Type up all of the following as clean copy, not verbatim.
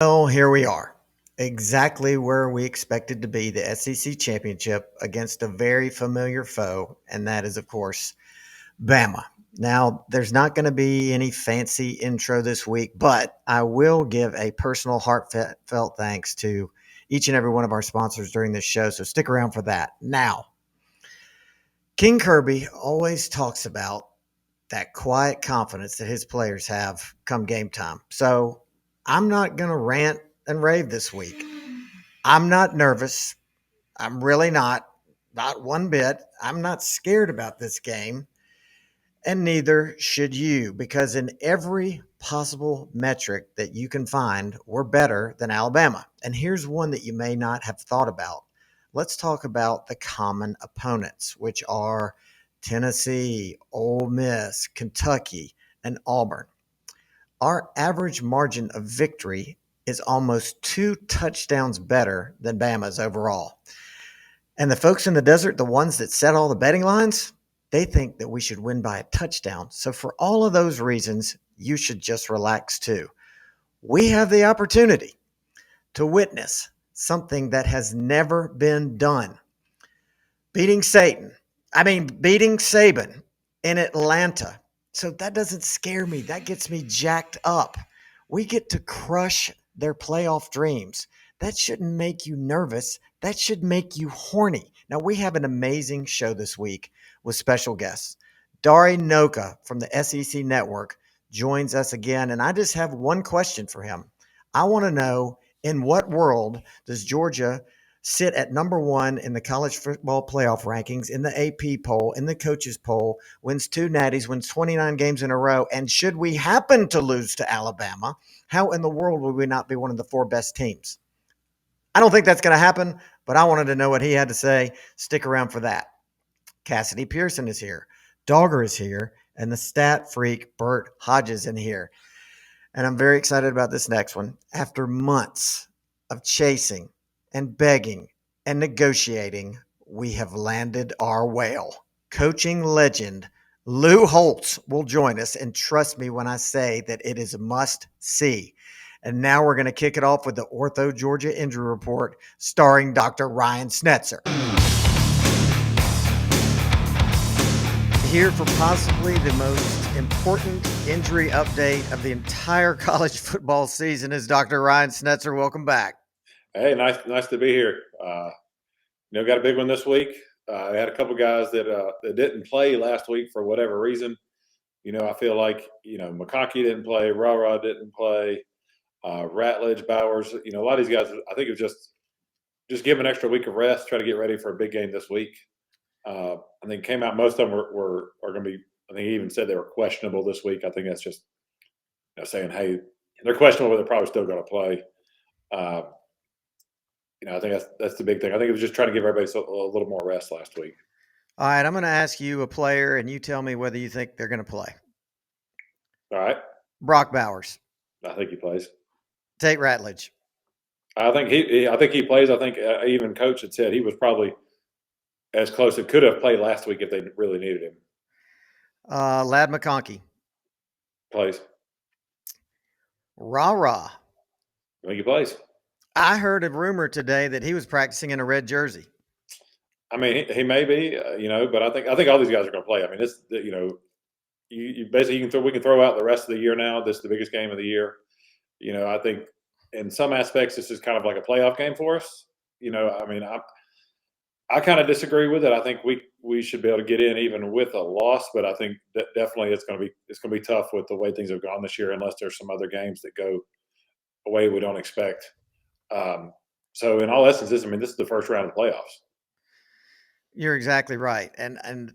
Well, here we are, exactly where we expected to be, the SEC championship against a very familiar foe, and that is, of course, Bama. Now, there's not going to be any fancy intro this week, but I will give a personal, heartfelt thanks to each and every one of our sponsors during this show, so stick around for that. Now, King Kirby always talks about that quiet confidence that his players have come game time. So I'm not going to rant and rave this week. I'm not nervous. I'm really not one bit. I'm not scared about this game, and neither should you, because in every possible metric that you can find, we're better than Alabama. And here's one that you may not have thought about. Let's talk about the common opponents, which are Tennessee, Ole Miss, Kentucky, and Auburn. Our average margin of victory is almost 2 touchdowns better than Bama's overall. And the folks in the desert, the ones that set all the betting lines, they think that we should win by a touchdown. So for all of those reasons, you should just relax too. We have the opportunity to witness something that has never been done. Beating Saban in Atlanta. So that doesn't scare me. That gets me jacked up. We get to crush their playoff dreams. That shouldn't make you nervous. That should make you horny. Now, we have an amazing show this week with special guests. Dari Nowkhah from the SEC Network joins us again, and I just have one question for him. I want to know, in what world does Georgia sit at number one in the college football playoff rankings, in the AP poll, in the coaches poll, wins 2 natties, wins 29 games in a row, and should we happen to lose to Alabama, how in the world would we not be one of the 4 best teams? I don't think that's going to happen, but I wanted to know what he had to say. Stick around for that. Cassidy Pearson is here. Dawger is here. And the stat freak Burt Hodges in here. And I'm very excited about this next one. After months of chasing and begging and negotiating, we have landed our whale. Coaching legend Lou Holz will join us, and trust me when I say that it is a must-see. And now we're going to kick it off with the OrthoGeorgia injury report starring Dr. Ryan Schnetzer. Here for possibly the most important injury update of the entire college football season is Dr. Ryan Schnetzer. Welcome back. Hey, nice to be here. Got a big one this week. I had a couple guys that didn't play last week for whatever reason. I feel like McConkey didn't play, Rah didn't play, Ratledge, Bowers. A lot of these guys, I think it was just give them an extra week of rest, try to get ready for a big game this week. I think came out most of them are going to be. I think he even said they were questionable this week. I think that's just saying, hey, they're questionable, but they're probably still going to play. I think that's the big thing. I think it was just trying to give everybody a little more rest last week. All right, I'm going to ask you a player, and you tell me whether you think they're going to play. All right. Brock Bowers. I think he plays. Tate Ratledge. I think he plays. I think even coach had said he was probably as close as could have played last week if they really needed him. Lad McConkey. Plays. Rah. I think he plays. I heard a rumor today that he was practicing in a red jersey. I mean, he may be, but I think all these guys are going to play. I mean, this, you basically we can throw out the rest of the year now. This is the biggest game of the year. I think in some aspects this is kind of like a playoff game for us. I mean, I kind of disagree with it. I think we should be able to get in even with a loss, but I think that definitely it's going to be tough with the way things have gone this year, unless there's some other games that go away we don't expect. So in all essences, I mean, this is the first round of playoffs. You're exactly right. And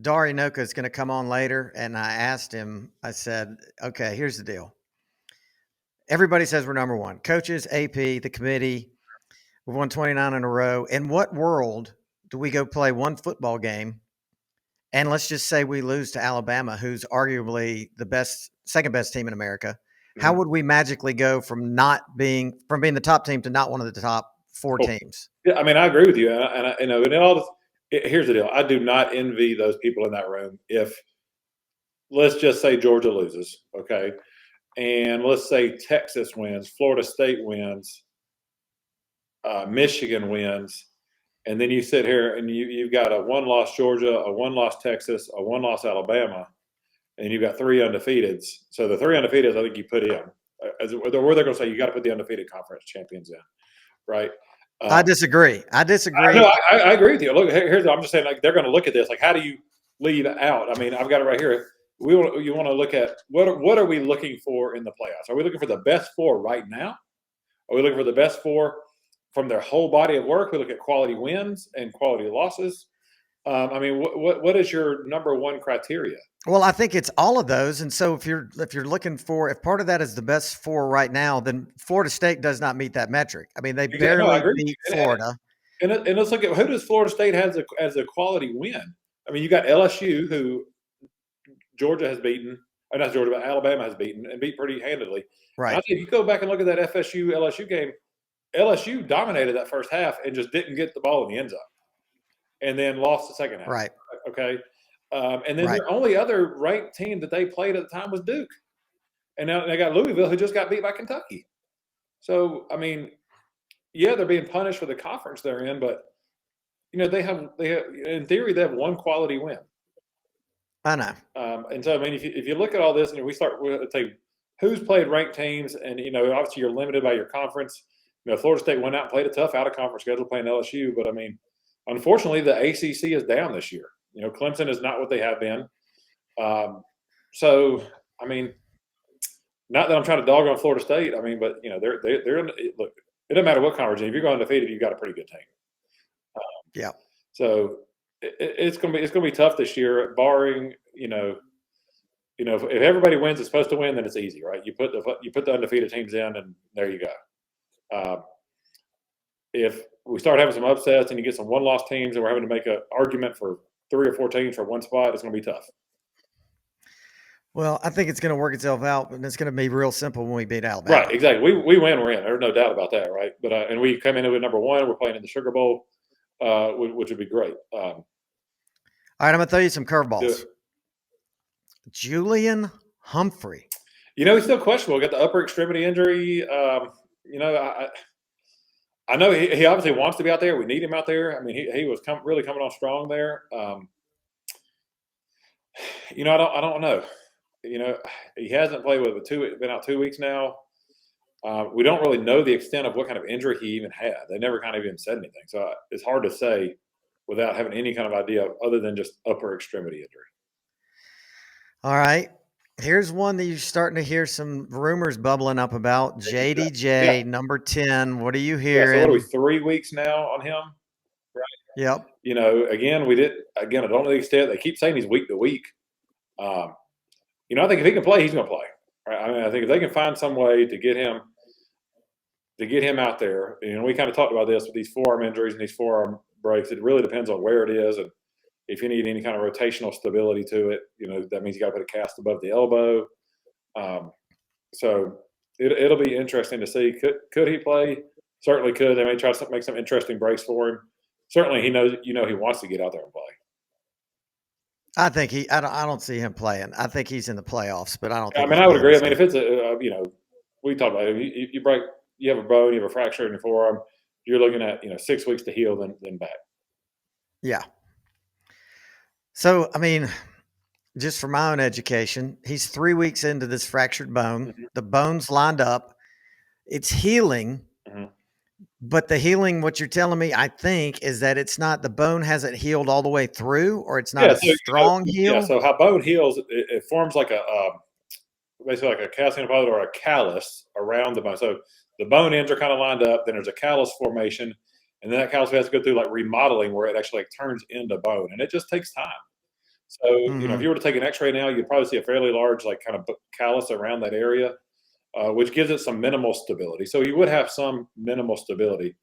Dari Nowkhah is going to come on later. And I asked him, I said, okay, here's the deal. Everybody says we're number one. Coaches, AP, the committee, we've won 29 in a row. In what world do we go play one football game? And let's just say we lose to Alabama, who's arguably the second best team in America. How would we magically go from being the top team to not one of the top 4 teams? Yeah, I mean, I agree with you, here's the deal: I do not envy those people in that room. If let's just say Georgia loses, okay, and let's say Texas wins, Florida State wins, Michigan wins, and then you sit here and you've got a one-loss Georgia, a one-loss Texas, a one-loss Alabama, and you've got 3 undefeateds. So the 3 undefeateds, I think you put in. Where they're going to say you got to put the undefeated conference champions in, right? I disagree. I disagree. No, I agree with you. Look, I'm just saying, like, they're going to look at this. Like, how do you leave out? I mean, I've got it right here. You want to look at what are we looking for in the playoffs? Are we looking for the best 4 right now? Are we looking for the best 4 from their whole body of work? We look at quality wins and quality losses. I mean, what is your number one criteria? Well, I think it's all of those. And so if you're looking for, if part of that is the best 4 right now, then Florida State does not meet that metric. I mean, they barely beat Florida. And let's look at who does Florida State has as a quality win. I mean, you got LSU, who Georgia has beaten, or not Georgia, but Alabama has beaten and beat pretty handedly. Right. And I think if you go back and look at that FSU LSU game, LSU dominated that first half and just didn't get the ball in the end zone, and then lost the second half. Right. Okay. And then their only other ranked team that they played at the time was Duke. And now they got Louisville, who just got beat by Kentucky. So, I mean, yeah, they're being punished for the conference they're in, but, you know, they have in theory, they have one quality win. I know. And so, I mean, if you look at all this and we'll take who's played ranked teams, and, you know, obviously you're limited by your conference. You know, Florida State went out and played a tough out-of-conference schedule playing LSU, but, I mean, unfortunately, the ACC is down this year. You know, Clemson is not what they have been. So, I mean, not that I'm trying to dog on Florida State. I mean, but, you know, they're look, it doesn't matter what conference. If you're going undefeated, you've got a pretty good team. Yeah. So it's going to be tough this year, barring, you know, if everybody wins, it's supposed to win, then it's easy, right? You put the undefeated teams in, and there you go. If we start having some upsets and you get some one-loss teams, and we're having to make an argument for 3 or 4 teams for one spot, it's going to be tough. Well, I think it's going to work itself out, but it's going to be real simple when we beat Alabama. Right, exactly. We win, we're in. There's no doubt about that, right? But and we come in with number 1. We're playing in the Sugar Bowl, which would be great. All right, I'm going to throw you some curveballs. Julian Humphrey. You know, he's still questionable. Got the upper extremity injury. You know, I know he obviously wants to be out there. We need him out there. I mean, he was really coming on strong there. You know, I don't know. You know, he hasn't played been out 2 weeks now. We don't really know the extent of what kind of injury he even had. They never kind of even said anything. So it's hard to say without having any kind of idea other than just upper extremity injury. All right. Here's one that you're starting to hear some rumors bubbling up about. JDJ, number 10. What are you hearing? So what are we, 3 weeks now on him? Right. Yep. You know, again, I don't know the extent. They keep saying he's week to week. You know, I think if he can play, he's going to play. Right? I mean, I think if they can find some way to get him out there, you know, we kind of talked about this with these forearm injuries and these forearm breaks. It really depends on where it is, and if you need any kind of rotational stability to it, you know, that means you got to put a cast above the elbow. So it'll be interesting to see. Could he play? Certainly could. They may try to make some interesting breaks for him. Certainly, he knows. You know, he wants to get out there and play. I think I don't see him playing. I think he's in the playoffs, but I don't. I mean, I would agree. I mean, if it's you know, we talked about it. You break, you have a bone, you have a fracture in your forearm. You're looking at 6 weeks to heal, then back. Yeah. So, I mean, just for my own education, he's 3 weeks into this fractured bone. Mm-hmm. The bone's lined up. It's healing. Mm-hmm. But the healing, what you're telling me, I think, is that it's not, the bone hasn't healed all the way through, or it's not a strong heal. Yeah, so how bone heals, it forms like basically like a calcium deposit or a callus around the bone. So the bone ends are kind of lined up, then there's a callus formation, and then that callus has to go through like remodeling where it actually turns into bone, and it just takes time. So, mm-hmm. If you were to take an x-ray now, you'd probably see a fairly large like kind of callus around that area. Which gives it some minimal stability. So you would have some minimal stability.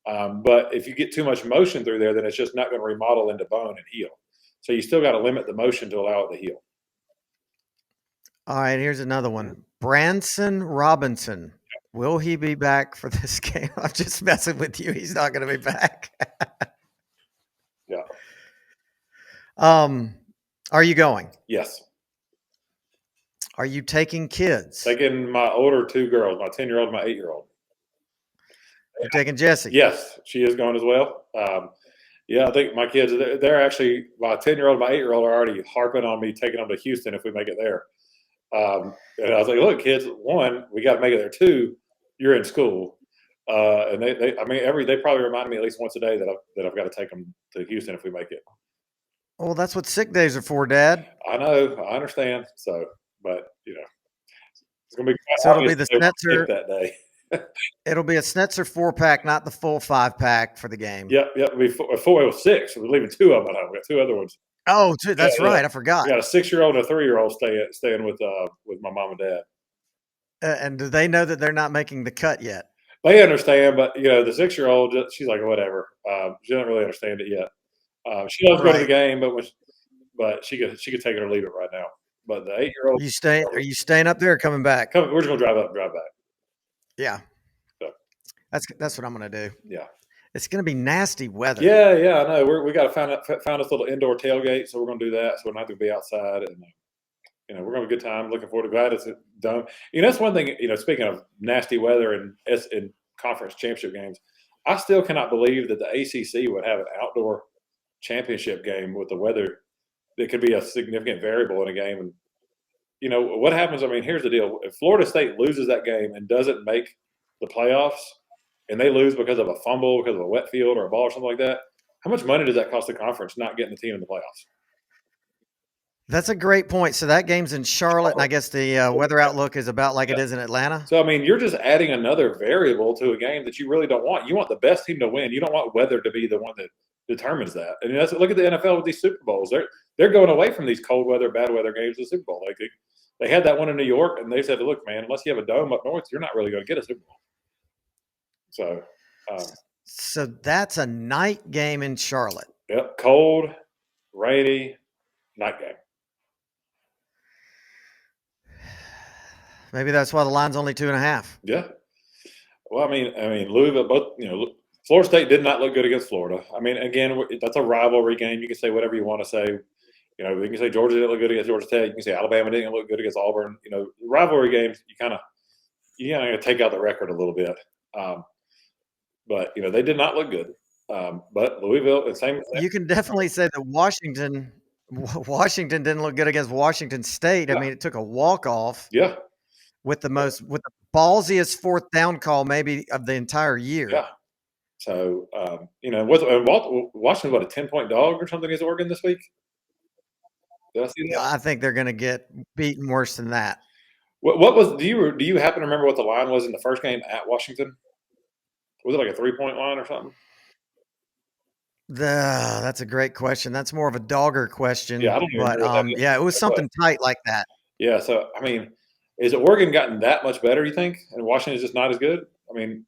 But if you get too much motion through there, then it's just not going to remodel into bone and heal. So you still got to limit the motion to allow it to heal. All right, here's another one. Branson Robinson. Will he be back for this game? I'm just messing with you. He's not going to be back. Yeah. Are you going? Yes. Are you taking kids? Taking my older two girls, my 10-year-old and my 8-year-old. You're taking Jesse? Yes, she is going as well. Yeah, I think my kids, they're actually, my 10-year-old and my 8-year-old are already harping on me taking them to Houston if we make it there. And I was like, look, kids, one, we got to make it there. Two, you're in school. And they probably remind me at least once a day that I've got to take them to Houston if we make it. Well, that's what sick days are for, Dad. I know, I understand. So, but it's gonna be so it'll be the Schnetzer that day. It'll be a Schnetzer 4-pack, not the full 5-pack for the game. Yep. It'll be four. It was 6. So we're leaving 2 of them at home. We got 2 other ones. Oh, that's right. I forgot. We got a 6-year-old and a 3-year-old staying with my mom and dad. And do they know that they're not making the cut yet? They understand, but the 6-year-old, she's like, whatever. She doesn't really understand it yet. She loves going to the game, but she could take it or leave it right now. But the 8-year-old, are you staying up there or coming back? We're just gonna drive up and drive back. Yeah, so. That's what I'm gonna do. Yeah, it's gonna be nasty weather. Yeah, I know. We got to find this little indoor tailgate, so we're gonna do that. So we're not gonna be outside, and we're gonna have a good time. Looking forward to glad it's done. That's one thing. Speaking of nasty weather and conference championship games, I still cannot believe that the ACC would have an outdoor championship game with the weather. That could be a significant variable in a game. And what happens? I mean, here's the deal: if Florida State loses that game and doesn't make the playoffs, and they lose because of a fumble, because of a wet field or a ball or something like that, how much money does that cost the conference not getting the team in the playoffs? That's a great point. So that game's in Charlotte, and I guess the weather outlook is about like it is in Atlanta. So, I mean, you're just adding another variable to a game that you really don't want. You want the best team to win. You don't want weather to be the one that determines that. And look at the NFL with these Super Bowls. They're going away from these cold weather, bad weather games to the Super Bowl. Like they had that one in New York, and they said, look, man, unless you have a dome up north, you're not really going to get a Super Bowl. So that's a night game in Charlotte. Yep, cold, rainy, night game. Maybe that's why the line's only 2.5. Yeah. Well, I mean, Louisville, Florida State did not look good against Florida. I mean, again, that's a rivalry game. You can say whatever you want to say. We can say Georgia didn't look good against Georgia Tech. You can say Alabama didn't look good against Auburn. Rivalry games, you kind of take out the record a little bit. But they did not look good. But Louisville, the same. You can definitely say that Washington didn't look good against Washington State. I mean, it took a walk-off. Yeah. With the ballsiest 4th down call maybe of the entire year. Yeah. So Washington, what, a 10-point dog or something against Oregon this week? Did I see that? I think they're going to get beaten worse than that. What was? Do you happen to remember what the line was in the first game at Washington? Was it like a 3-point line or something? That's a great question. That's more of a Dawger question. Yeah, I don't remember. Yeah, it was something tight like that. Yeah. So I mean, is Oregon gotten that much better? You think, and Washington is just not as good? I mean,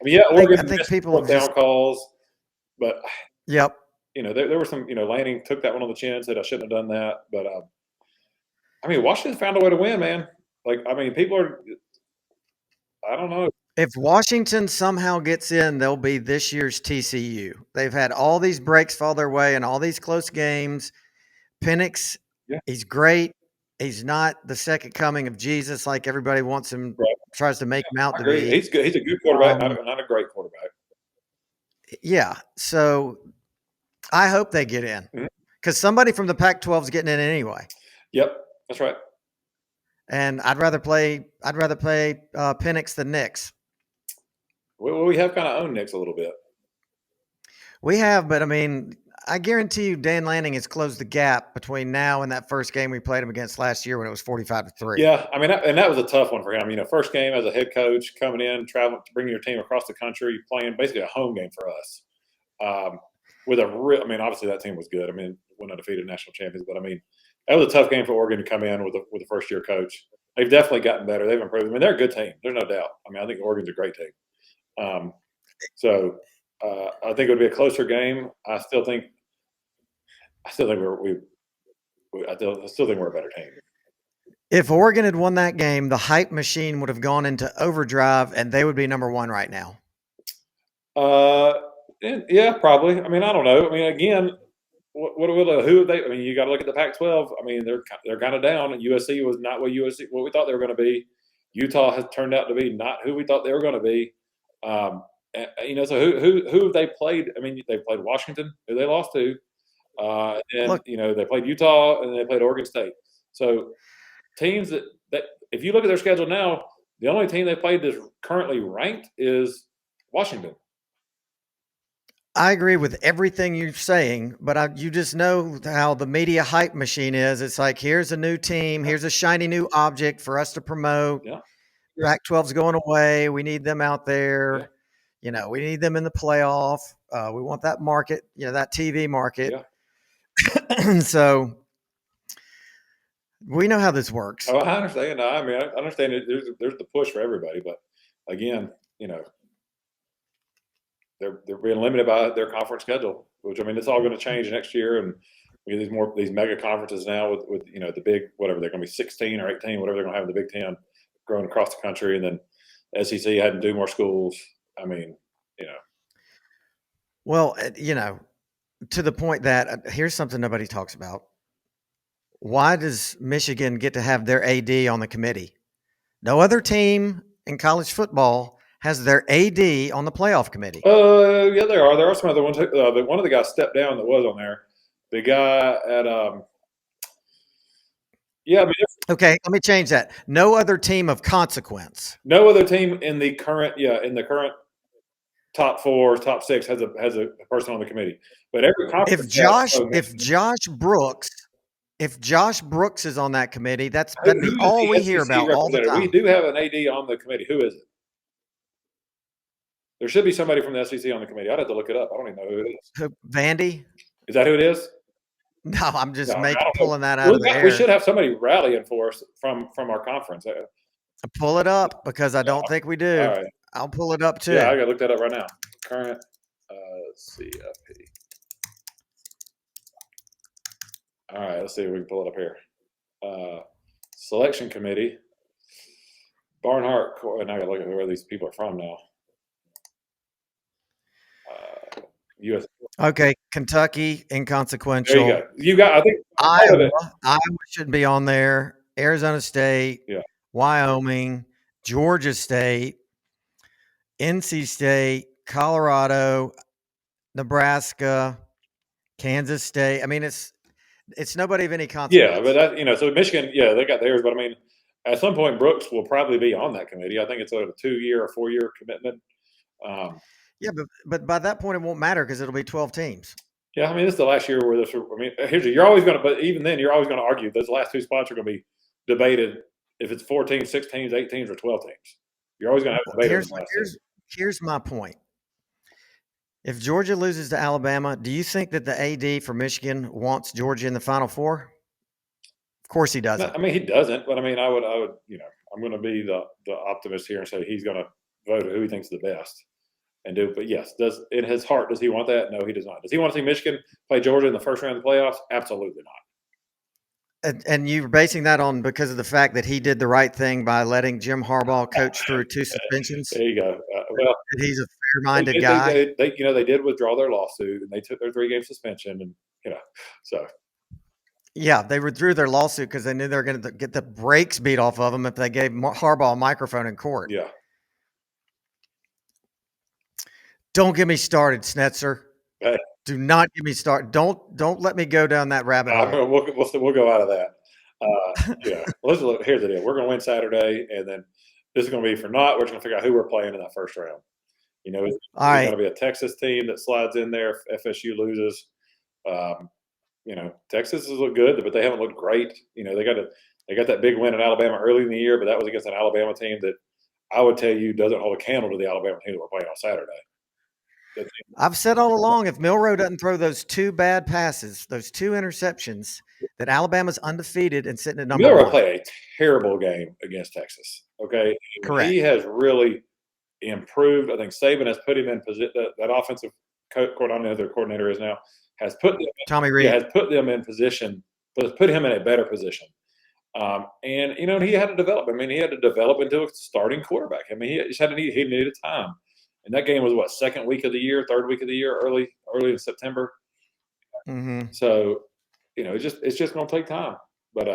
yeah, Oregon. I think people have down calls, but yep. There were some. Lanning took that one on the chin, said I shouldn't have done that, but I mean, Washington found a way to win, man. People are. I don't know. If Washington somehow gets in, they'll be this year's TCU. They've had all these breaks fall their way and all these close games. Penix, he's great. He's not the second coming of Jesus like everybody wants him, tries to make him out to be. He's good. He's a good quarterback, not a great quarterback. Yeah. So I hope they get in because somebody from the Pac-12 is getting in anyway. Yep, that's right. And I'd rather play Penix than Nix. Well, we have kind of owned Nix a little bit. We have, but I mean, I guarantee you Dan Lanning has closed the gap between now and that first game we played him against last year when it was 45-3. Yeah, I mean, and that was a tough one for him. First game as a head coach, coming in, traveling, bringing your team across the country, playing basically a home game for us. Obviously that team was good. I mean, we're not defeated national champions, but I mean, that was a tough game for Oregon to come in with a first-year coach. They've definitely gotten better. They've improved. I mean, they're a good team. There's no doubt. I mean, I think Oregon's a great team. I think it would be a closer game. I still think we're a better team. If Oregon had won that game, the hype machine would have gone into overdrive, and they would be number 1 right now. Yeah, probably. I mean, I don't know. I mean, again, who have they? I mean, you got to look at the Pac-12. I mean, they're kind of down. USC was not what we thought they were going to be. Utah has turned out to be not who we thought they were going to be. So who have they played? I mean, they played Washington, who they lost to, and Look, they played Utah and they played Oregon State. So teams that if you look at their schedule now, the only team they played that's currently ranked is Washington. I agree with everything you're saying, but you just know how the media hype machine is. It's like, here's a new team, here's a shiny new object for us to promote. Yeah. Pac-12's going away. We need them out Yeah. there. We need them in the playoff. We want that market, that TV market. Yeah. So we know how this works. Oh, I understand. I mean, I understand it. There's the push for everybody, but again, they're being limited by their conference schedule, which I mean, it's all going to change next year, and we get these mega conferences now with the big whatever they're going to be 16 or 18, whatever they're going to have in the Big Ten, growing across the country, and then SEC had to do more schools. I mean, Well, to the point that here's something nobody talks about. Why does Michigan get to have their AD on the committee? No other team in college football has their AD on the playoff committee. Yeah, there are. There are some other ones. But one of the guys stepped down that was on there. The guy at yeah, I mean, okay, let me change that. No other team of consequence. No other team in the current top 4, top 6 has a person on the committee. But every conference if Josh Brooks is on that committee, that'd be all we hear about all the time. We do have an AD on the committee. Who is it? There should be somebody from the SEC on the committee. I'd have to look it up. I don't even know who it is. Vandy? Is that who it is? No, I'm just pulling that out of the air. We should have somebody rallying for us from our conference. Pull it up because I don't think we do. All right. I'll pull it up too. Yeah, I gotta look that up right now. Current CFP. All right, let's see if we can pull it up here. Selection committee. Barnhart, and I gotta look at where these people are from now. US. Okay, Kentucky, inconsequential. There you go. You got. I think Iowa shouldn't be on there. Arizona State. Yeah. Wyoming, Georgia State, NC State, Colorado, Nebraska, Kansas State. I mean, it's nobody of any consequence. Yeah, but so Michigan, yeah, they got theirs. But I mean, at some point, Brooks will probably be on that committee. I think it's a 2-year or 4-year commitment. Yeah, but by that point, it won't matter because it'll be 12 teams. Yeah, I mean, this is the last year where this. I mean, you're always going to, but even then, you're always going to argue those last 2 spots are going to be debated. If it's 4 teams, 6 teams, 8 teams, or 12 teams, you're always going to have to debate. Here's my point. If Georgia loses to Alabama, do you think that the AD for Michigan wants Georgia in the Final Four? Of course he doesn't. No, I mean, he doesn't. But I mean, I would. I'm going to be the optimist here and say he's going to vote who he thinks is the best and do. But yes, in his heart does he want that? No, he does not. Does he want to see Michigan play Georgia in the first round of the playoffs? Absolutely not. And you're basing that on because of the fact that he did the right thing by letting Jim Harbaugh coach through 2 suspensions. There you go. Well, he's a fair-minded guy. They did withdraw their lawsuit and they took their 3-game suspension, and so. Yeah, they withdrew their lawsuit because they knew they were going to get the brakes beat off of them if they gave Harbaugh a microphone in court. Yeah. Don't get me started, Schnetzer. Hey. Do not get me started. Don't let me go down that rabbit hole. We'll go out of that. Yeah. Let's look. Here's the deal. We're going to win Saturday, and then this is going to be for naught. We're just going to figure out who we're playing in that first round. It's going to be a Texas team that slides in there if FSU loses. Texas has looked good, but they haven't looked great. They got that big win in Alabama early in the year, but that was against an Alabama team that I would tell you doesn't hold a candle to the Alabama team that we're playing on Saturday. I've said all along, if Milroe doesn't throw those 2 bad passes, those 2 interceptions, that Alabama's undefeated and sitting at number 1. Milroe played a terrible game against Texas. Okay, correct. He has really improved. I think Saban has put him in position. That offensive coordinator, their coordinator is now, has put them. Tommy Reed has put them in position, but has put him in a better position. And he had to develop. I mean, he had to develop into a starting quarterback. I mean, he needed time. And that game was what, 2nd week of the year, 3rd week of the year, early in September. Mm-hmm. So, it's just going to take time. But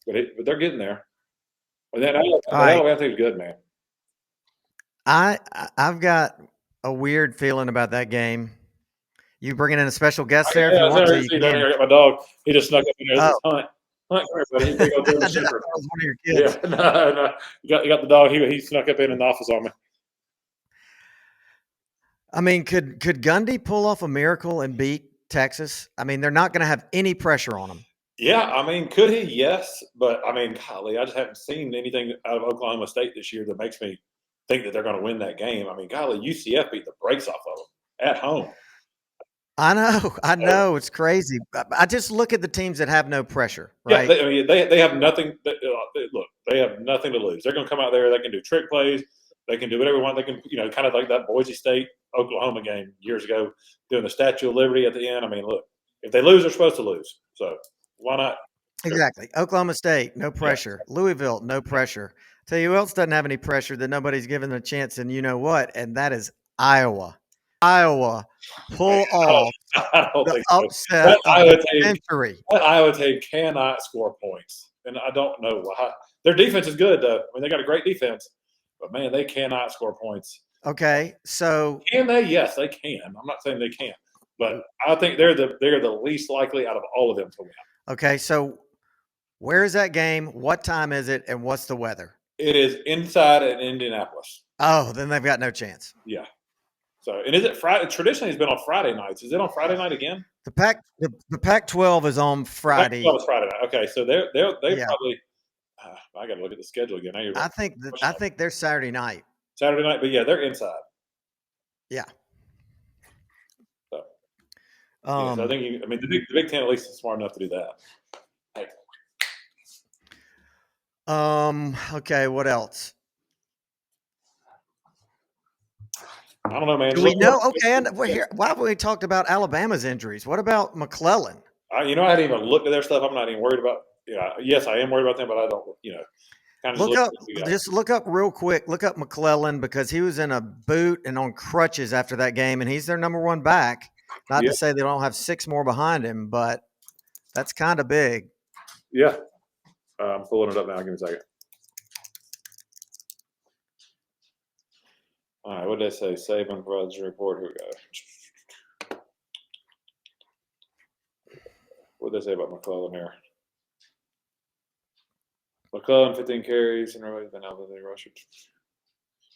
they're getting there. And that All right. Alabama team's good, man. I've got a weird feeling about that game. You bringing in a special guest there if Yeah, you I want to. was You down can. here. I got my dog. He just snuck up in there. This Oh, is Hunt. Hunt, come here, buddy. He's a big old I German thought Shepherd. that was one of your Yeah, kids. no. You got the dog. He snuck up in the office on me. I mean, could Gundy pull off a miracle and beat Texas? I mean, they're not going to have any pressure on them. Yeah, I mean, could he? Yes, but I mean, golly, I just haven't seen anything out of Oklahoma State this year that makes me think that they're going to win that game. I mean, golly, UCF beat the brakes off of them at home. I So, know, it's crazy. I just look at the teams that have no pressure, yeah, right? I mean, they have nothing. Look, they have nothing to lose. They're going to come out there. They can do trick plays. They can do whatever they want. They can, kind of like that Boise State Oklahoma game years ago, doing the Statue of Liberty at the end. I mean, look, if they lose, they're supposed to lose. So why not? Exactly. Oklahoma State, no Yeah. pressure. Louisville, no pressure. Tell you who else doesn't have any pressure that nobody's given a chance, and you know what? And that is Iowa. Iowa pull off I don't the think so. upset of the century. That Iowa team cannot score points, and I don't know why. Their defense is good, though. I mean, they got a great defense, but man, they cannot score points. Okay, so Can they? Yes, they can. I'm not saying they can't, but I think they're the least likely out of all of them to win. okay, so where is that game? What time is it? And what's the weather? It is inside in Indianapolis. Oh, then they've got no chance. Yeah. So, and is it Friday? Traditionally, it's been on Friday nights. Is it on Friday night again? The Pac-12 is on Friday. Pac-12 is Friday night. Okay, so they Yeah. probably. I got to look at the schedule again. I think they're Saturday night. Saturday night, but yeah, they're inside. Yeah. So, so I think the Big Ten at least is smart enough to do that. Hey. Okay, what else? I don't know, man. Do we know? Okay, and we're here. Why haven't we talked about Alabama's injuries? What about McClellan? I hadn't even looked at their stuff. I'm not even worried about. Yes, I am worried about them, but I don't. Kind of look up real quick. Look up McClellan because he was in a boot and on crutches after that game, and he's their number one back. Not to say they don't have 6 more behind him, but that's kind of big. Yeah, I'm pulling it up now. Give me a second. All right, what did they say? Saban provides a report. Here we go. What did they say about McClellan here? McClellan, 15 carries, and everybody's been out of the rusher.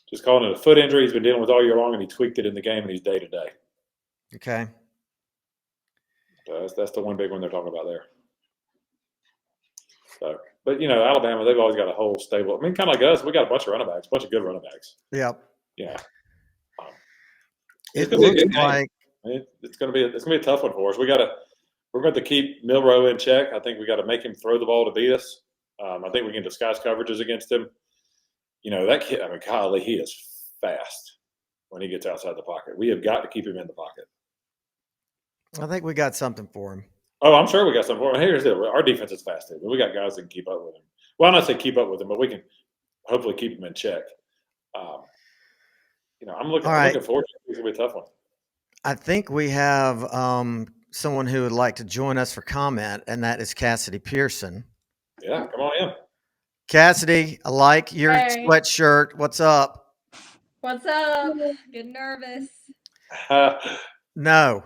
Just calling it a foot injury he's been dealing with all year long, and he tweaked it in the game, and he's day to day. Okay. So that's the one big one they're talking about there. So, but Alabama, they've always got a whole stable. I mean, kind of like us, we got a bunch of running backs, a bunch of good running backs. Yep. Yeah. It looks like it's going to be a tough one for us. We're going to keep Milroe in check. I think we got to make him throw the ball to beat us. I think we can disguise coverages against him. That kid. I mean, golly, he is fast when he gets outside the pocket. We have got to keep him in the pocket. I think we got something for him. Oh, I'm sure we got something for him. Here's it. Our defense is fast too. We got guys that can keep up with him. Well, I'm not saying keep up with him, but we can hopefully keep him in check. I'm looking forward to it. It's going to be a tough one. I think we have someone who would like to join us for comment, and that is Cassidy Pearson. Yeah, come on in. Cassidy, I like your sweatshirt. What's up? What's up? Getting nervous. No,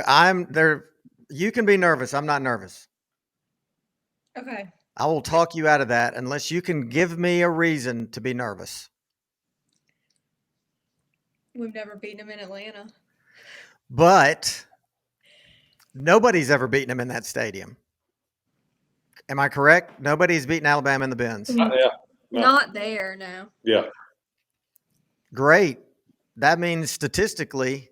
I'm there. You can be nervous. I'm not nervous. Okay. I will talk you out of that unless you can give me a reason to be nervous. We've never beaten them in Atlanta. But nobody's ever beaten them in that stadium. Am I correct? Nobody's beaten Alabama in the Benz. Yeah. No. Not there, no. Yeah. Great. That means statistically,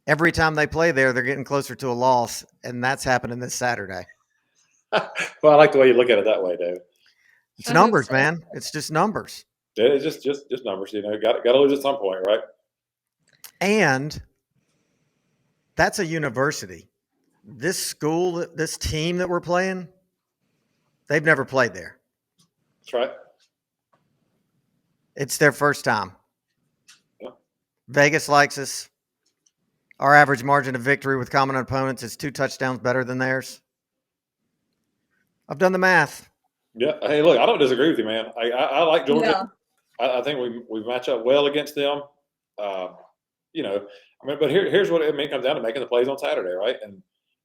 every time they play there, they're getting closer to a loss, and that's happening this Saturday. Well, I like the way you look at it that way, Dave. It's numbers, man. It's just numbers. Yeah, it's just numbers. Got to lose at some point, right? And that's a university. This school, this team that we're playing, they've never played there. That's right. It's their first time. Yeah. Vegas likes us. Our average margin of victory with common opponents is 2 touchdowns better than theirs. I've done the math. Yeah. Hey, look, I don't disagree with you, man. I like Georgia. Yeah. I think we match up well against them. You know, I mean, but here's what it comes down to: making the plays on Saturday, right? And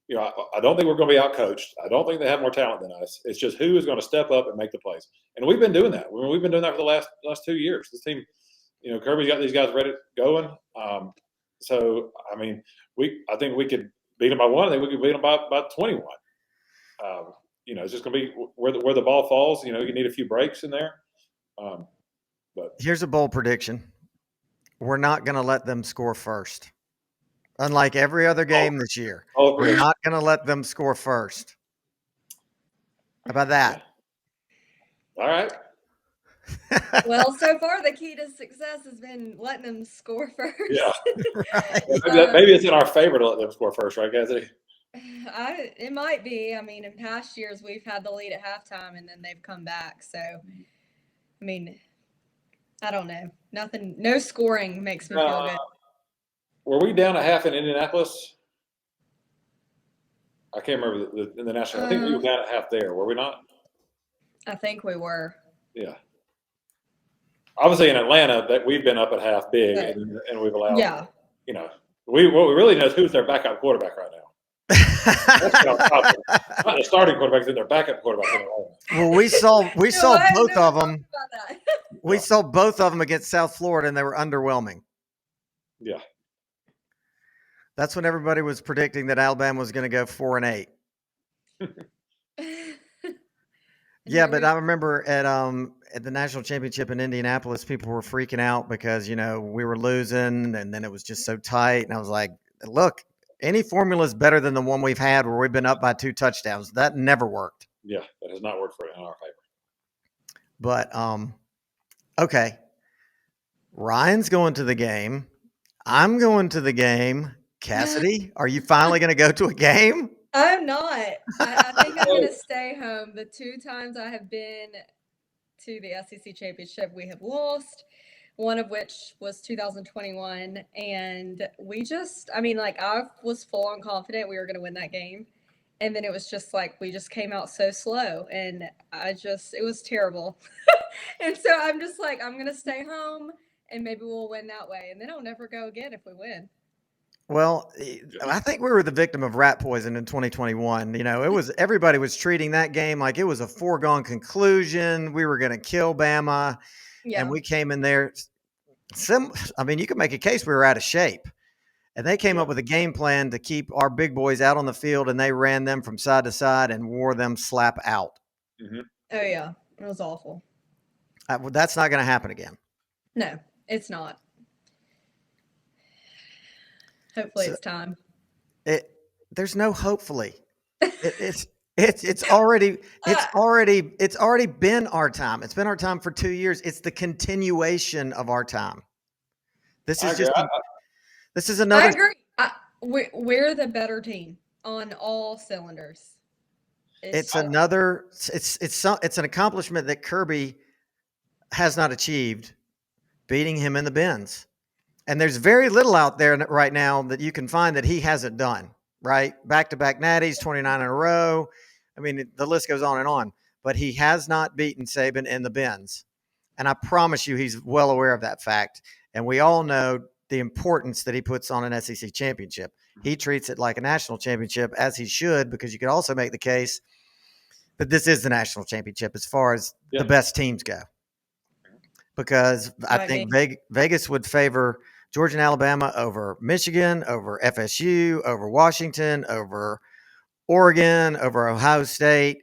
you know, I don't think we're going to be outcoached. I don't think they have more talent than us. It's just who is going to step up and make the plays. And we've been doing that. We've been doing that for the last 2 years. This team, you know, Kirby's got these guys ready going. So I mean, I think we could beat them by 1. I think we could beat them by 21. You know, it's just going to be where the ball falls. You know, you need a few breaks in there. But here's a bold prediction: we're not going to let them score first. Unlike every other game this year, we're not going to let them score first. How about that? All right. Well, so far the key to success has been letting them score first. Yeah. Right. Maybe it's in our favor to let them score first, right, Cassidy? It might be. I mean, in past years we've had the lead at halftime and then they've come back. So, I mean, I don't know. Nothing. No scoring makes me feel good. Were we down a half in Indianapolis? I can't remember in the national. I think we were down at half there. Were we not? I think we were. Yeah. Obviously, in Atlanta, that we've been up at half big, and we've allowed. Yeah. You know, what we really know is who's their backup quarterback right now. That's what I'm talking about. Not the starting quarterback, but their backup quarterback. Well, we saw both of them. That. We saw both of them against South Florida, and they were underwhelming. Yeah. That's when everybody was predicting that Alabama was going to go 4-8. Yeah, but I remember at the national championship in Indianapolis, people were freaking out because, you know, we were losing and then it was just so tight. And I was like, look, any formula is better than the one we've had where we've been up by 2 touchdowns. That never worked. Yeah, that has not worked in our favor. But, okay. Ryan's going to the game. I'm going to the game. Cassidy, are you finally going to go to a game? I'm not. I think I'm going to stay home. The 2 times I have been to the SEC championship, we have lost, one of which was 2021. And I was full on confident we were going to win that game. And then it was just like, we just came out so slow and it was terrible. And so I'm just like, I'm going to stay home and maybe we'll win that way. And then I'll never go again if we win. Well, I think we were the victim of rat poison in 2021. You know, everybody was treating that game like it was a foregone conclusion. We were going to kill Bama, and we came in there. You could make a case we were out of shape, and they came up with a game plan to keep our big boys out on the field, and they ran them from side to side and wore them slap out. Mm-hmm. Oh yeah, it was awful. That's not going to happen again. No, it's not. Hopefully it's time. There's no hopefully. It's already been our time. It's been our time for 2 years. It's the continuation of our time. This is another. I agree. We're the better team on all cylinders. It's an accomplishment that Kirby has not achieved, beating him in the bins. And there's very little out there right now that you can find that he hasn't done, right? Back-to-back natties, 29 in a row. I mean, the list goes on and on. But he has not beaten Saban in the bins. And I promise you he's well aware of that fact. And we all know the importance that he puts on an SEC championship. He treats it like a national championship, as he should, because you could also make the case that this is the national championship as far as the best teams go. Because I think Vegas would favor Georgia and Alabama over Michigan, over FSU, over Washington, over Oregon, over Ohio State.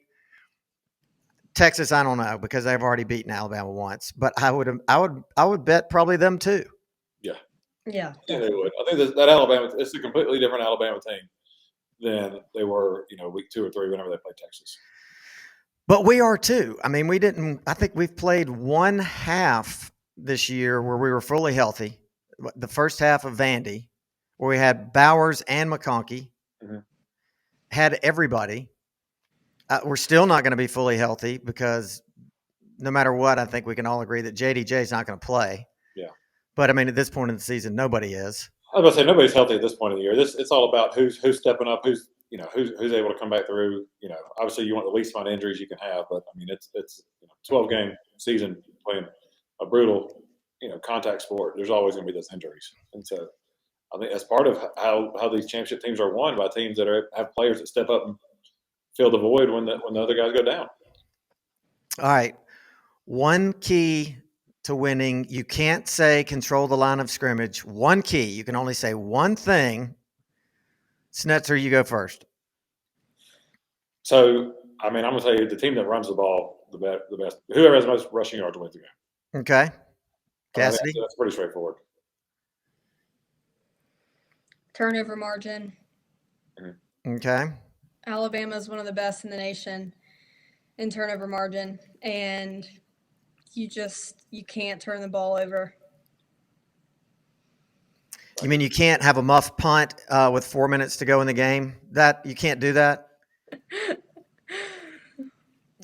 Texas, I don't know, because they've already beaten Alabama once. But I would bet probably them too. Yeah, they would. I think that Alabama, it's a completely different Alabama team than they were, week 2 or 3 whenever they played Texas. But we are too. I mean, I think we've played one half this year where we were fully healthy. The first half of Vandy, where we had Bowers and McConkey, had everybody. We're still not going to be fully healthy because no matter what, I think we can all agree that JDJ is not going to play. Yeah. But I mean, at this point in the season, nobody is. I was about to say nobody's healthy at this point of the year. It's all about who's stepping up, who's able to come back through. Obviously you want the least amount of injuries you can have, but I mean it's 12-game season playing a brutal contact sport. There's always going to be those injuries, and so I think that's part of how these championship teams are won, by teams that have players that step up and fill the void when the other guys go down. All right, one key to winning. You can't say control the line of scrimmage. One key. You can only say one thing. Schnetzer, you go first. So, I mean, I'm going to tell you the team that runs the ball the best. Whoever has the most rushing yards wins the game. Okay. Cassidy? That's pretty straightforward. Turnover margin. Okay. Alabama is one of the best in the nation in turnover margin, and you can't turn the ball over. You mean you can't have a muff punt with 4 minutes to go in the game? That you can't do that?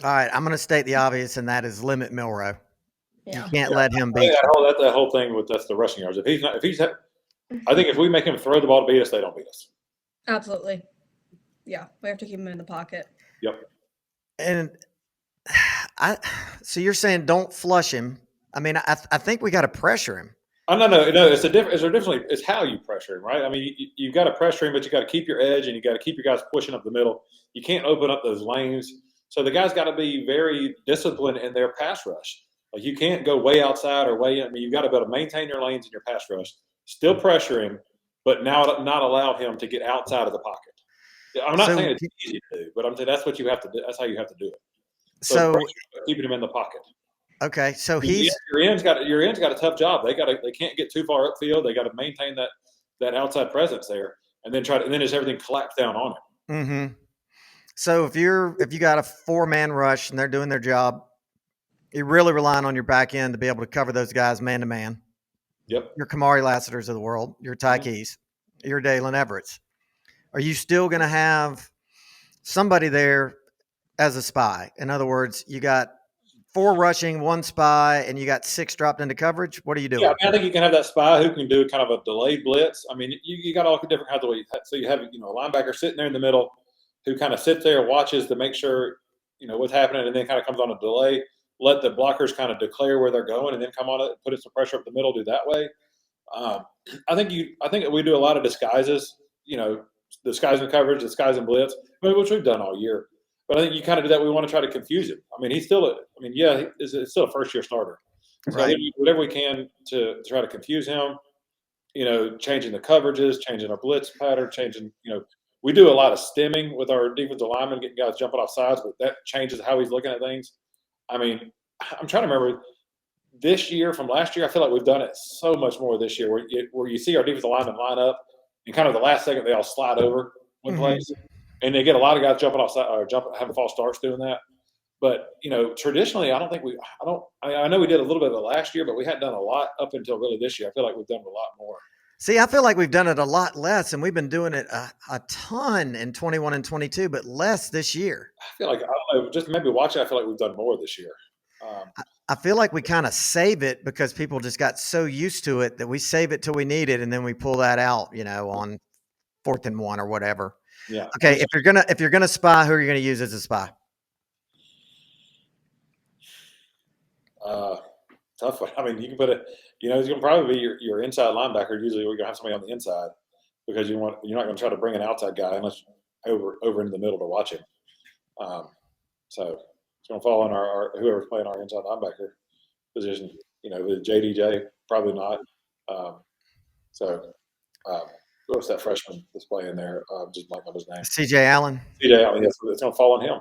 All right, I'm going to state the obvious, and that is limit Milroe. Yeah. You can't let him beat that whole thing that's the rushing yards. I think if we make him throw the ball to beat us, they don't beat us. Absolutely. Yeah, we have to keep him in the pocket. Yep. And so you're saying don't flush him. I mean, I think we got to pressure him. Oh, no. It's how you pressure him, right? I mean, you got to pressure him, but you got to keep your edge, and you got to keep your guys pushing up the middle. You can't open up those lanes. So the guys got to be very disciplined in their pass rush. Like, you can't go way outside or way in. I mean, you got to be able to maintain your lanes in your pass rush, still pressure him, but now not allow him to get outside of the pocket. I'm not saying it's easy to do, but I'm saying that's what you have to do. That's how you have to do it. So keeping him in the pocket. Okay, so your end's got a tough job. They can't get too far upfield. They got to maintain that outside presence there, and then just everything collapse down on it. Mm-hmm. So if you got a 4-man rush and they're doing their job, you're really relying on your back end to be able to cover those guys man to man. Yep. Your Kamari Lassiters of the world, your Ty Keys, your Dalen Everetts. Are you still going to have somebody there as a spy? In other words, you got 4 rushing, 1 spy, and you got 6 dropped into coverage. What are you doing? Yeah, I think you can have that spy who can do kind of a delayed blitz. I mean, you got all different kinds of ways. So you have a linebacker sitting there in the middle who kind of sits there and watches to make sure what's happening, and then kind of comes on a delay. Let the blockers kind of declare where they're going, and then come on it, put some pressure up the middle. Do that way. I think we do a lot of disguises. Disguising coverage, disguising blitz, which we've done all year. But I think you kind of do that. We want to try to confuse him. I mean, he's still it's still a first-year starter. So right. Whatever we can to try to confuse him, changing the coverages, changing our blitz pattern, we do a lot of stemming with our defensive linemen, getting guys jumping off sides, but that changes how he's looking at things. I mean, I'm trying to remember this year from last year. I feel like we've done it so much more this year where you see our defensive linemen line up, and kind of the last second they all slide over one place, and they get a lot of guys jumping off or having false starts doing that. But traditionally, I know we did a little bit of it last year, but we hadn't done a lot up until really this year. I feel like we've done a lot more. See, I feel like we've done it a lot less, and we've been doing it a ton in 21 and 22, but less this year. I feel like, I don't know, just maybe watching, I feel like we've done more this year. I feel like we kind of save it because people just got so used to it that we save it till we need it, and then we pull that out, on 4th and 1 or whatever. Yeah. Okay, if you're gonna spy, who are you gonna use as a spy? Tough one. I mean, you can put it. He's gonna probably be your inside linebacker. Usually, we're gonna have somebody on the inside because you're not gonna try to bring an outside guy unless over into the middle to watch him. So it's gonna fall on our whoever's playing our inside linebacker position. With JDJ, probably not. What's that freshman that's playing there? Just blank on his name. C.J. Allen. C.J. Allen. Yes, it's gonna fall on him.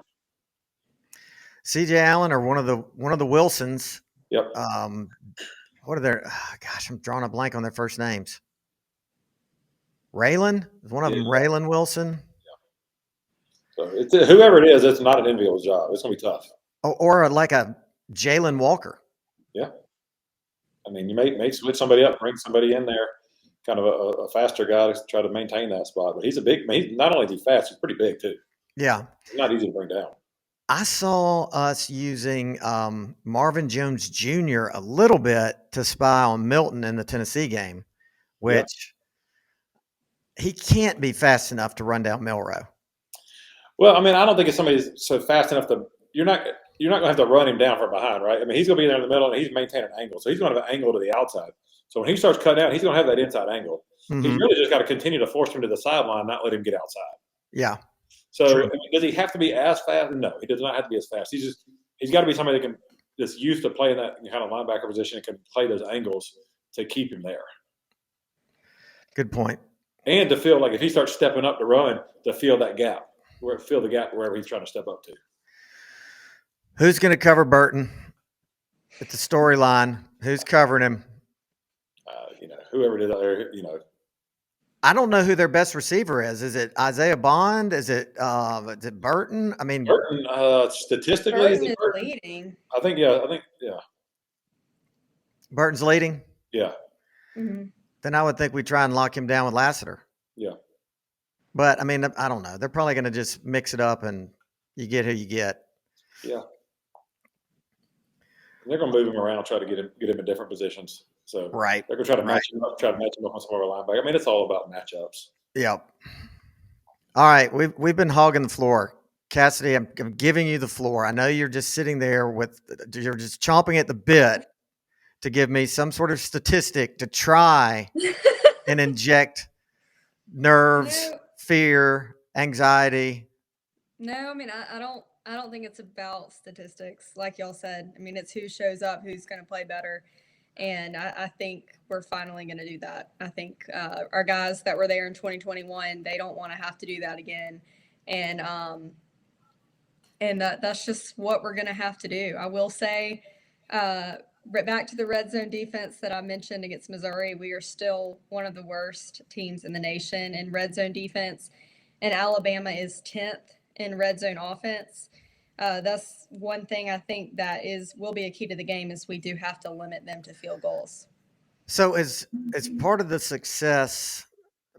C.J. Allen or one of the Wilsons. Yep. What are their? Gosh, I'm drawing a blank on their first names. Raylan is one of them. Raylan Wilson. Yeah. So whoever it is, it's not an enviable job. It's gonna be tough. Or like a Jalen Walker. Yeah. I mean, you may switch somebody up, bring somebody in there, kind of a faster guy to try to maintain that spot. But he's not only is he fast, he's pretty big too. Yeah. He's not easy to bring down. I saw us using Marvin Jones Jr. a little bit to spy on Milton in the Tennessee game, which he can't be fast enough to run down Milroe. Well, I mean, I don't think it's somebody so fast enough to you're not going to have to run him down from behind, right? I mean, he's going to be there in the middle and he's maintaining an angle, so he's going to have an angle to the outside. So when he starts cutting out, he's going to have that inside angle. He's really just got to continue to force him to the sideline, not let him get outside. Yeah. So I mean, does he have to be as fast? No, he does not have to be as fast. He's got to be somebody that can that's used to playing that kind of linebacker position and can play those angles to keep him there. Good point. And to feel like if he starts stepping up to run, to feel that gap, fill the gap wherever he's trying to step up to. Who's going to cover Burton at the storyline? Who's covering him? Whoever did that, I don't know who their best receiver is. Is it Isaiah Bond? Is it Burton? I mean, Burton. Statistically, Burton is leading. I think, yeah. Burton's leading. Yeah. Mm-hmm. Then I would think we try and lock him down with Lassiter. Yeah. But I mean, I don't know. They're probably going to just mix it up, and you get who you get. Yeah. They're going to move him around, try to get him in different positions. So right, they're going to try to match him up, on some of our linebackers. I mean, it's all about matchups. Yep. All right, we've been hogging the floor. Cassidy, I'm giving you the floor. I know you're just sitting there you're just chomping at the bit to give me some sort of statistic to try and inject nerves, fear, anxiety. No, I mean, I don't think it's about statistics. Like y'all said, I mean, it's who shows up, who's going to play better. And I think we're finally going to do that. I think our guys that were there in 2021, they don't want to have to do that again. And that's just what we're going to have to do. I will say, back to the red zone defense that I mentioned against Missouri, we are still one of the worst teams in the nation in red zone defense. And Alabama is 10th in red zone offense. That's one thing I think that will be a key to the game is we do have to limit them to field goals. So as part of the success,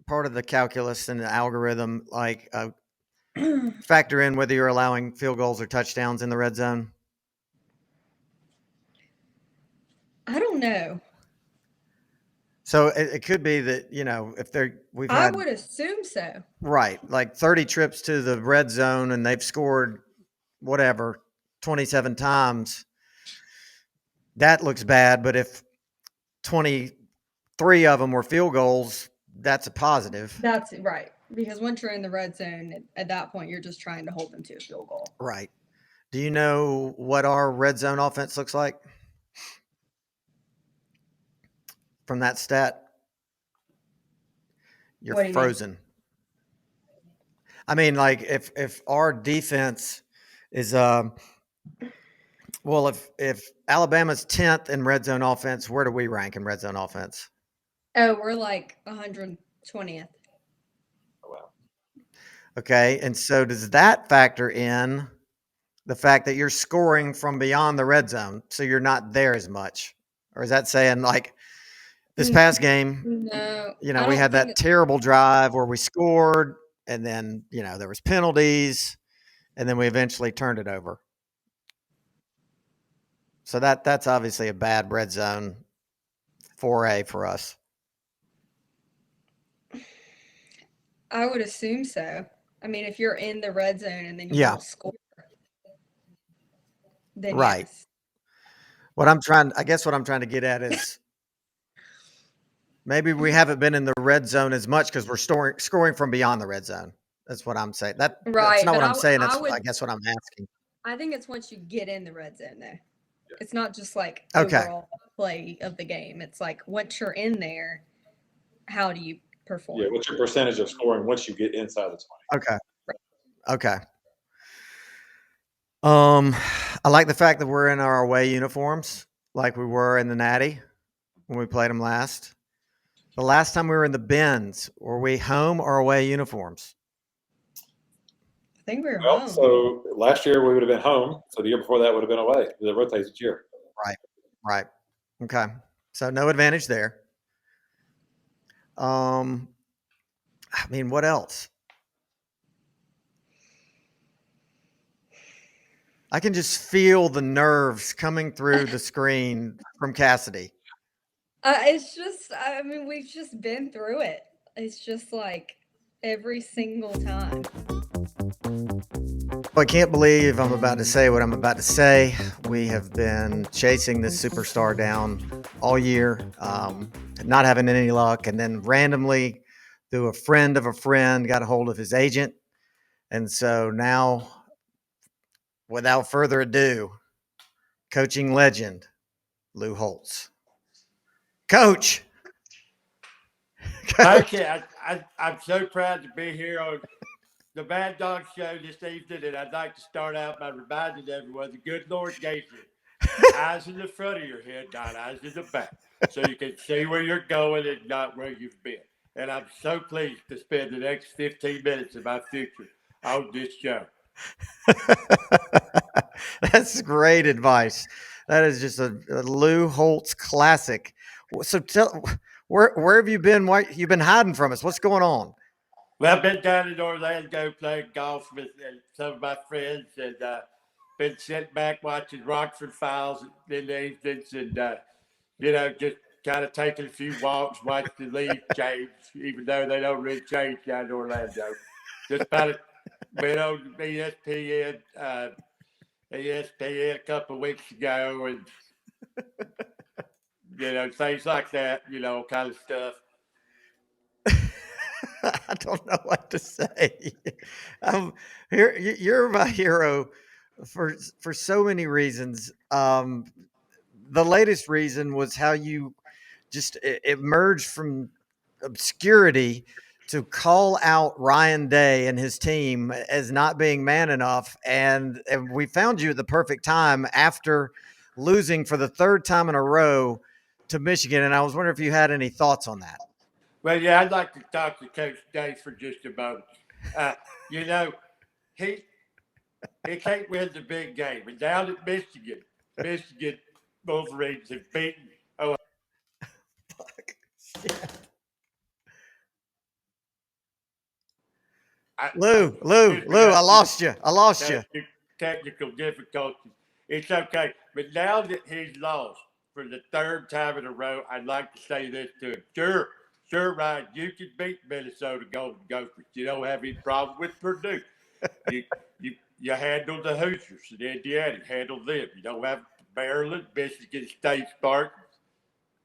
part of the calculus and the algorithm, like factor in whether you're allowing field goals or touchdowns in the red zone? I don't know. So it could be that, if I would assume so. Right. Like 30 trips to the red zone and they've scored 27 times. That looks bad. But if 23 of them were field goals, that's a positive. That's right. Because once you're in the red zone, at that point, you're just trying to hold them to a field goal. Right. Do you know what our red zone offense looks like? From that stat? You're frozen. I mean, like if our defense is if Alabama's 10th in red zone offense, where do we rank in red zone offense? Oh, we're like 120th. Oh, wow. Okay, and so does that factor in the fact that you're scoring from beyond the red zone, so you're not there as much? Or is that saying like this past game, no, we had that terrible drive where we scored and then, there was penalties and then we eventually turned it over. So that's obviously a bad red zone 4A for us. I would assume so. I mean, if you're in the red zone and then you don't score, then right. Yes. What I'm trying to get at is maybe we haven't been in the red zone as much because we're scoring from beyond the red zone. That's what I'm saying. That's not what I'm saying. That's I guess what I'm asking. I think it's once you get in the red zone, though. It's not just like Okay. overall play of the game. It's like once you're in there, how do you perform? Yeah, what's your percentage of scoring once you get inside the 20? Okay. Okay. I like the fact that we're in our away uniforms like we were in the Natty when we played them last. The last time we were in the Benz, were we home or away uniforms? I think we were home. So last year we would have been home. So the year before that would have been away. It rotates each year. Right. Okay. So no advantage there. I mean, what else? I can just feel the nerves coming through the screen from Cassidy. It's just, I mean, we've just been through it. It's just like every single time. I can't believe I'm about to say what I'm about to say. We have been chasing this superstar down all year, not having any luck, and then randomly, through a friend of a friend, got a hold of his agent. And so now, without further ado, coaching legend, Lou Holz. Coach! Okay, I'm so proud to be here on the Mad Dawg show this evening, and I'd like to start out by reminding everyone the good Lord gave you eyes in the front of your head, not eyes in the back, so you can see where you're going and not where you've been. And I'm so pleased to spend the next 15 minutes of my future on this show. That's great advice. That is just a Lou Holtz classic. So tell, where have you been? Why you've been hiding from us? What's going on? Well, I've been down in Orlando playing golf with some of my friends, and been sitting back watching Rockford Files in the evenings, and just kind of taking a few walks, watching the leaves change, even though they don't really change down in Orlando. Just about it. Been on ESPN a couple of weeks ago, and things like that, kind of stuff. I don't know what to say. Here, you're my hero for so many reasons. The latest reason was how you just emerged from obscurity to call out Ryan Day and his team as not being man enough, and we found you at the perfect time after losing for the third time in a row to Michigan. And I was wondering if you had any thoughts on that. Well, yeah, I'd like to talk to Coach Day for just a moment. He can't win the big game. And down at Michigan Wolverines have beaten. Oh, Fuck. Yeah. Lou, I lost you. Technical difficulties. It's okay. But now that he's lost for the third time in a row, I'd like to say this to him. Sure, Ryan, you can beat Minnesota Golden Gophers. You don't have any problem with Purdue. You handle the Hoosiers and Indiana. Handle them. You don't have Maryland, Michigan State Spartans.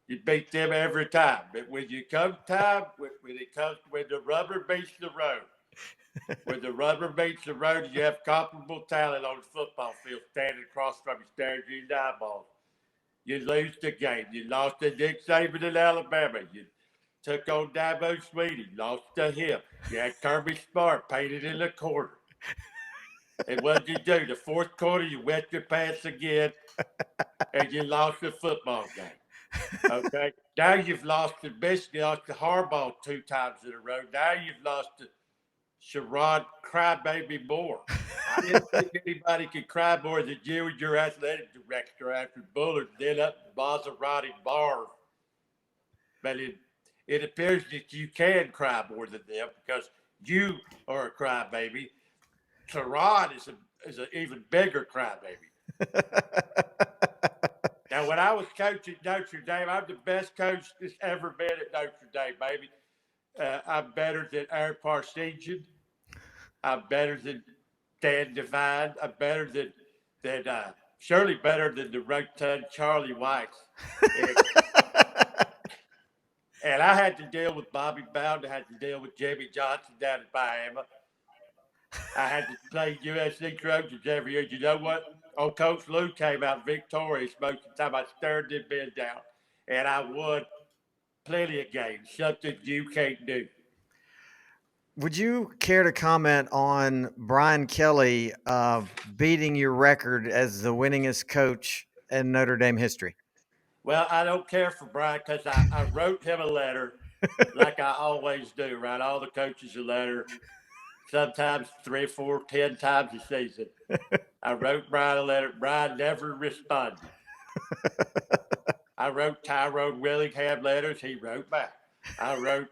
You beat them every time. But when you come time, when the rubber meets the road, you have comparable talent on the football field standing across from you, staring at your eyeballs. You lose the game. You lost to Nick Saban in Alabama. You took on Dabo Sweetie, lost to him. You had Kirby Smart painted in the corner. And what did you do? The fourth quarter, you wet your pants again, and you lost the football game. Okay? Now you've lost to Michigan, lost to Harbaugh 2 times in a row. Now you've lost to Sherrod Crybaby Moore. I didn't think anybody could cry more than you and your athletic director after Bullard did up Maserati bar. But it appears that you can cry more than them because you are a crybaby. Sherrod is an even bigger crybaby. Now, when I was coaching Notre Dame, I'm the best coach that's ever been at Notre Dame, baby. I'm better than Aaron Parseghian. I'm better than Dan Devine. I'm better than surely better than the rotund Charlie Weiss. And I had to deal with Bobby Bowden. I had to deal with Jimmy Johnson down in Miami. I had to play USC Trojans every year. You know what? Old Coach Lou came out victorious most of the time. I stared them men down, and I won plenty of games, something you can't do. Would you care to comment on Brian Kelly beating your record as the winningest coach in Notre Dame history? Well, I don't care for Brian because I wrote him a letter like I always do, write all the coaches a letter, sometimes 3, 4, 10 times a season. I wrote Brian a letter. Brian never responded. I wrote Tyrone Willingham letters. He wrote back. I wrote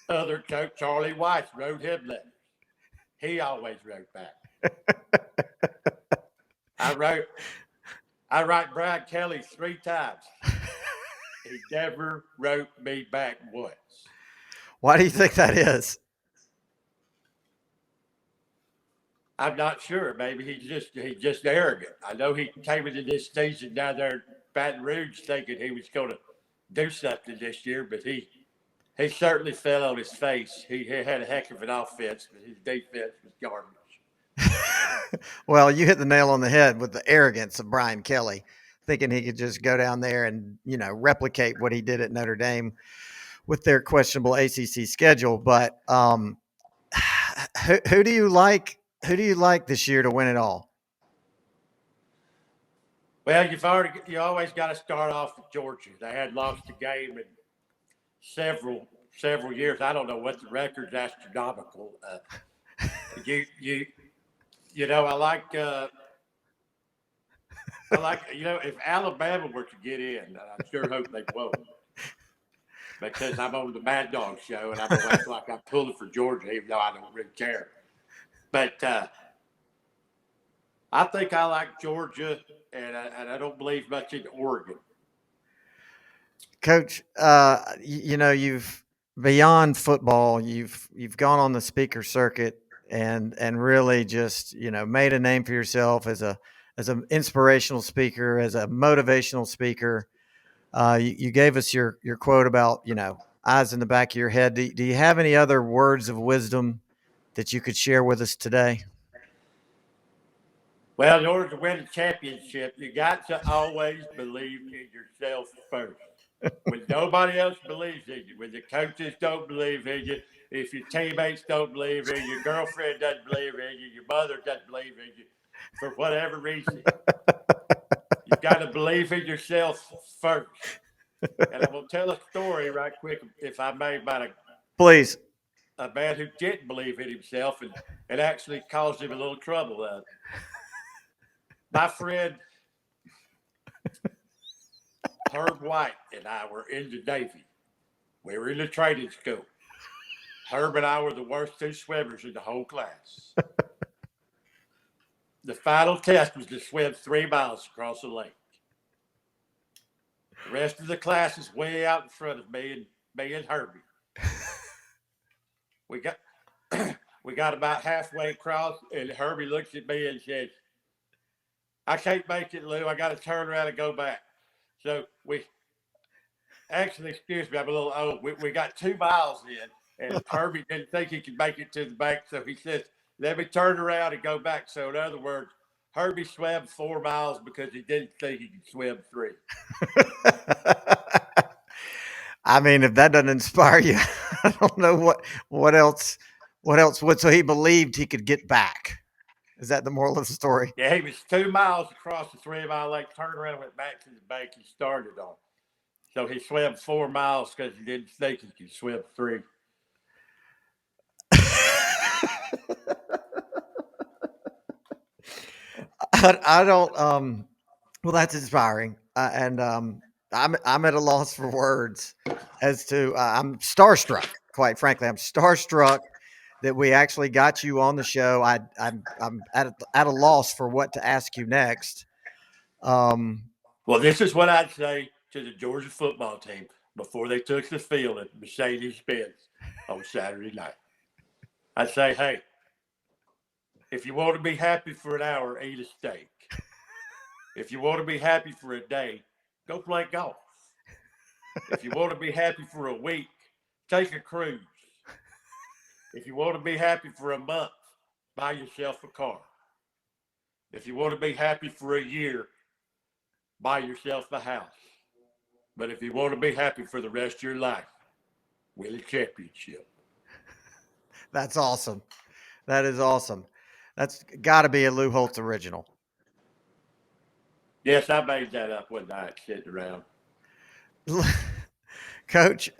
other coach Charlie Weiss, wrote him letters. He always wrote back. I write Brian Kelly 3 times. He never wrote me back once. Why do you think that is? I'm not sure. Maybe he's just arrogant. I know he came into this season down there in Baton Rouge thinking he was going to do something this year, but he certainly fell on his face. He had a heck of an offense, but his defense was garbage. Well, you hit the nail on the head with the arrogance of Brian Kelly, thinking he could just go down there and, replicate what he did at Notre Dame with their questionable ACC schedule. But who do you like? Who do you like this year to win it all? Well, you always got to start off with Georgia. They had lost the game in several years. I don't know what the record's astronomical. I like if Alabama were to get in, I sure hope they won't. Because I'm on the Mad Dawg show and I'm going to act like I'm pulling for Georgia, even though I don't really care. But I think I like Georgia, and I don't believe much in Oregon. Coach, you've beyond football, you've gone on the speaker circuit and really just made a name for yourself as an inspirational speaker, as a motivational speaker. You gave us your quote about eyes in the back of your head. Do you have any other words of wisdom that you could share with us today? Well, in order to win a championship, you got to always believe in yourself first. When nobody else believes in you, when the coaches don't believe in you, if your teammates don't believe in you, your girlfriend doesn't believe in you, your mother doesn't believe in you, for whatever reason, you've got to believe in yourself first. And I'm going to tell a story right quick, if I may, about please. A man who didn't believe in himself and actually caused him a little trouble. My friend Herb White and I were in the Navy. We were in the training school. Herb and I were the worst two swimmers in the whole class. The final test was to swim 3 miles across the lake. The rest of the class is way out in front of me and Herbie. We got about halfway across, and Herbie looks at me and says, "I can't make it, Lou. I got to turn around and go back." So excuse me, I'm a little old. We got 2 miles in, and Herbie didn't think he could make it to the bank, so he says, "Let me turn around and go back." So in other words, Herbie swam 4 miles because he didn't think he could swim 3. I mean, if that doesn't inspire you, I don't know what else would. So he believed he could get back. Is that the moral of the story? Yeah, he was 2 miles across the 3 mile lake, turned around and went back to the bank he started on. So he swam 4 miles because he didn't think he could swim 3. I don't. Well, that's inspiring, and I'm at a loss for words as to. I'm starstruck. Quite frankly, I'm starstruck that we actually got you on the show. I'm at a loss for what to ask you next. Well, this is what I'd say to the Georgia football team before they took the field at Mercedes-Benz on Saturday night. I'd say, hey, if you want to be happy for an hour, eat a steak. If you want to be happy for a day, go play golf. If you want to be happy for a week, take a cruise. If you want to be happy for a month, buy yourself a car. If you want to be happy for a year, buy yourself a house. But if you want to be happy for the rest of your life, win a championship. That's awesome. That is awesome. That's got to be a Lou Holz original. Yes, I made that up one night sitting around. Coach,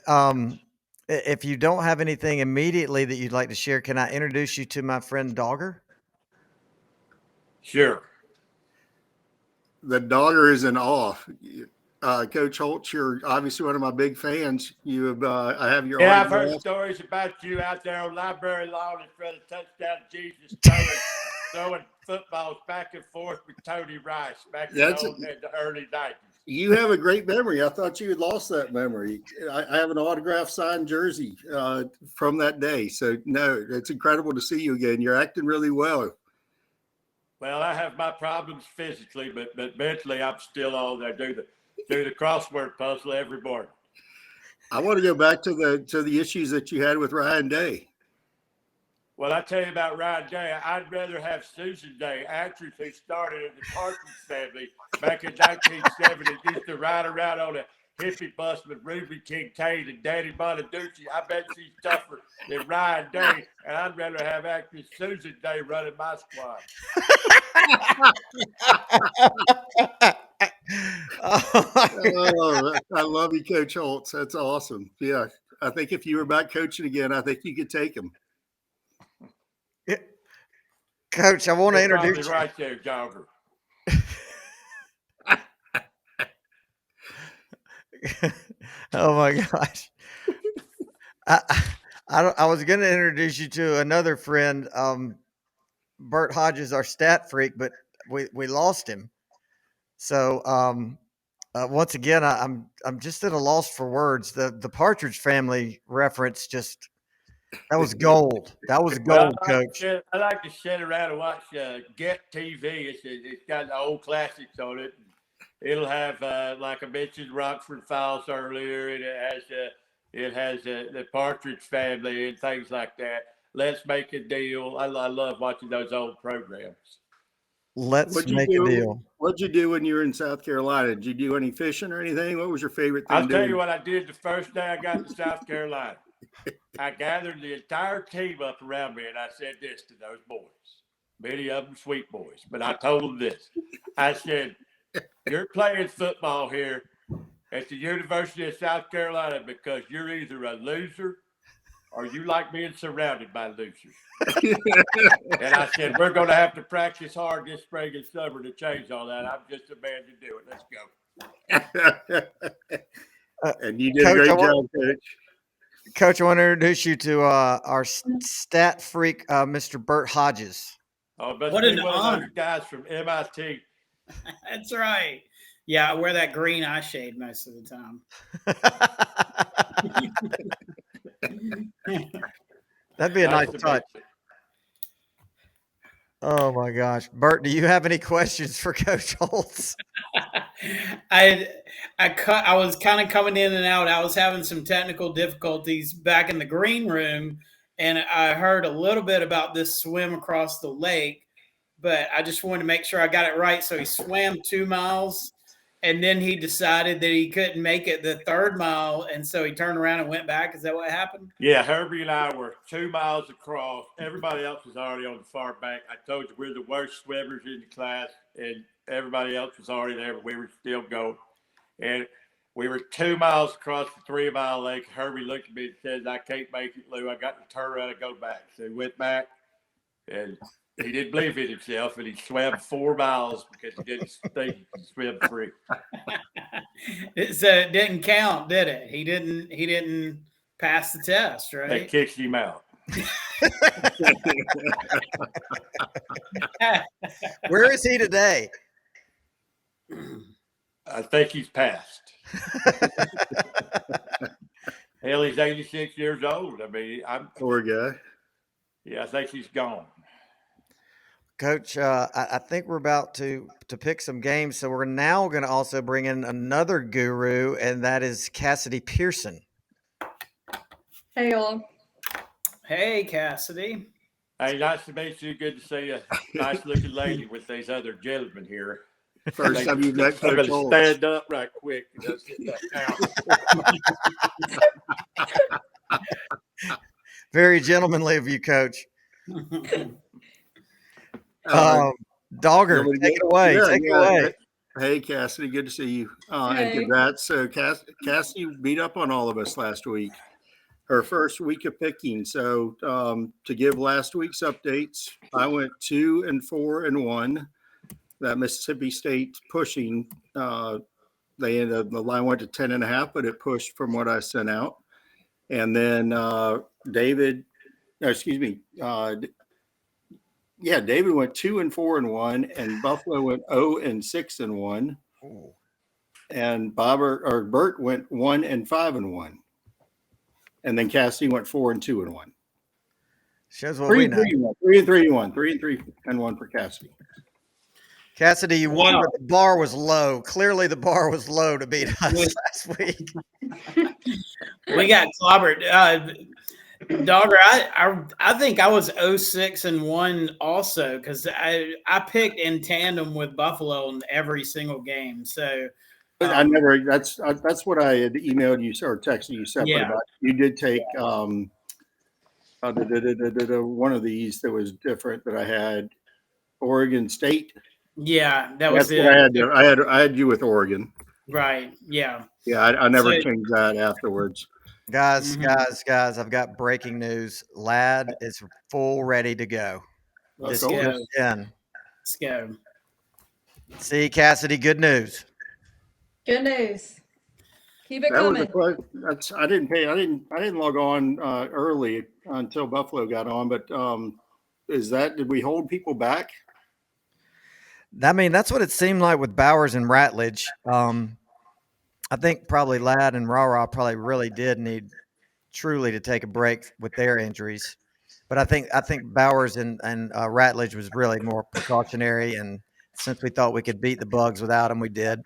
if you don't have anything immediately that you'd like to share, can I introduce you to my friend Dawger? Sure. The Dawger is in awe. Coach Holtz, you're obviously one of my big fans. You have, I have your I've heard stories about you out there on Library Lawn in front of Touchdown Jesus, throwing footballs back and forth with Tony Rice back in the early 90s. You have a great memory. I thought you had lost that memory. I have an autographed signed jersey from that day. So no, it's incredible to see you again. You're acting really well. Well, I have my problems physically, but mentally I'm still on there. Do the crossword puzzle every morning. I want to go back to the issues that you had with Ryan Day. Well, I tell you about Ryan Day. I'd rather have Susan Day, actress who started in the Partridge Family back in 1970, used to ride around on a hippie bus with Ruby Kincaid and Danny Bonaducci. I bet she's tougher than Ryan Day, and I'd rather have actress Susan Day running my squad. Oh, I love you, Coach Holtz. That's awesome. Yeah, I think if you were back coaching again, I think you could take him. Coach, I want to You're introduce probably right there, Dawger. Oh my gosh. I was going to introduce you to another friend, Burt Hodges, our stat freak, but we lost him. So once again, I'm just at a loss for words. The Partridge Family reference that was gold. That was gold, Coach. I like to sit around and watch Get TV. It's got the old classics on it. It'll have, like I mentioned, Rockford Files earlier. It has the Partridge Family and things like that. Let's Make a Deal. I love watching those old programs. Let's make a deal. What'd you do when you were in South Carolina? Did you do any fishing or anything? What was your favorite thing? I'll tell you what I did the first day I got to South Carolina. I gathered the entire team up around me, and I said this to those boys. Many of them sweet boys, but I told them this. I said, you're playing football here at the University of South Carolina because you're either a loser or you like being surrounded by losers. And I said, we're going to have to practice hard this spring and summer to change all that. I'm just a man to do it. Let's go. And you did Coach, a great job, Coach. Coach, I want to introduce you to our stat freak, Mr. Burt Hodges. Oh, but what an honor. Those guys from MIT. That's right. Yeah, I wear that green eye shade most of the time. That'd be a nice touch. Oh my gosh. Burt, do you have any questions for Coach Holtz? I was kind of coming in and out. I was having some technical difficulties back in the green room, and I heard a little bit about this swim across the lake, but I just wanted to make sure I got it right. So he swam 2 miles, and then he decided that he couldn't make it the 3rd mile, and so he turned around and went back. Is that what happened? Yeah, Herbie and I were 2 miles across. Everybody else was already on the far bank. I told you we're the worst swimmers in the class, and everybody else was already there, but we were still going. And we were 2 miles across the 3 mile lake. Herbie looked at me and said, I can't make it, Lou. I got to turn around and go back. So he went back, and he didn't believe in himself, and he swam 4 miles because he didn't think he could swim free. So it didn't count, did it? He didn't pass the test, right? They kicked him out. Where is he today? I think he's passed. Hell, he's 86 years old. I mean, poor guy. Yeah, I think he's gone. Coach, I think we're about to pick some games, so we're now going to also bring in another guru, and that is Cassidy Pearson. Hey, y'all. Hey, Cassidy. Hey, nice to meet you. Good to see a nice-looking lady with these other gentlemen here. First time you've met Coach Holtz. Stand up right quick and just hit that down. Very gentlemanly of you, Coach. Dawger, take it away. Take it away. Hey, Cassidy, good to see you. Hey. And congrats. So Cassidy beat up on all of us last week. Her first week of picking. So to give last week's updates, I went 2-4-1. That Mississippi State pushing, the line went to 10.5, but it pushed from what I sent out. And then David went 2-4-1, and Buffaloe went 0-6-1. and Burt went 1-5-1, and then Cassidy went 4-2-1. Shows what we know. 3-3-1, 3-3-1 for Cassidy. Cassidy, you won, Wow. but the bar was low. Clearly, the bar was low to beat us last week. We got clobbered. Dawger, I think I was 0-6-1 also, because I picked in tandem with Buffaloe in every single game. So I never. That's what I had emailed you or texted you separate Yeah. about. You did take one of these that was different that I had. Oregon State. yeah, that was That's what I had. I had you with Oregon. right. Yeah. Yeah, I never So- changed that afterwards. Guys, Mhm. guys, I've got breaking news. Lad is full ready to go. Let's This go. just in. Let's go. See, Cassidy, good news. Good news. Keep it That was coming. I didn't log on early until Buffalo got on, but did we hold people back? I mean, that's what it seemed like with Bowers and Ratledge. I think probably Ladd and Rara probably really did need truly to take a break with their injuries. But I think Bowers and Ratledge was really more precautionary, and since we thought we could beat the Bugs without them, we did.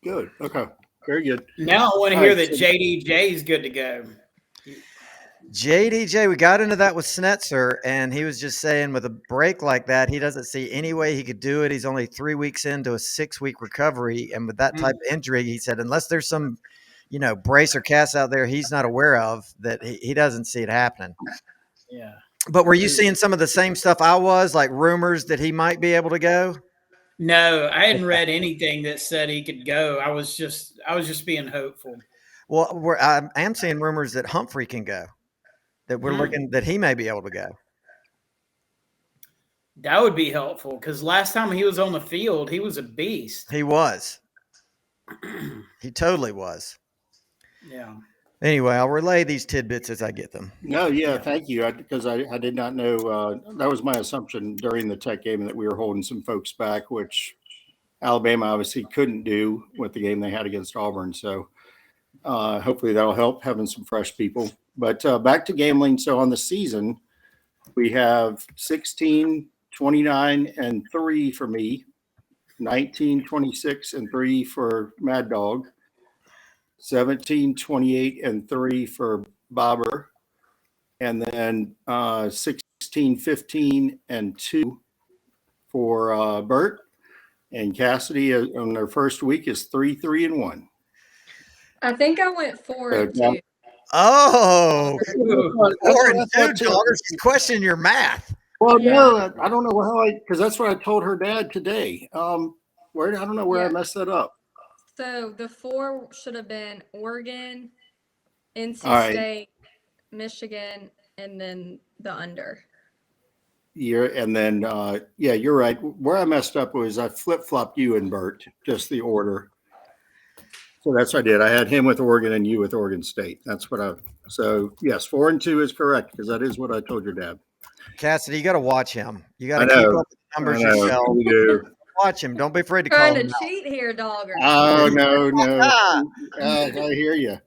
Good. Okay. Very good. Now I want to All hear right, that so- JDJ is good to go. JDJ, we got into that with Schnetzer, and he was just saying with a break like that, he doesn't see any way he could do it. He's only 3 weeks into a 6-week recovery, and with that type of injury, he said, unless there's some, brace or cast out there he's not aware of, that he doesn't see it happening. Yeah. But were you seeing some of the same stuff I was, like rumors that he might be able to go? No, I hadn't read anything that said he could go. I was just being hopeful. Well, I am seeing rumors that Humphrey can go, that we're looking that he may be able to go. That would be helpful, because last time he was on the field, he was a beast. He was. He totally was. Yeah. Anyway, I'll relay these tidbits as I get them. No, yeah, thank you. Because I did not know. That was my assumption during the Tech game that we were holding some folks back, which Alabama obviously couldn't do with the game they had against Auburn. So hopefully that'll help having some fresh people. But back to gambling. So on the season, we have 16, 29, and 3 for me, 19, 26, and 3 for Mad Dawg, 17, 28, and 3 for Bobber, and then 16, 15, and 2 for Burt. And Cassidy on their first week is 3-3-1. I think I went 4-2. Yeah. Oh, Ooh. 4-2, Dawger. She's questioning your math. Well, Yeah. no, I don't know how because that's what I told her dad today. I don't know where I Yeah. messed that up. So the 4 should have been Oregon, NC All right. State, Michigan, and then the under. And then you're right. Where I messed up was I flip-flopped you and Burt, just the order. So that's what I did. I had him with Oregon and you with Oregon State. That's what so yes, 4-2 is correct, because that is what I told your dad. Cassidy, you got to watch him. You got I to keep know. up with the numbers I know. yourself. We do. Watch him. Don't be afraid to call Trying him to out. cheat here, Dawger. Oh, no. I hear you.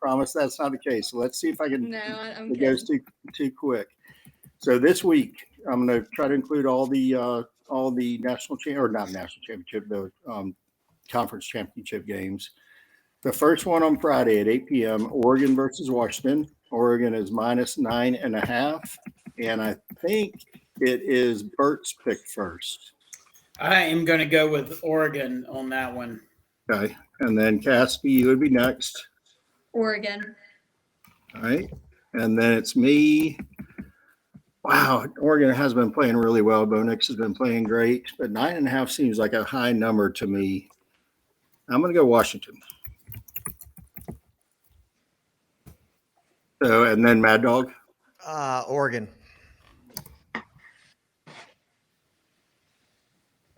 Promise that's not the case. So let's see if I can. No, I'm It goes kidding. too quick. So this week I'm going to try to include all the national not national championship, the conference championship games. The first one on Friday at 8 p.m. Oregon versus Washington. Oregon is -9.5, and I think it is Burt's pick first. I am going to go with Oregon on that one. Okay, and then Cassidy, you would be next. Oregon. All right, and then it's me. Wow, Oregon has been playing really well. Bo Nix has been playing great, but 9.5 seems like a high number to me. I'm going to go Washington. So, and then Mad Dawg. Oregon.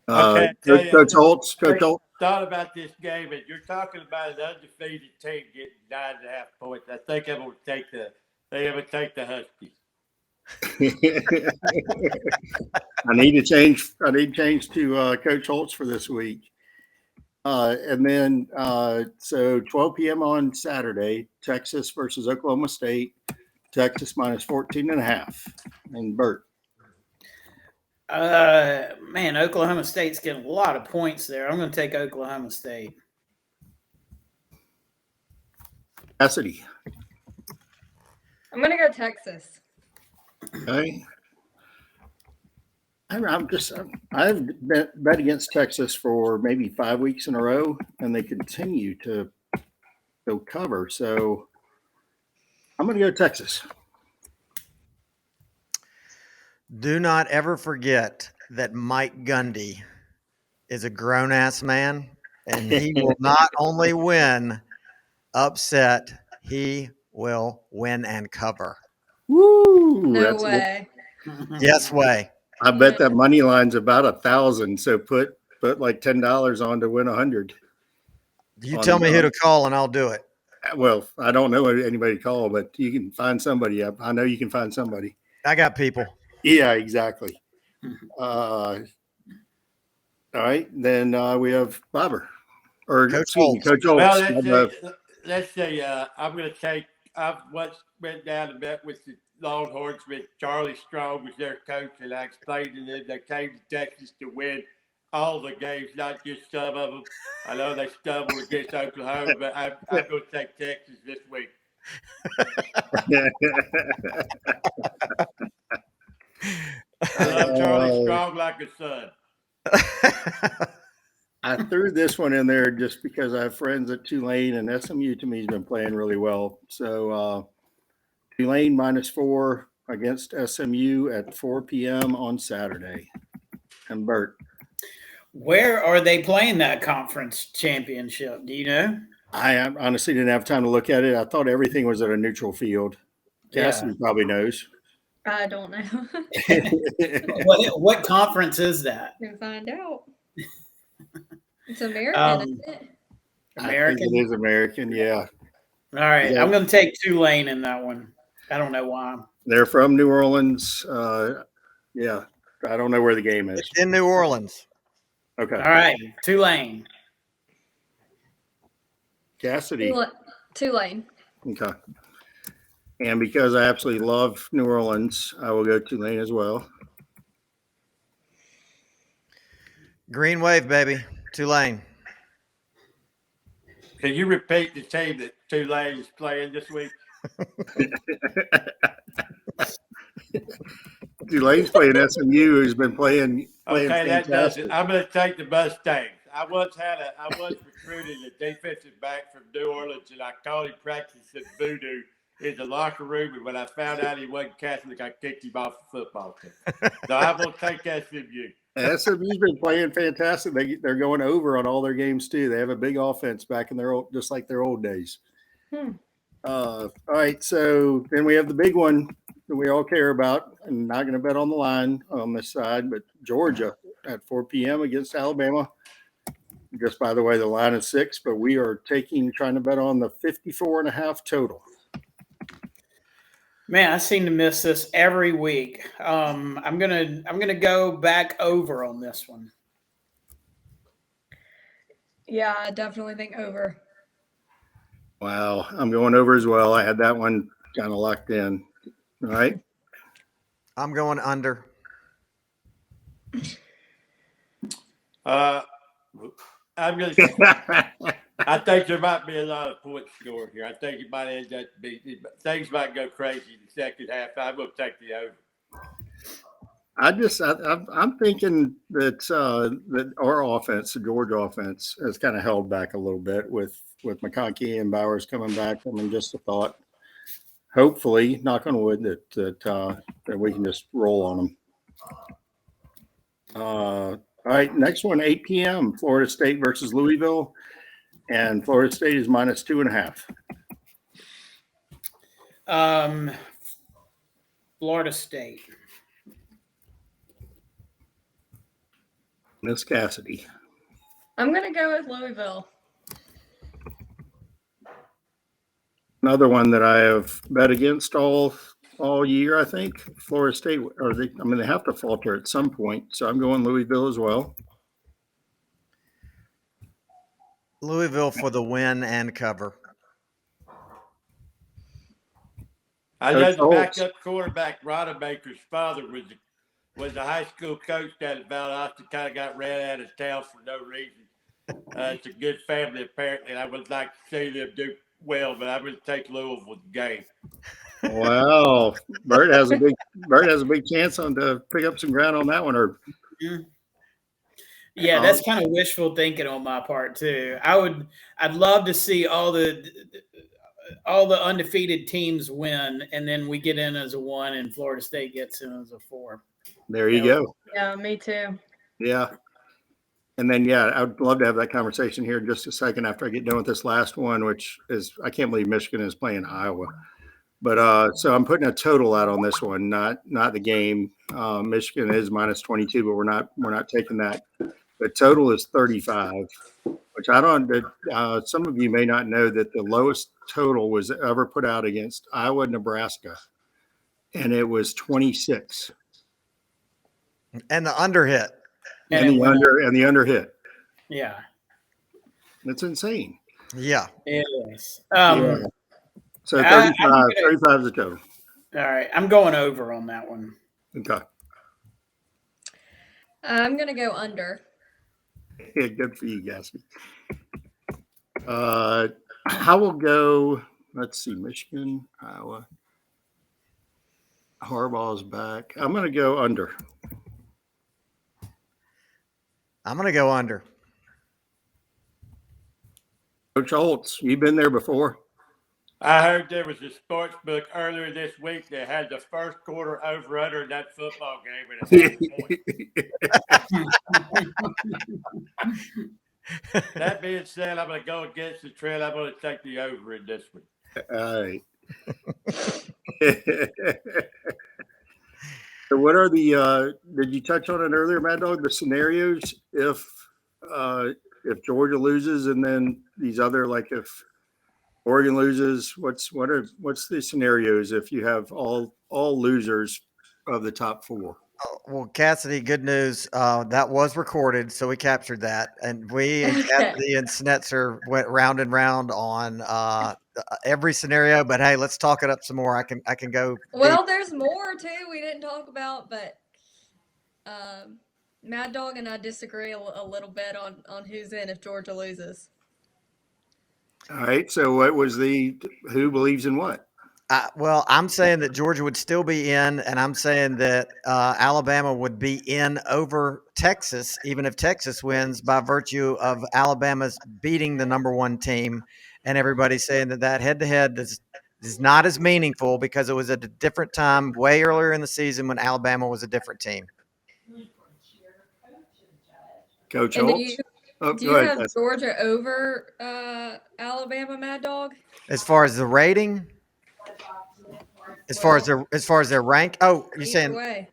Okay, tell you- Coach Holtz. Coach Holtz. Thought about this game, and you're talking about an undefeated team getting 9.5 points. I think I'm going to take the Huskies. I need to change to Coach Holtz for this week. And then, so 12 p.m. on Saturday, Texas versus Oklahoma State. Texas minus 14.5. And Burt. Man, Oklahoma State's getting a lot of points there. I'm going to take Oklahoma State. Cassidy. I'm gonna go Texas. Okay. I've bet against Texas for maybe 5 weeks in a row, and they continue to go cover. So I'm going to go Texas. Do not ever forget that Mike Gundy is a grown-ass man, and he will not only win upset, he will win and cover. Woo! No way. Yes way. I bet that money line's about 1,000. So put like $10 on to win 100. You tell me who to call, and I'll do it. Well, I don't know anybody to call, but you can find somebody. I know you can find somebody. I got people. Yeah, exactly. All right, then we have Bobber or Coach excuse me, Holz. Coach Holz. Well, let's see. I'm going to take. I've went down and met with the Longhorns with Charlie Strong was their coach, and I explained to them they came to Texas to win all the games, not just some of them. I know they stumbled against Oklahoma, but I'm going to take Texas this week. I love Charlie Strong like a son. I threw this one in there just because I have friends at Tulane, and SMU to me has been playing really well. So Tulane -4 against SMU at 4 p.m. on Saturday. And Burt. Where are they playing that conference championship? Do you know? I honestly didn't have time to look at it. I thought everything was at a neutral field. Cassidy probably knows. I don't know. What conference is that? Can find out. It's American, isn't it? American. I think it is American, yeah. All right, Yeah. I'm going to take Tulane in that one. I don't know why. They're from New Orleans. Yeah, I don't know where the game is. It's in New Orleans. Okay. All right, Tulane. Cassidy. Tulane. Okay. And because I absolutely love New Orleans, I will go Tulane as well. Green wave, baby. Tulane. Can you repeat the team that Tulane is playing this week? Tulane's playing SMU, who's been playing Okay, that does fantastic. it. I'm going to take the Mustangs. I once recruited a defensive back from New Orleans, and I called him practicing voodoo in the locker room. And when I found out he wasn't Catholic, I kicked him off the football team. So I'm going to take SMU. SMU's been playing fantastic. They're going over on all their games too. They have a big offense back in their old, just like their old days. All right, so then we have the big one that we all care about. I'm not going to bet on the line on this side, but Georgia at 4 p.m. against Alabama. Just by the way, the line is 6, but we are trying to bet on the 54.5 total. Man, I seem to miss this every week. I'm gonna go back over on this one. Yeah, I definitely think over. Wow, I'm going over as well. I had that one kind of locked in. All right. I'm going under. I'm going to. I think there might be a lot of points scored here. I think it might end up things might go crazy in the second half. I'm going to take the over. I'm thinking that our offense, the Georgia offense, has kind of held back a little bit with McConkey and Bowers coming back. I mean, just a thought. Hopefully, knock on wood, that we can just roll on them. All right, next one, 8 p.m. Florida State versus Louisville, and Florida State is -2.5. Florida State. Miss Cassidy. I'm going to go with Louisville. Another one that I have bet against all year, I think. Florida State, they have to falter at some point. So I'm going Louisville as well. Louisville for the win and cover. I know Coach the Holtz. backup quarterback, Rodemaker's father, was a high school coach down at Valdosta, kind of got ran out of town for no reason. It's a good family, apparently, and I would like to see them do well, but I'm going to take Louisville the game. Wow, Burt has a big chance on to pick up some ground on that one. Or yeah, that's kind of wishful thinking on my part too. I'd love to see all the undefeated teams win, and then we get in as a 1, and Florida State gets in as a 4. there you go. Yeah, me too. Yeah. And then, yeah, I would love to have that conversation here in just a second after I get done with this last one, which is, I can't believe Michigan is playing Iowa. But so I'm putting a total out on this one, not the game. Michigan is -22, but we're not taking that. The total is 35, which I don't. Some of you may not know that the lowest total was ever put out against Iowa, Nebraska, and it was 26. And the under hit. And the under hit. Yeah, That's insane. Yeah. it is. Yeah. So 35 is the total. All right, I'm going over on that one. Okay. I'm going to go under. Yeah, good for you, Cassidy. I will go, let's see, Michigan, Iowa. Harbaugh's back. I'm going to go under. I'm going to go under. Coach Holtz, you've been there before? I heard there was a sports book earlier this week that had the first quarter over-under in that football game at a point. That being said, I'm going to go against the trend. I'm going to take the over in this one. All right. So what are the did you touch on it earlier, Mad Dawg, the scenarios if Georgia loses and then these other, like if Oregon loses, what's the scenarios if you have all losers of the top 4? Well, Cassidy, good news. That was recorded, so we captured that, and we and Cassidy and Schnetzer went round and round on every scenario. But hey, let's talk it up some more. I can go. Well, there's more too we didn't talk about, but Mad Dawg and I disagree a little bit on who's in if Georgia loses. All right. So what was who believes in what? Well, I'm saying that Georgia would still be in, and I'm saying that Alabama would be in over Texas, even if Texas wins, by virtue of Alabama's beating the number 1 team. And everybody's saying that head-to-head is not as meaningful because it was at a different time, way earlier in the season when Alabama was a different team. Coach And Holtz? do you have Georgia over Alabama, Mad Dawg? As far as the rating? As far as their rank? Oh, you're saying? Way.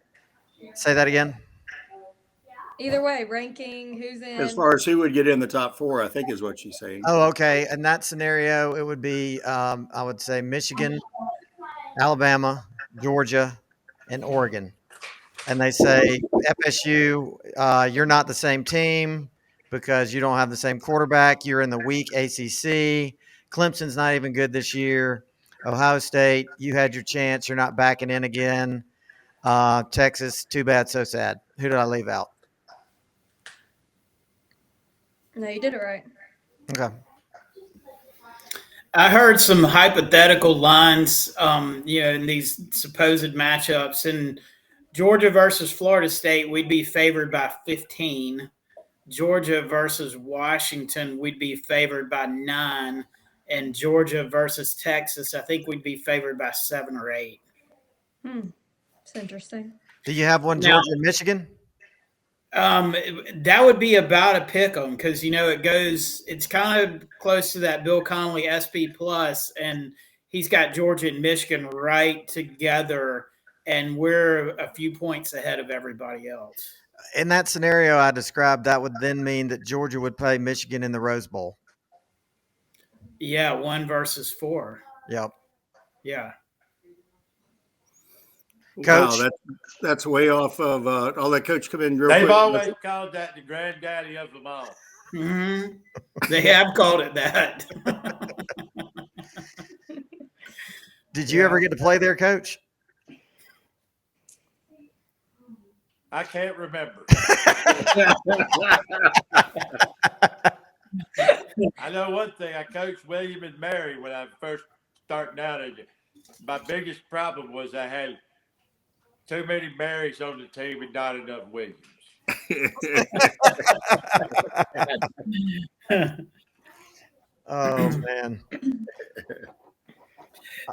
Say that again. Either way, ranking, who's in? As far as who would get in the top 4, I think is what she's saying. Oh, okay. In that scenario, it would be I would say Michigan, Alabama, Georgia, and Oregon. And they say FSU, you're not the same team because you don't have the same quarterback. You're in the weak ACC. Clemson's not even good this year. Ohio State, you had your chance. You're not backing in again. Texas, too bad, so sad. Who did I leave out? No, you did it right. Okay. I heard some hypothetical lines, in these supposed matchups. In Georgia versus Florida State, we'd be favored by 15. Georgia versus Washington, we'd be favored by 9. And Georgia versus Texas, I think we'd be favored by 7 or 8. It's interesting. Do you have one Georgia and Michigan? That would be about a pick 'em because it's kind of close to that Bill Connolly SP Plus, and he's got Georgia and Michigan right together, and we're a few points ahead of everybody else. In that scenario I described, that would then mean that Georgia would play Michigan in the Rose Bowl. Yeah, 1 versus 4. Yep. Yeah. Coach, wow, that's way off of. I'll let Coach come in real They've quick. always called that the granddaddy of them all. Mhm. They have called it that. Did you ever get to play there, Coach? I can't remember. I know one thing. I coached William and Mary when I first starting out. And my biggest problem was I had too many Marys on the team and not enough Williams. Oh man.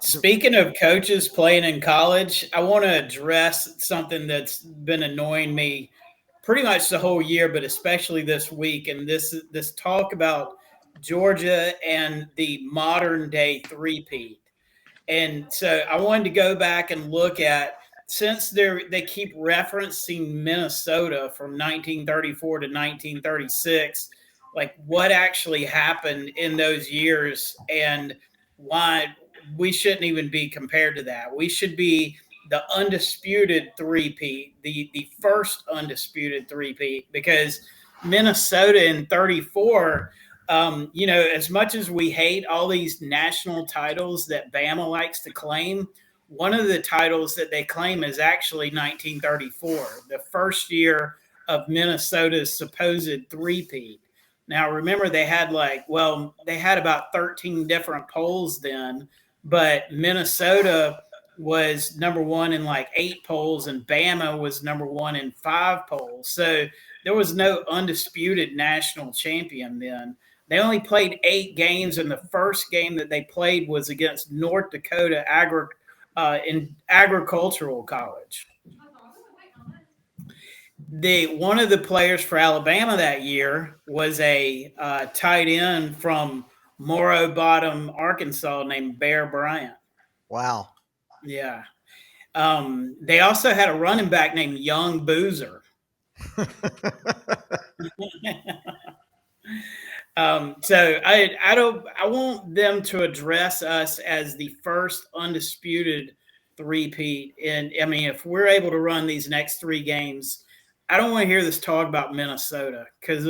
Speaking of coaches playing in college, I want to address something that's been annoying me pretty much the whole year, but especially this week. And this talk about Georgia and the modern day three-peat. And so I wanted to go back and look at, since they keep referencing Minnesota from 1934 to 1936, like what actually happened in those years and why we shouldn't even be compared to that. We should be the undisputed three-peat, the first undisputed three-peat, because Minnesota in 34, as much as we hate all these national titles that Bama likes to claim, one of the titles that they claim is actually 1934, the first year of Minnesota's supposed three-peat. Now, remember, they had about 13 different polls then, but Minnesota was number one in like 8 polls, and Bama was number one in 5 polls. So there was no undisputed national champion then. They only played 8 games, and the first game that they played was against North Dakota in Agricultural College. One of the players for Alabama that year was a tight end from Morrow Bottom, Arkansas, named Bear Bryant. Wow. Yeah. They also had a running back named Young Boozer. So I want them to address us as the first undisputed three-peat. And I mean, if we're able to run these next 3 games, I don't want to hear this talk about Minnesota, because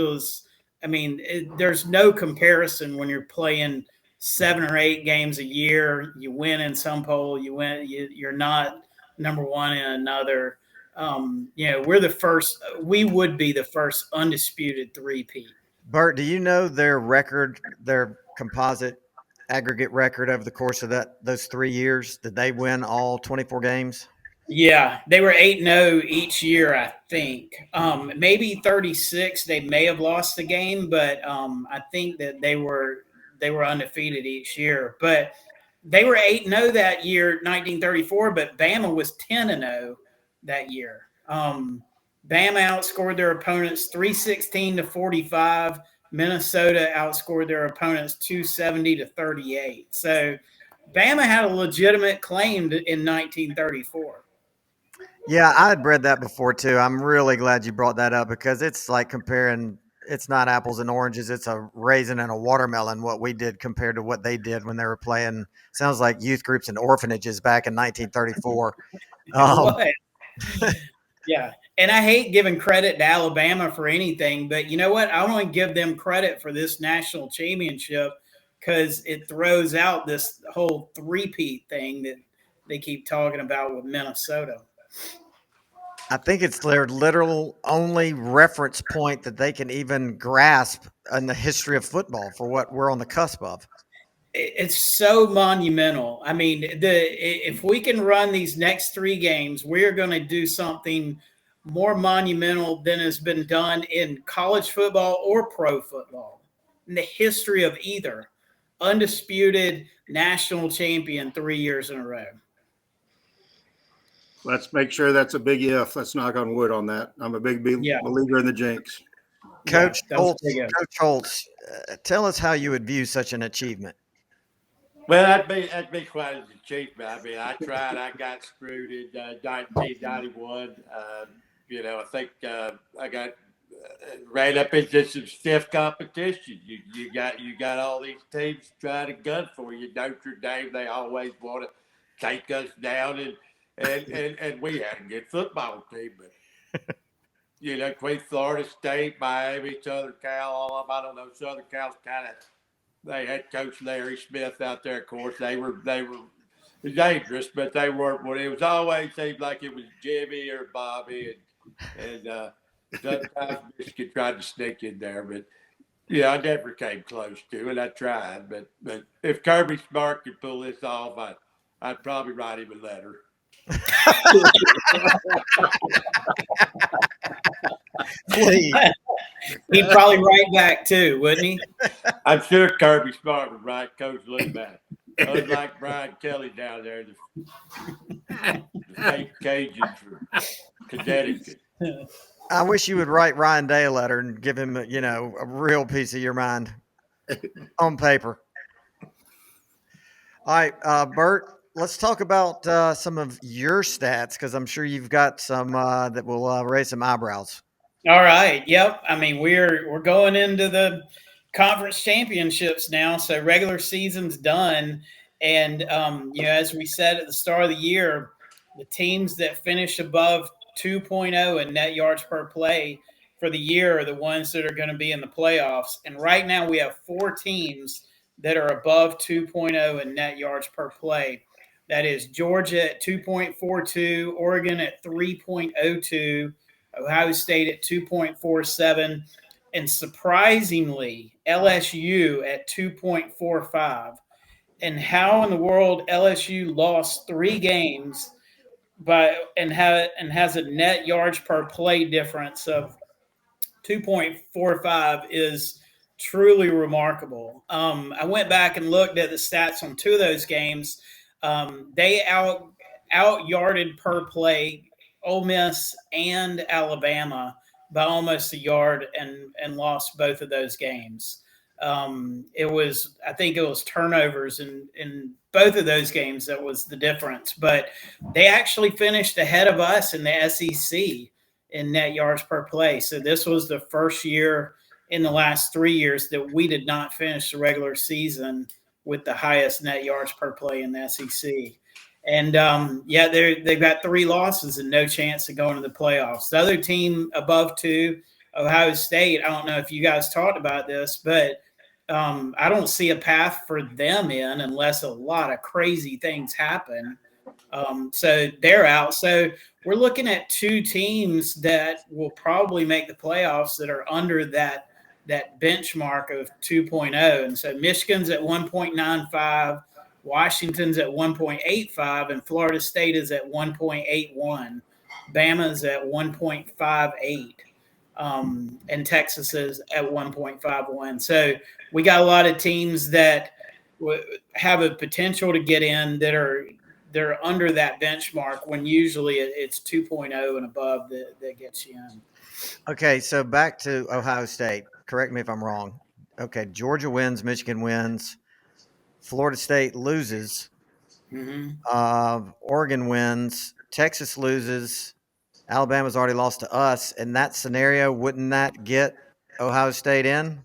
there's no comparison when you're playing 7 or 8 games a year. You win in some poll, you're not number one in another. We're the first. We would be the first undisputed three-peat. Burt, do you know their record, their composite aggregate record over the course of those 3 years? Did they win all 24 games? Yeah, they were 8-0 each year, I think. Maybe 36. They may have lost the game, but I think that they were undefeated each year. But they were 8-0 that year, 1934. But Bama was 10-0 that year. Bama outscored their opponents 316 to 45. Minnesota outscored their opponents 270 to 38. So Bama had a legitimate claim in 1934. Yeah, I had read that before too. I'm really glad you brought that up, because it's like comparing, it's not apples and oranges. It's a raisin and a watermelon, what we did compared to what they did when they were playing, sounds like youth groups and orphanages back in 1934. Yeah. And I hate giving credit to Alabama for anything, but you know what? I want to give them credit for this national championship, because it throws out this whole three-peat thing that they keep talking about with Minnesota. I think it's their literal only reference point that they can even grasp in the history of football for what we're on the cusp of. It's so monumental. I mean, if we can run these next 3 games, we're going to do something more monumental than has been done in college football or pro football in the history of either. Undisputed national champion 3 years in a row. Let's make sure that's a big if. Let's knock on wood on that. I'm a big believer in the jinx. Coach Holtz, tell us how you would view such an achievement. Well, that'd be quite an achievement. I mean, I tried. I got screwed in 1991. I think I got right up into some stiff competition. You got all these teams trying to gun for you. Notre Dame, they always want to take us down, and we had a good football team, but Queen Florida State, Miami, Southern Cal, all of them. I don't know. Southern Cal's kind of, they had Coach Larry Smith out there. Of course, they were dangerous, but they weren't. It was always seemed like it was Jimmy or Bobby, and sometimes Michigan tried to sneak in there, but yeah, I never came close to it. I tried, but if Kirby Smart could pull this off, I'd probably write him a letter. Please. He'd probably write back too, wouldn't he? I'm sure Kirby Smart would write Coach Lou back. Unlike Brian Kelly down there, the fake Cajuns from Connecticut. I wish you would write Ryan Day a letter and give him, a real piece of your mind on paper. All right, Burt, let's talk about some of your stats because I'm sure you've got some that will raise some eyebrows. All right. Yep. I mean, we're going into the conference championships now, so regular season's done, and as we said at the start of the year, the teams that finish above 2.0 in net yards per play for the year are the ones that are going to be in the playoffs. And right now we have 4 teams that are above 2.0 in net yards per play. That is Georgia at 2.42, Oregon at 3.02, Ohio State at 2.47, and surprisingly, LSU at 2.45. And how in the world LSU lost 3 games and has a net yards per play difference of 2.45 is truly remarkable. I went back and looked at the stats on 2 of those games. They out yarded per play Ole Miss and Alabama by almost a yard and lost both of those games. I think it was turnovers in both of those games that was the difference. But they actually finished ahead of us in the SEC in net yards per play. So this was the first year in the last 3 years that we did not finish the regular season with the highest net yards per play in the SEC. And they've got 3 losses and no chance of going to the playoffs. The other team above 2, Ohio State, I don't know if you guys talked about this, but I don't see a path for them in unless a lot of crazy things happen. So they're out. So we're looking at 2 teams that will probably make the playoffs that are under that benchmark of 2.0. And so Michigan's at 1.95, Washington's at 1.85, and Florida State is at 1.81. Bama's at 1.58. And Texas is at 1.51. So we got a lot of teams that have a potential to get in they're under that benchmark when usually it's 2.0 and above that gets you in. Okay, so back to Ohio State. Correct me if I'm wrong. Okay, Georgia wins, Michigan wins, Florida State loses, Oregon wins, Texas loses, Alabama's already lost to us. In that scenario, wouldn't that get Ohio State in?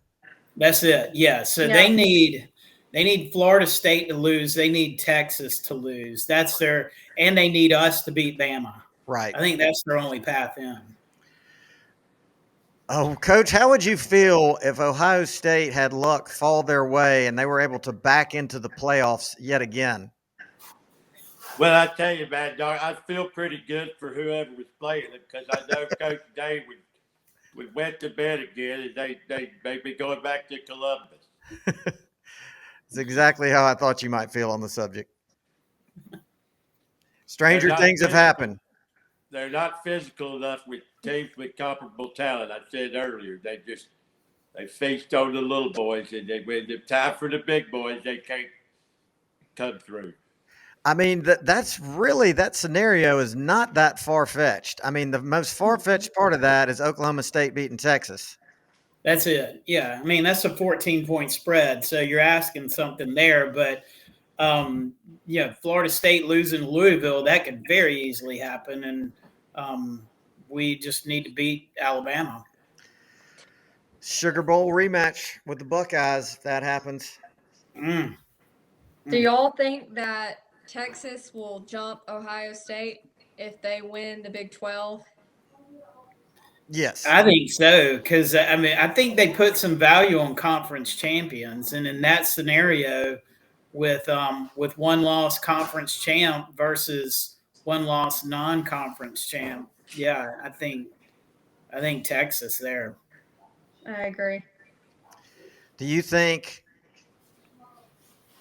That's it. Yeah. So they need Florida State to lose. They need Texas to lose. And they need us to beat Bama. Right. I think that's their only path in. Oh, Coach, how would you feel if Ohio State had luck fall their way and they were able to back into the playoffs yet again? Well, I tell you, Mad Dawg, I feel pretty good for whoever was playing them because I know Coach Dave would went to bed again and they may be going back to Columbus. It's exactly how I thought you might feel on the subject. Stranger things have happened. They're not physical enough with teams with comparable talent. I said earlier, they feast on the little boys, and when it's time for the big boys, they can't come through. I mean, that scenario is not that far-fetched. I mean, the most far-fetched part of that is Oklahoma State beating Texas. That's it. Yeah. I mean, that's a 14-point spread. So you're asking something there, but Florida State losing Louisville, that could very easily happen. And we just need to beat Alabama. Sugar Bowl rematch with the Buckeyes, if that happens. Do y'all think that Texas will jump Ohio State if they win the Big 12? Yes. I think so, because I mean, I think they put some value on conference champions, and in that scenario, with one loss conference champ versus one loss non-conference champ, yeah, I think Texas there. I agree. Do you think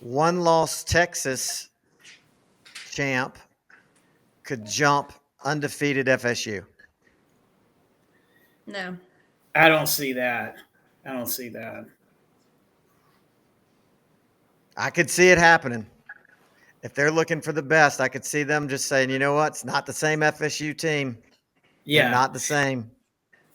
one loss Texas champ could jump undefeated FSU? No. I don't see that. I don't see that. I could see it happening. If they're looking for the best, I could see them just saying, you know what? It's not the same FSU team. They're Yeah, not the same.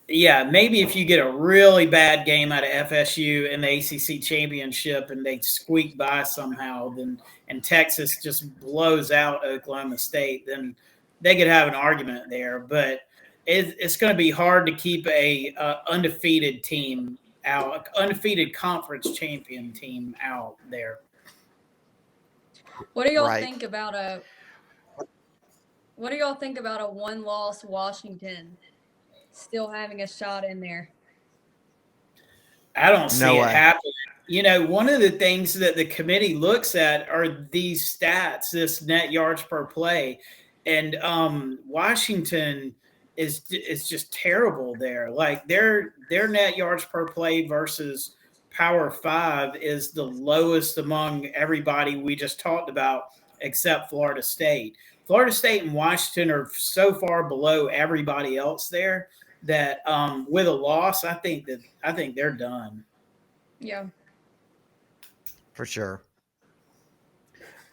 yeah. Maybe if you get a really bad game out of FSU in the ACC championship and they squeak by somehow, then and Texas just blows out Oklahoma State, then they could have an argument there. But it's going to be hard to keep a undefeated team out, undefeated conference champion team out there. What do y'all Right. think about a one-loss Washington still having a shot in there? I don't see No it way. happening. You know, one of the things that the committee looks at are these stats, this net yards per play, and Washington is just terrible there. Like their net yards per play versus Power 5 is the lowest among everybody we just talked about, except Florida State. Florida State and Washington are so far below everybody else there that with a loss, I think they're done. Yeah. For sure.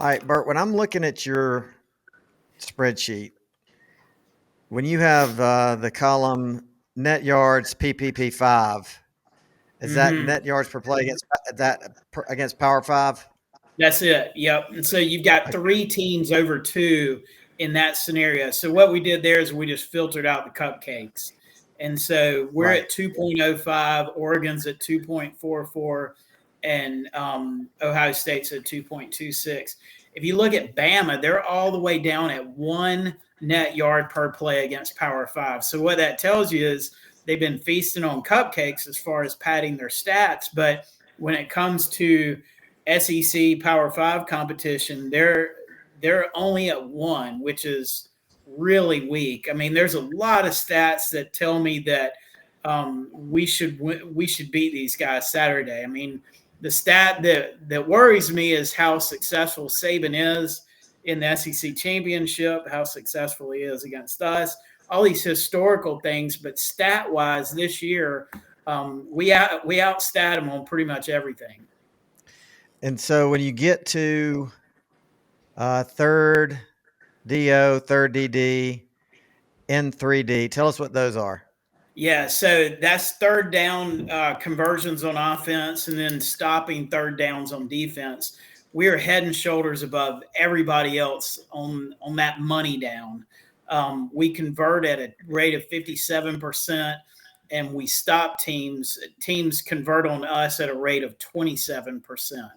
All right, Bert, when I'm looking at your spreadsheet, when you have the column net yards PPP5, is that Mhm. net yards per play against Power 5? That's it. Yep. And so you've got three teams over two in that scenario. So what we did there is we just filtered out the cupcakes. And so we're Right. at 2.05, Oregon's at 2.44, and Ohio State's at 2.26. If you look at Bama, they're all the way down at 1 net yard per play against Power 5. So what that tells you is they've been feasting on cupcakes as far as padding their stats. But when it comes to SEC Power 5 competition, they're only at 1, which is really weak. I mean, there's a lot of stats that tell me that we should beat these guys Saturday. I mean, the stat that worries me is how successful Saban is in the SEC championship, how successful he is against us, all these historical things. But stat wise, this year we outstat him on pretty much everything. And so when you get to third DO, third DD, N3D, tell us what those are. Yeah, so that's third down conversions on offense and then stopping third downs on defense. We're head and shoulders above everybody else on that money down. We convert at a rate of 57%, and we stop teams. Teams convert on us at a rate of 27%.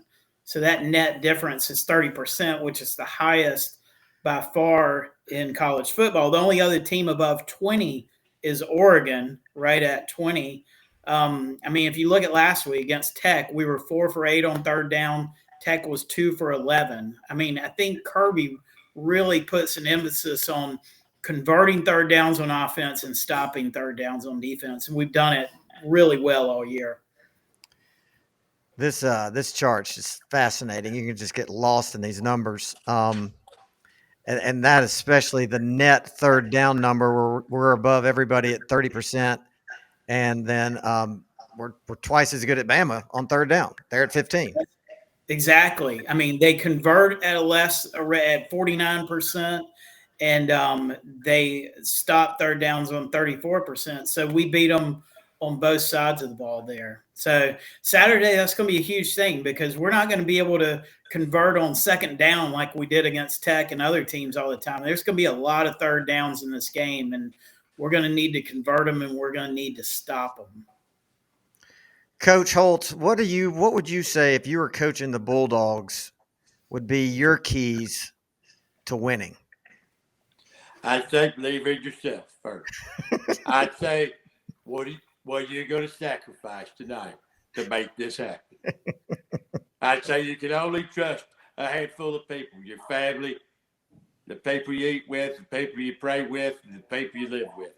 So that net difference is 30%, which is the highest by far in college football. The only other team above 20 is Oregon, right at 20. I mean, if you look at last week against Tech, we were 4 for 8 on third down. Tech was 2 for 11. I mean, I think Kirby really puts an emphasis on converting third downs on offense and stopping third downs on defense, and we've done it really well all year. This chart's just fascinating. You can just get lost in these numbers. And that especially the net third down number, we're above everybody at 30%. And then we're twice as good at Bama on third down. They're at 15. Exactly. I mean, they convert at at 49%, and they stop third downs on 34%. So we beat them on both sides of the ball there. So Saturday, that's going to be a huge thing because we're not going to be able to convert on second down like we did against Tech and other teams all the time. There's going to be a lot of third downs in this game, and we're going to need to convert them, and we're going to need to stop them. Coach Holtz, what would you say if you were coaching the Bulldogs would be your keys to winning? I'd say believe in yourself first. I'd say what are you going to sacrifice tonight to make this happen? I'd say you can only trust a handful of people: your family, the people you eat with, the people you pray with, and the people you live with.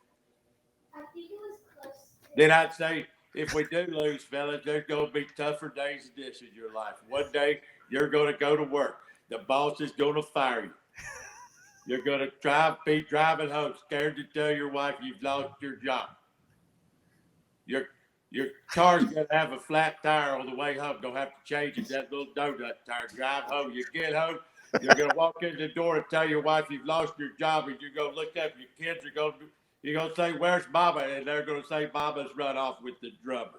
Then I'd say, if we do lose, fellas, there's going to be tougher days than this in your life. One day, you're going to go to work. The boss is going to fire you. You're going to be driving home, scared to tell your wife you've lost your job. Your car's going to have a flat tire on the way home. Don't have to change it, that little donut tire. Drive home. You get home, you're going to walk in the door and tell your wife you've lost your job, and you're going to look up, your kids are going to you're going to say, "Where's Mama?" And they're going to say, "Mama's run off with the drummer."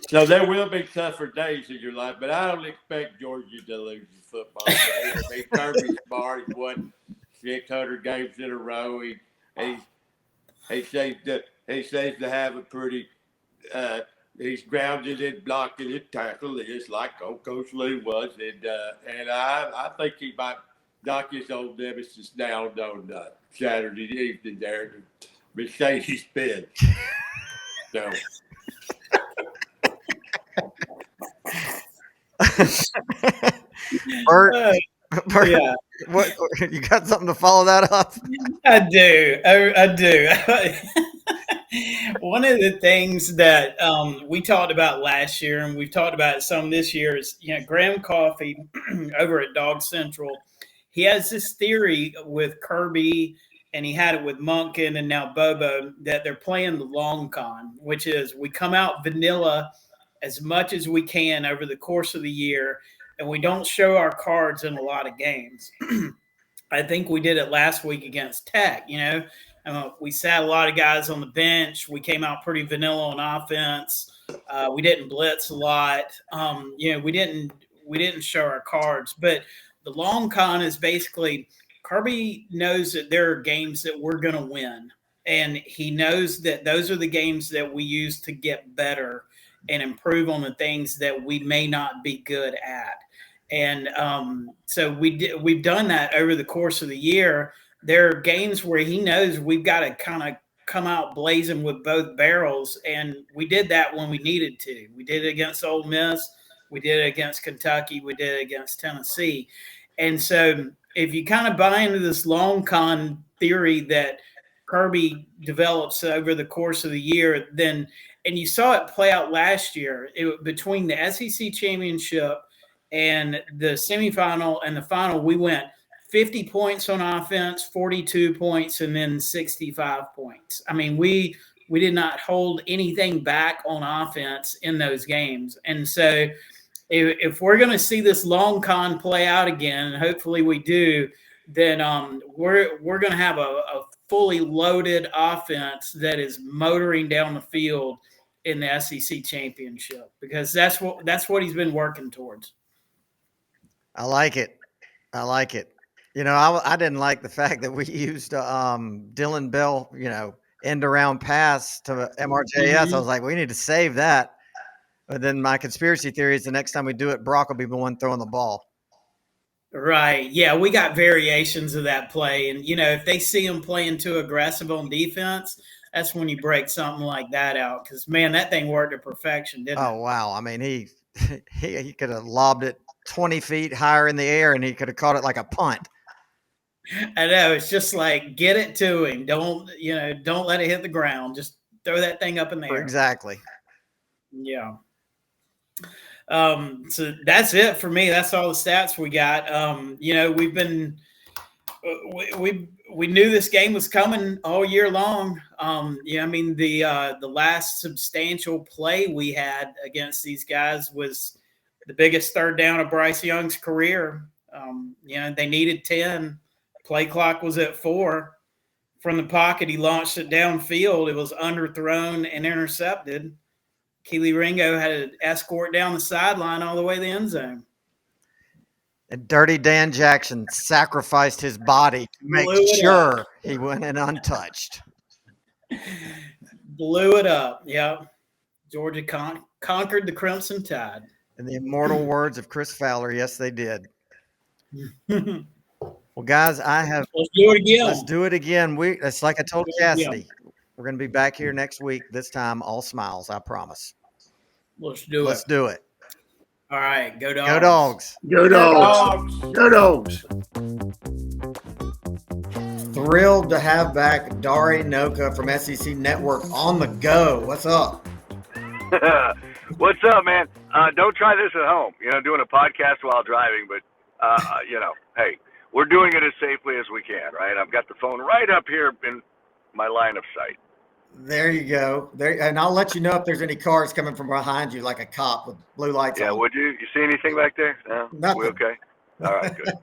So there will be tougher days in your life, but I don't expect Georgia to lose the football game. I mean, Kirby's smart. He's won 600 games in a row. He seems to have a pretty he's grounded and blocking and tackling, just like old Coach Lou was, and I think he might knock his old nemesis down on Saturday evening there to Mercedes-Benz. So. Burt, Yeah, what you got something to follow that up? I do. I do. One of the things that we talked about last year, and we've talked about it some this year, is Graham Coffey over at Dog Central. He has this theory with Kirby, and he had it with Monken and now Bobo, that they're playing the long con, which is we come out vanilla as much as we can over the course of the year, and we don't show our cards in a lot of games. I think we did it last week against Tech. We sat a lot of guys on the bench. We came out pretty vanilla on offense. We didn't blitz a lot. We didn't show our cards. But the long con is basically Kirby knows that there are games that we're going to win, and he knows that those are the games that we use to get better and improve on the things that we may not be good at. And so we've done that over the course of the year. There are games where he knows we've got to kind of come out blazing with both barrels, and we did that when we needed to. We did it against Ole Miss. We did it against Kentucky. We did it against Tennessee. And so if you kind of buy into this long con theory that Kirby develops over the course of the year, then and you saw it play out last year between the SEC championship and the semifinal and the final, we went 50 points on offense, 42 points, and then 65 points. I mean, we did not hold anything back on offense in those games. And so if we're going to see this long con play out again, and hopefully we do, then we're going to have a fully loaded offense that is motoring down the field in the SEC championship, because that's what he's been working towards. I like it. I didn't like the fact that we used Dylan Bell, end around pass to MRJS. I was like, we need to save that. But then my conspiracy theory is the next time we do it, Brock will be the one throwing the ball. Right. Yeah, we got variations of that play. And, if they see him playing too aggressive on defense, that's when you break something like that out. Because, man, that thing worked to perfection, didn't it? Oh, wow. I mean, he could have lobbed it 20 feet higher in the air, and he could have caught it like a punt. I know. It's just like, get it to him. Don't let it hit the ground. Just throw that thing up in the air. Exactly. Yeah. So that's it for me. That's all the stats we got. We've been we knew this game was coming all year long. The last substantial play we had against these guys was the biggest third down of Bryce Young's career. They needed 10. Play clock was at 4. From the pocket, he launched it downfield. It was underthrown and intercepted. Keely Ringo had to escort down the sideline all the way to the end zone. And Dirty Dan Jackson sacrificed his body to make sure he went in untouched. Blew it up. Yep. Georgia conquered the Crimson Tide. In the immortal words of Chris Fowler, yes, they did. Well, guys, I have. Let's do it again. Let's do it again. It's like I told Let's do it again. Cassidy. We're going to be back here next week. This time, all smiles. I promise. Let's do Let's it. do it. All right. Go Dogs. Go Dogs. Go Dogs. Go Dogs. Thrilled to have back Dari Nowkhah from SEC Network on the go. What's up? What's up, man? Don't try this at home. Doing a podcast while driving, but hey, we're doing it as safely as we can, right? I've got the phone right up here in my line of sight. There you go. There, and I'll let you know if there's any cars coming from behind you, like a cop with blue lights on. Yeah, would you? You see anything back there? No? Nothing. We okay? All right, good.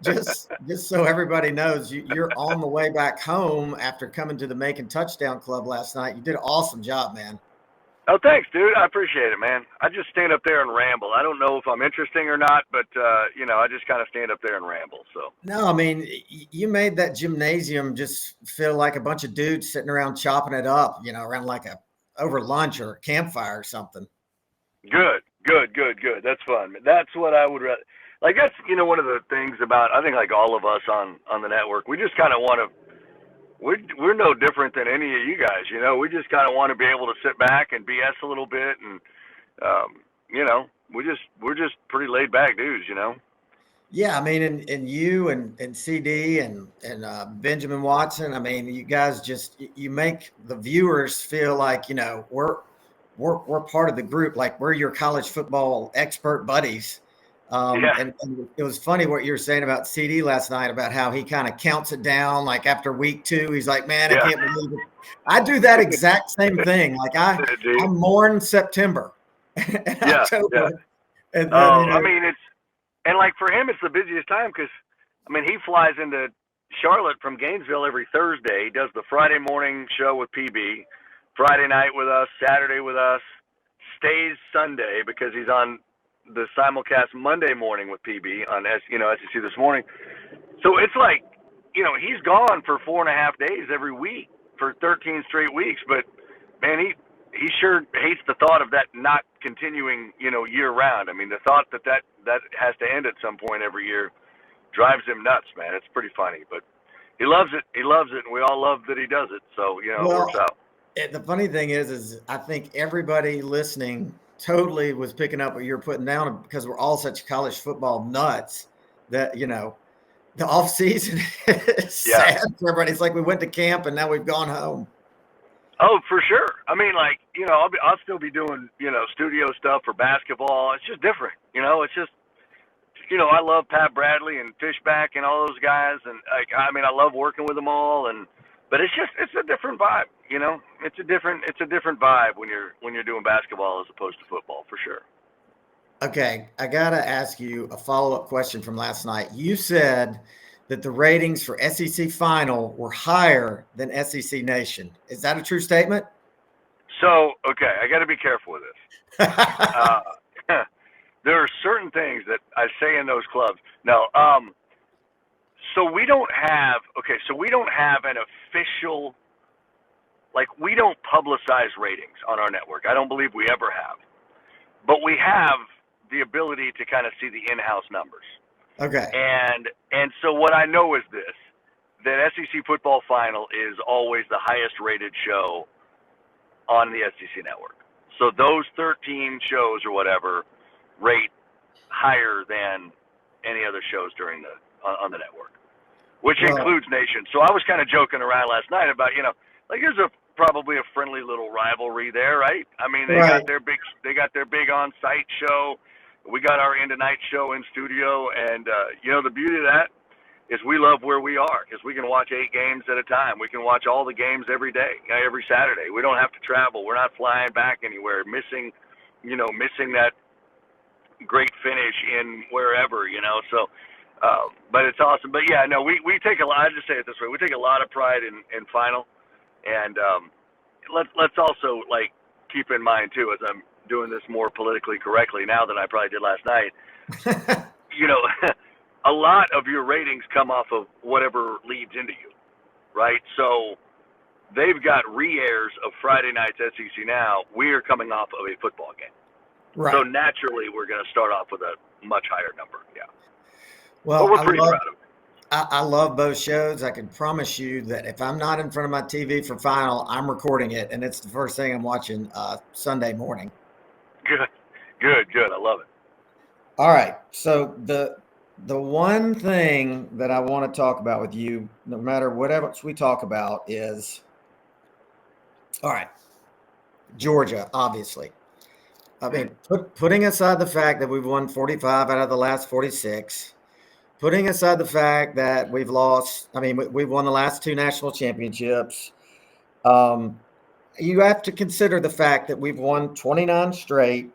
just so everybody knows, you're on the way back home after coming to the Macon Touchdown Club last night. You did an awesome job, man. Oh, thanks, dude. I appreciate it, man. I just stand up there and ramble. I don't know if I'm interesting or not, but, I just kind of stand up there and ramble. So. No, I mean, you made that gymnasium just feel like a bunch of dudes sitting around chopping it up, around like over lunch or a campfire or something. Good. That's fun. That's what I would rather. Like, that's, one of the things about, I think, like all of us on the network, we just kind of want to, we're no different than any of you guys, we just kind of want to be able to sit back and BS a little bit. And, we're just pretty laid back dudes, Yeah. I mean, and you and CD and Benjamin Watson, I mean, you guys you make the viewers feel like, we're part of the group. Like we're your college football expert buddies. And it was funny what you were saying about CD last night about how he kind of counts it down. Like after week 2, he's like, man, I can't believe it. I do that exact same thing. Like I mourn September and October. Yeah. And then, I mean, and like for him, it's the busiest time because, I mean, he flies into Charlotte from Gainesville every Thursday. He does the Friday morning show with PB, Friday night with us, Saturday with us, stays Sunday because he's on the simulcast Monday morning with PB on SEC This Morning. So it's like, he's gone for 4.5 days every week for 13 straight weeks. But man, he sure hates the thought of that not continuing, year round. I mean, the thought that has to end at some point every year drives him nuts, man. It's pretty funny, but he loves it. He loves it, and we all love that he does it. So it works out. The funny thing is I think everybody listening totally was picking up what you're putting down because we're all such college football nuts that, the off season is sad for everybody. It's like we went to camp and now we've gone home. Oh, for sure. I mean, like, I'll still be doing, studio stuff for basketball. It's just different, it's just, I love Pat Bradley and Fishback and all those guys. And I love working with them all. But it's a different vibe, It's a different vibe when you're doing basketball as opposed to football, for sure. Okay, I gotta ask you a follow-up question from last night. You said that the ratings for SEC Final were higher than SEC Nation. Is that a true statement? So, okay, I got to be careful with this. There are certain things that I say in those clubs. No, So we don't have an official, like we don't publicize ratings on our network. I don't believe we ever have. But we have the ability to kind of see the in-house numbers. Okay. And so what I know is this, that SEC Football Final is always the highest rated show on the SEC network. So those 13 shows or whatever rate higher than any other shows on the network, which includes Nation. So I was kind of joking around last night about, there's probably a friendly little rivalry there, right? I mean, they got their big on-site show. We got our end of night show in studio, and the beauty of that is we love where we are because we can watch 8 games at a time. We can watch all the games every day, every Saturday. We don't have to travel. We're not flying back anywhere, missing that great finish in wherever, So, but it's awesome. But yeah, no, we take a lot. I just say it this way: we take a lot of pride in Final, and let's also keep in mind too, as I'm doing this more politically correctly now than I probably did last night. A lot of your ratings come off of whatever leads into you, right? So they've got re-airs of Friday night's SEC Now. We are coming off of a football game. Right. So naturally, we're going to start off with a much higher number. Yeah. Well, But we're pretty proud of it. I love both shows. I can promise you that if I'm not in front of my TV for final, I'm recording it, and it's the first thing I'm watching Sunday morning. Good. I love it. All right. So the one thing that I want to talk about with you, no matter what else we talk about, is all right. Georgia, obviously. I mean, putting aside the fact that we've won 45 out of the last 46. Putting aside the fact that we've lost, I mean, we've won the last 2 national championships. You have to consider the fact that we've won 29 straight.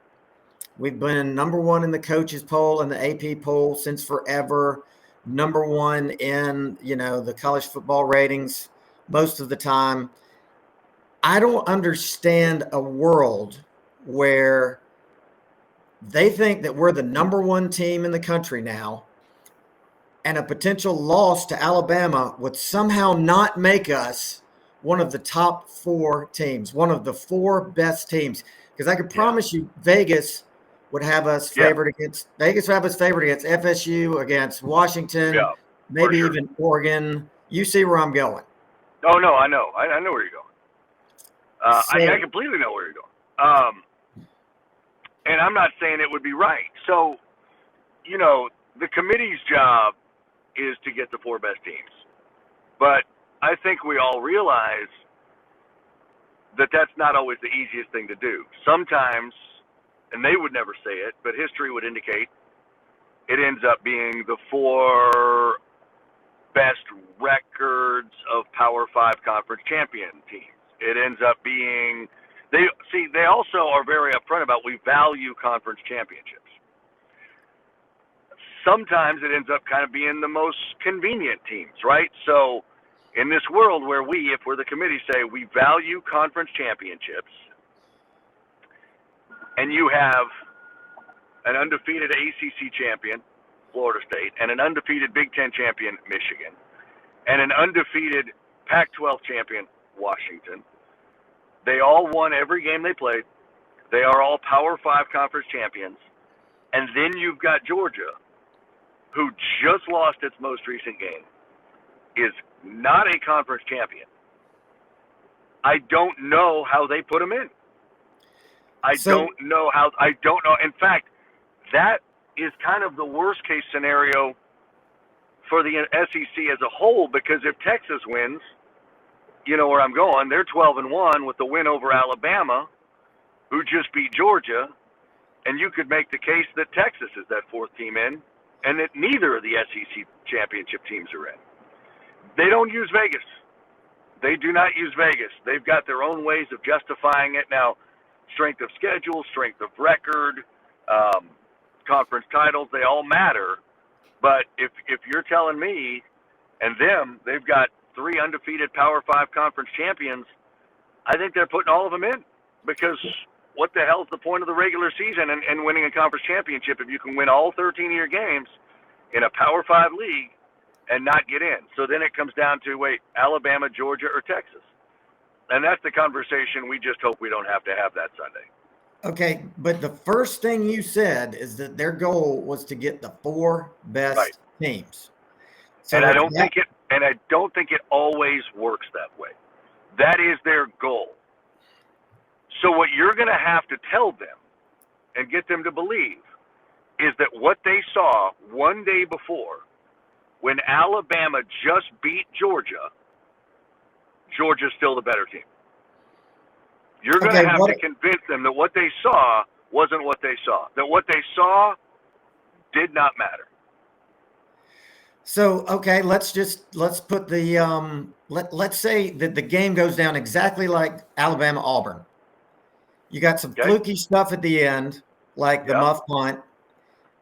We've been number 1 in the coaches poll and the AP poll since forever. Number 1 in, the college football ratings most of the time. I don't understand a world where they think that we're the number 1 team in the country now, and a potential loss to Alabama would somehow not make us one of the top 4 teams, one of the 4 best teams. Because I can promise you, Vegas would have us favored against FSU, against Washington, maybe even Oregon. You see where I'm going. Oh no, I know. I know where you're going. I completely know where you're going. And I'm not saying it would be right. So, the committee's job is to get the 4 best teams. But I think we all realize that that's not always the easiest thing to do. Sometimes, and they would never say it, but history would indicate it ends up being the 4 best records of Power 5 conference champion teams. It ends up being, they also are very upfront about we value conference championships. Sometimes it ends up kind of being the most convenient teams, right? So in this world where if we're the committee, say we value conference championships, and you have an undefeated ACC champion, Florida State, and an undefeated Big Ten champion, Michigan, and an undefeated Pac-12 champion, Washington. They all won every game they played. They are all Power 5 conference champions. And then you've got Georgia, who just lost its most recent game, is not a conference champion. I don't know how they put them in. I don't know. In fact, that is kind of the worst case scenario for the SEC as a whole, because if Texas wins, you know where I'm going, they're 12-1 with the win over Alabama, who just beat Georgia, and you could make the case that Texas is that 4th team in, and that neither of the SEC championship teams are in. They don't use Vegas. They do not use Vegas. They've got their own ways of justifying it. Now, strength of schedule, strength of record, conference titles, they all matter. But if you're telling me and them, they've got 3 undefeated Power 5 conference champions, I think they're putting all of them in, because what the hell is the point of the regular season and winning a conference championship if you can win all 13 of your games in a Power 5 league and not get in? So then it comes down to, Alabama, Georgia, or Texas. And that's the conversation we just hope we don't have to have that Sunday. Okay, but the first thing you said is that their goal was to get the 4 best teams. So and I don't think it always works that way. That is their goal. So what you're going to have to tell them and get them to believe is that what they saw one day before, when Alabama just beat Georgia, Georgia's still the better team. You're going to have to convince them that what they saw wasn't what they saw, that what they saw did not matter. So, okay, let's put the let's say that the game goes down exactly like Alabama-Auburn. You got some fluky stuff at the end, like the muff punt.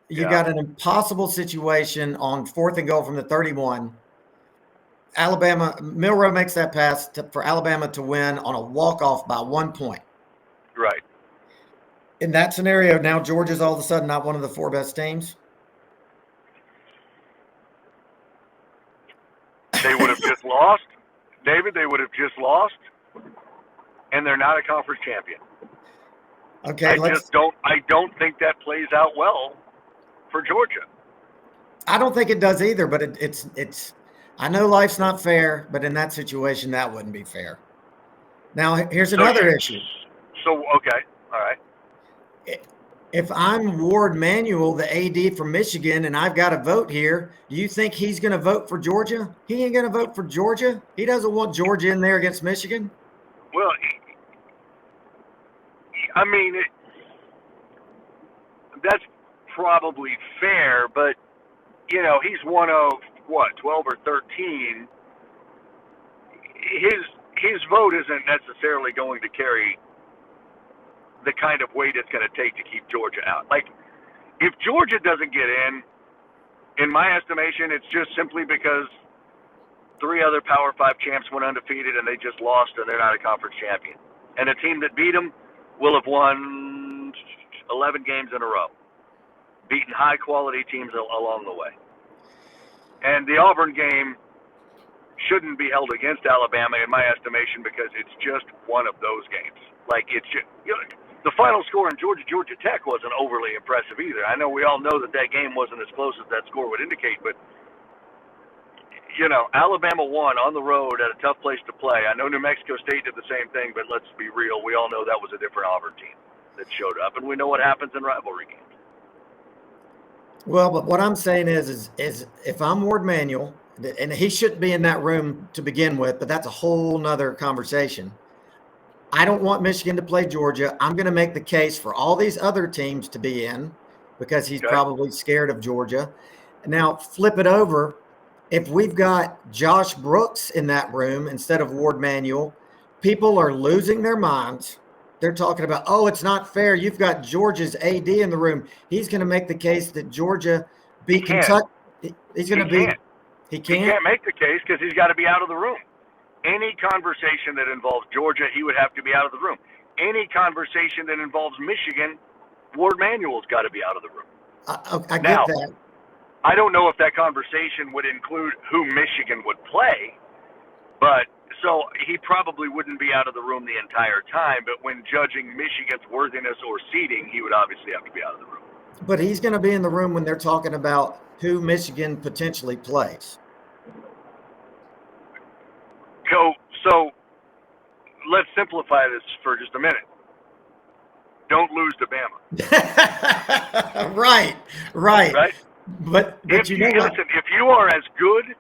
You got an impossible situation on 4th and goal from the 31. Milroe makes that pass for Alabama to win on a walk-off by 1 point. Right. In that scenario, now Georgia's all of a sudden not one of the 4 best teams. They would have just lost. David, they would have just lost, and they're not a conference champion. Okay, I don't think that plays out well for Georgia. I don't think it does either, but it's. I know life's not fair, but in that situation, that wouldn't be fair. Now, here's another issue. So okay, all right. If I'm Ward Manuel, the AD from Michigan, and I've got a vote here, do you think he's going to vote for Georgia? He ain't going to vote for Georgia. He doesn't want Georgia in there against Michigan. Well, I mean, that's probably fair, but you know, he's one of what, 12 or 13. His vote isn't necessarily going to carry the kind of weight it's going to take to keep Georgia out. Like, if Georgia doesn't get in my estimation, it's just simply because 3 other Power 5 champs went undefeated and they just lost and they're not a conference champion. And a team that beat them will have won 11 games in a row, beaten high-quality teams along the way. And the Auburn game shouldn't be held against Alabama, in my estimation, because it's just one of those games. Like, it's just, you know, the final score in Georgia Tech wasn't overly impressive either. I know we all know that game wasn't as close as that score would indicate, but, you know, Alabama won on the road at a tough place to play. I know New Mexico State did the same thing, but let's be real. We all know that was a different Auburn team that showed up, and we know what happens in rivalry games. Well, but what I'm saying is if I'm Ward Manuel, and he shouldn't be in that room to begin with, but that's a whole nother conversation. I don't want Michigan to play Georgia. I'm going to make the case for all these other teams to be in because he's probably scared of Georgia. Now, flip it over. If we've got Josh Brooks in that room instead of Ward Manuel, people are losing their minds. They're talking about, oh, it's not fair. You've got Georgia's AD in the room. He's going to make the case that Georgia beat Kentucky. He's going to be. He can't make the case because he's got to be out of the room. Any conversation that involves Georgia, he would have to be out of the room. Any conversation that involves Michigan, Ward Manuel's got to be out of the room. I get that. I don't know if that conversation would include who Michigan would play, but so he probably wouldn't be out of the room the entire time. But when judging Michigan's worthiness or seeding, he would obviously have to be out of the room. But he's going to be in the room when they're talking about who Michigan potentially plays. So let's simplify this for just a minute. Don't lose to Bama. Right. But if you know what? Listen, if you are as good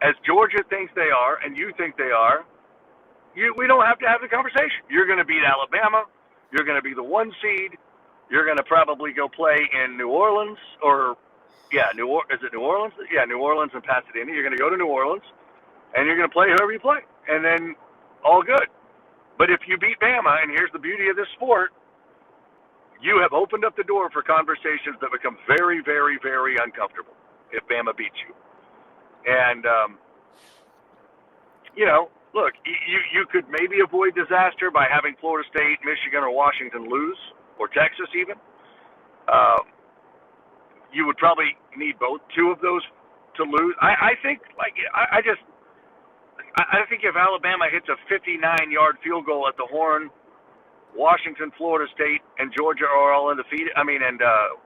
as Georgia thinks they are and you think they are, we don't have to have the conversation. You're going to beat Alabama. You're going to be the 1 seed. You're going to probably go play in New Orleans is it New Orleans? Yeah, New Orleans and Pasadena. You're going to go to New Orleans, and you're going to play whoever you play, and then all good. But if you beat Bama, and here's the beauty of this sport, you have opened up the door for conversations that become very, very, very uncomfortable if Bama beats you. And, you know, look, you could maybe avoid disaster by having Florida State, Michigan, or Washington lose, or Texas even. You would probably need two of those to lose. I think if Alabama hits a 59-yard field goal at the Horn, Washington, Florida State, and Georgia are all undefeated.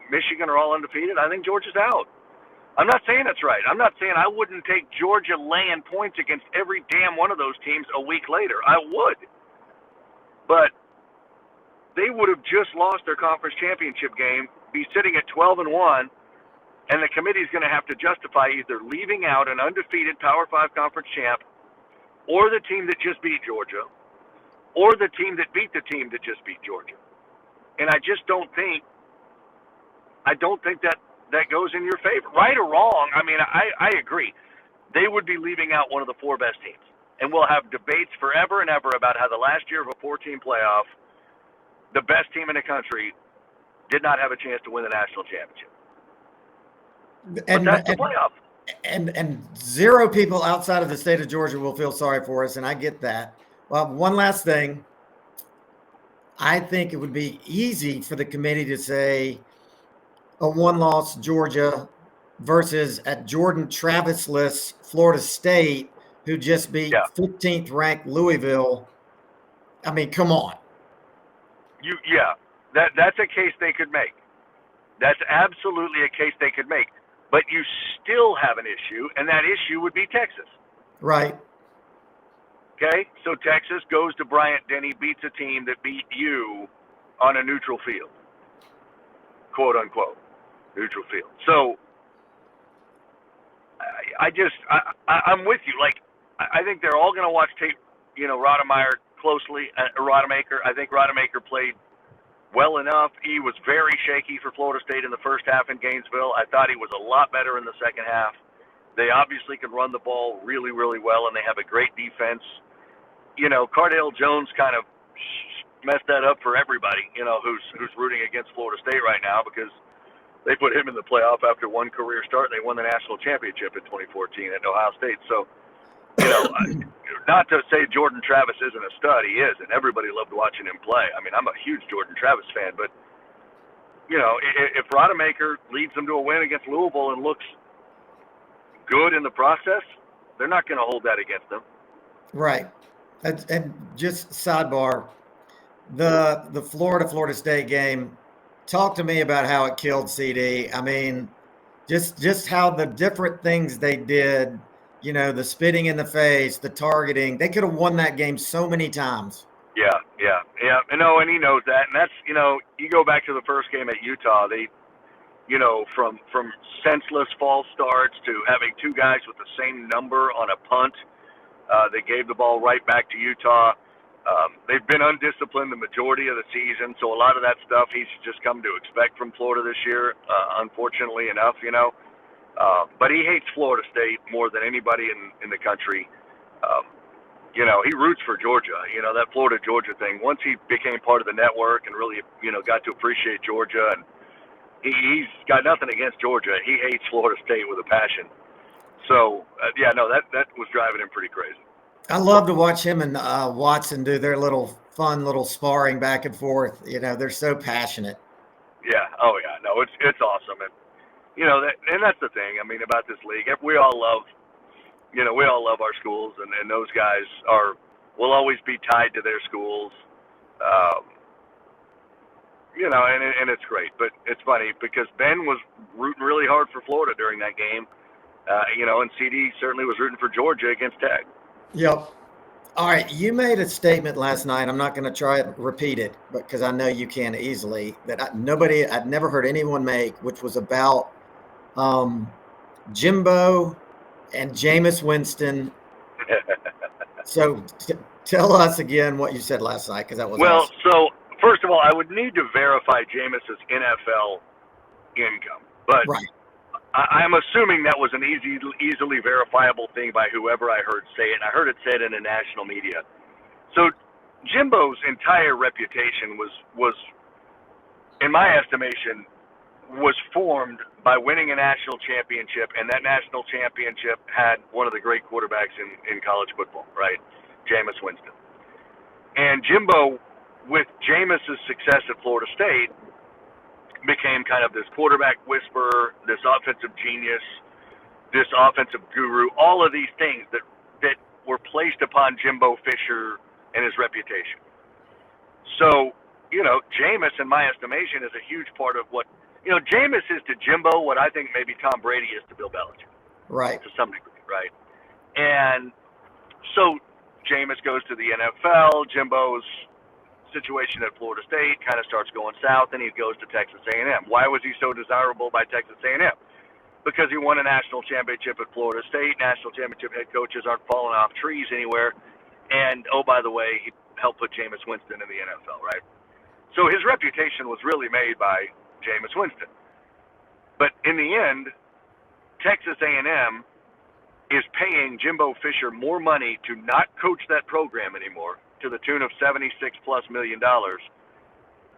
Michigan are all undefeated. I think Georgia's out. I'm not saying that's right. I'm not saying I wouldn't take Georgia laying points against every damn one of those teams a week later. I would. But they would have just lost their conference championship game, be sitting at 12-1, and the committee's going to have to justify either leaving out an undefeated Power 5 conference champ or the team that just beat Georgia or the team that beat the team that just beat Georgia. And I just don't think that goes in your favor. Right or wrong, I agree. They would be leaving out one of the 4 best teams. And we'll have debates forever and ever about how the last year of a 4-team playoff, the best team in the country did not have a chance to win the national championship. But that's the playoff. And zero people outside of the state of Georgia will feel sorry for us, and I get that. Well, one last thing. I think it would be easy for the committee to say a 1-loss Georgia versus at Jordan Travis-less Florida State, who just beat 15th ranked Louisville. I mean, come on. That's a case they could make. That's absolutely a case they could make. but you still have an issue, and that issue would be Texas. Right. Okay? So Texas goes to Bryant-Denny, beats a team that beat you on a neutral field. Quote, unquote. Neutral field. So I'm with you. Like, I think they're all going to watch tape, Rodemaker closely. Rodemaker, I think Rodemaker played well enough. He was very shaky for Florida State in the first half in Gainesville. I thought he was a lot better in the second half. They obviously can run the ball really, really well, and they have a great defense. Cardale Jones kind of messed that up for everybody, who's rooting against Florida State right now, because they put him in the playoff after one career start, and they won the national championship in 2014 at Ohio State. So, not to say Jordan Travis isn't a stud, he is, and everybody loved watching him play. I mean, I'm a huge Jordan Travis fan, but, if Rodemaker leads them to a win against Louisville and looks good in the process, they're not going to hold that against them. Right. And just sidebar, the Florida State game, talk to me about how it killed CD. I mean, just how the different things they did, the spitting in the face, the targeting, they could have won that game so many times. Yeah. And he knows that. And that's, you go back to the first game at Utah, they, from senseless false starts to having two guys with the same number on a punt, they gave the ball right back to Utah. They've been undisciplined the majority of the season, so a lot of that stuff he's just come to expect from Florida this year, unfortunately enough, But he hates Florida State more than anybody in the country. He roots for Georgia, that Florida-Georgia thing. Once he became part of the network and really, got to appreciate Georgia, and he's got nothing against Georgia. He hates Florida State with a passion. So, that was driving him pretty crazy. I love to watch him and Watson do their fun little sparring back and forth. They're so passionate. Yeah. Oh, yeah. No, it's awesome. And, and that's the thing, about this league. We all love our schools, and those guys will always be tied to their schools. And it's great. But it's funny because Ben was rooting really hard for Florida during that game. And CD certainly was rooting for Georgia against Tech. Yep. All right. You made a statement last night. I'm not going to try and repeat it, because I know you can easily, that I'd never heard anyone make, which was about Jimbo and Jameis Winston. So tell us again what you said last night, because that was awesome. So first of all, I would need to verify Jameis's NFL income, but right. I'm assuming that was an easily verifiable thing by whoever I heard say it, and I heard it said in the national media. So Jimbo's entire reputation was, in my estimation, was formed by winning a national championship, and that national championship had one of the great quarterbacks in college football, right? Jameis Winston. And Jimbo, with Jameis's success at Florida State, became kind of this quarterback whisperer, this offensive genius, this offensive guru, all of these things that were placed upon Jimbo Fisher and his reputation. So, Jameis, in my estimation, is a huge part of what, Jameis is to Jimbo what I think maybe Tom Brady is to Bill Belichick. Right. To some degree, right? And so Jameis goes to the NFL, Jimbo's situation at Florida State kind of starts going south, and he goes to Texas A&M. Why was he so desirable by Texas A&M? Because he won a national championship at Florida State. National championship head coaches aren't falling off trees anywhere. And, oh, by the way, he helped put Jameis Winston in the NFL, right? So his reputation was really made by Jameis Winston. But in the end, Texas A&M is paying Jimbo Fisher more money to not coach that program anymore, to the tune of $76+ million,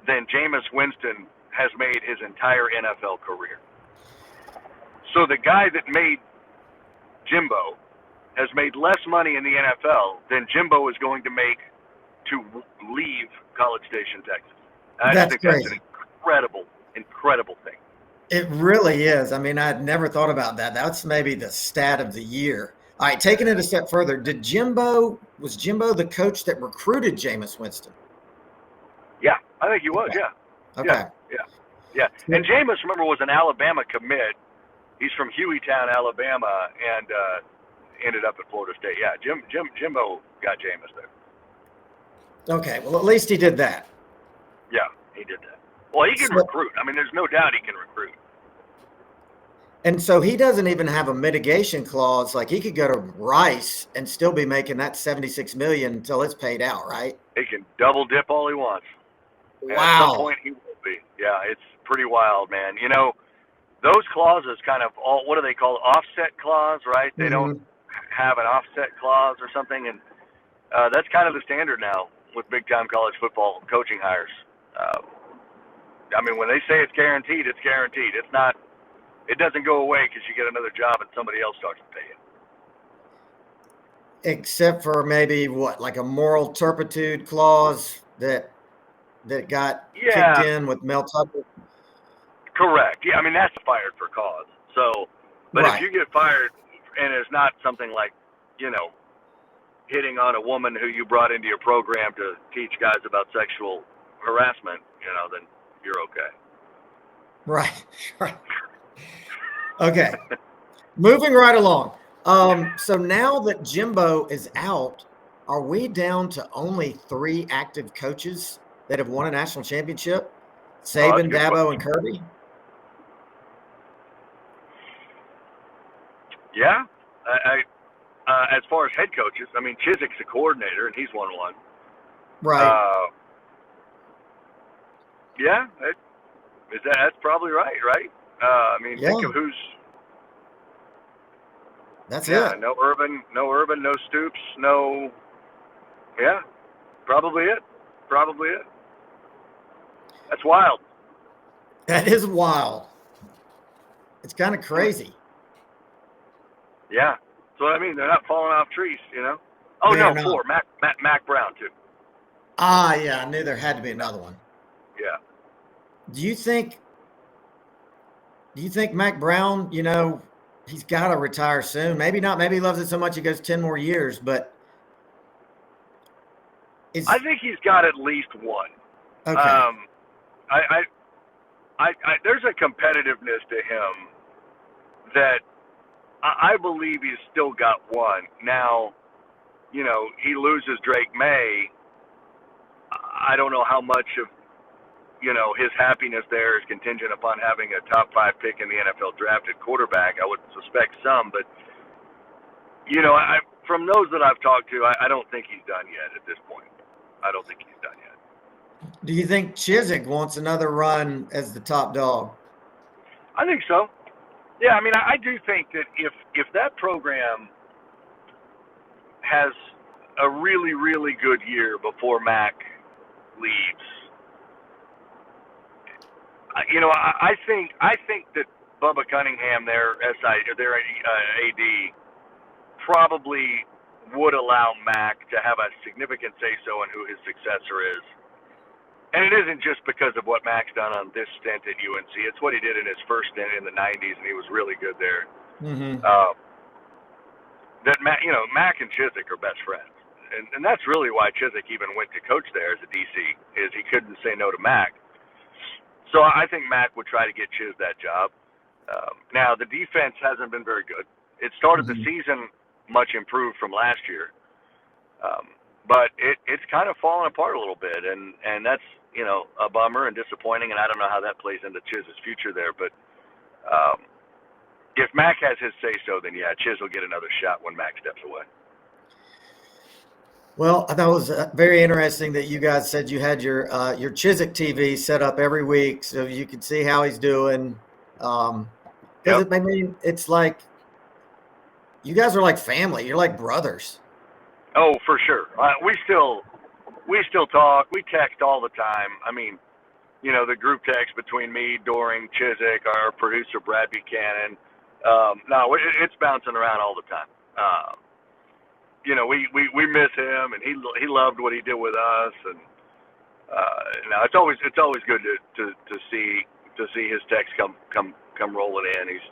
than Jameis Winston has made his entire NFL career. So the guy that made Jimbo has made less money in the NFL than Jimbo is going to make to leave College Station, Texas. I think crazy. That's an incredible thing. It really is. I'd never thought about that. That's maybe the stat of the year. All right, taking it a step further, was Jimbo the coach that recruited Jameis Winston? Yeah, I think he was, yeah. Okay. Yeah. And Jameis, remember, was an Alabama commit He's from Hueytown, Alabama, and ended up at Florida State. Yeah, Jimbo got Jameis there. Okay, well, at least he did that. Yeah, he did that. Well, he can recruit. I mean, there's no doubt he can recruit. And so he doesn't even have a mitigation clause. Like, he could go to Rice and still be making that $76 million until it's paid out, right? He can double dip all he wants. And Wow. at some point he will be. Yeah, it's pretty wild, man. You know, those clauses kind of what do they call it? Offset clause, right? They don't have an offset clause or something, and that's kind of the standard now with big-time college football coaching hires. I mean, when they say it's guaranteed, it's guaranteed. It's not. It doesn't go away because you get another job and somebody else starts to pay you. Except for maybe like a moral turpitude clause that got kicked in with Mel Tucker. Correct. Yeah, I mean, that's fired for cause. So, but Right. if you get fired and it's not something like, you know, hitting on a woman who you brought into your program to teach guys about sexual harassment, you know, then you're okay. Right. Right. Okay. Moving right along. So now that Jimbo is out, are we down to only 3 active coaches that have won a national championship? Saban, Dabo, and Kirby? Yeah. As far as head coaches, I mean, Chiswick's a coordinator, and he's won one. Right. Yeah. That's probably right? I mean, think of who's. That's it. No Urban, no Stoops, no. Yeah, probably it. That's wild. That is wild. It's kind of crazy. Yeah. So I mean, they're not falling off trees, you know. Oh They're no, not. 4. Mac Brown too. Yeah, I knew there had to be another one. Yeah. Do you think Mac Brown, you know, he's got to retire soon? Maybe not. Maybe he loves it so much he goes 10 more years, but I think he's got at least one. Okay. There's a competitiveness to him that I believe he's still got one. Now, you know, he loses Drake May. I don't know how much of, you know, his happiness there is contingent upon having a top 5 pick in the NFL draft at quarterback. I would suspect some, but, you know, from those that I've talked to, I don't think he's done yet at this point. I don't think he's done yet. Do you think Chiswick wants another run as the top dog? I think so. Yeah, I mean, I do think that if that program has a really, really good year before Mac leaves, you know, I think that Bubba Cunningham, their AD, probably would allow Mac to have a significant say-so in who his successor is. And it isn't just because of what Mac's done on this stint at UNC. It's what he did in his first stint in the 90s, and he was really good there. Mm-hmm. That Mac and Chiswick are best friends. And that's really why Chiswick even went to coach there as a DC, is he couldn't say no to Mac. So I think Mac would try to get Chiz that job. Now, the defense hasn't been very good. It started the season much improved from last year. But it's kind of fallen apart a little bit, and that's, you know, a bummer and disappointing, and I don't know how that plays into Chiz's future there. But if Mac has his say-so, then, yeah, Chiz will get another shot when Mac steps away. Well, that was very interesting that you guys said you had your Chiswick TV set up every week so you could see how he's doing. I mean, it's like you guys are like family. You're like brothers. Oh, for sure. We still talk. We text all the time. I mean, you know, the group text between me, Doring, Chiswick, our producer Brad Buchanan. No, it's bouncing around all the time. You know, we miss him, and he loved what he did with us, and you know, it's always good to see his text come rolling in. He's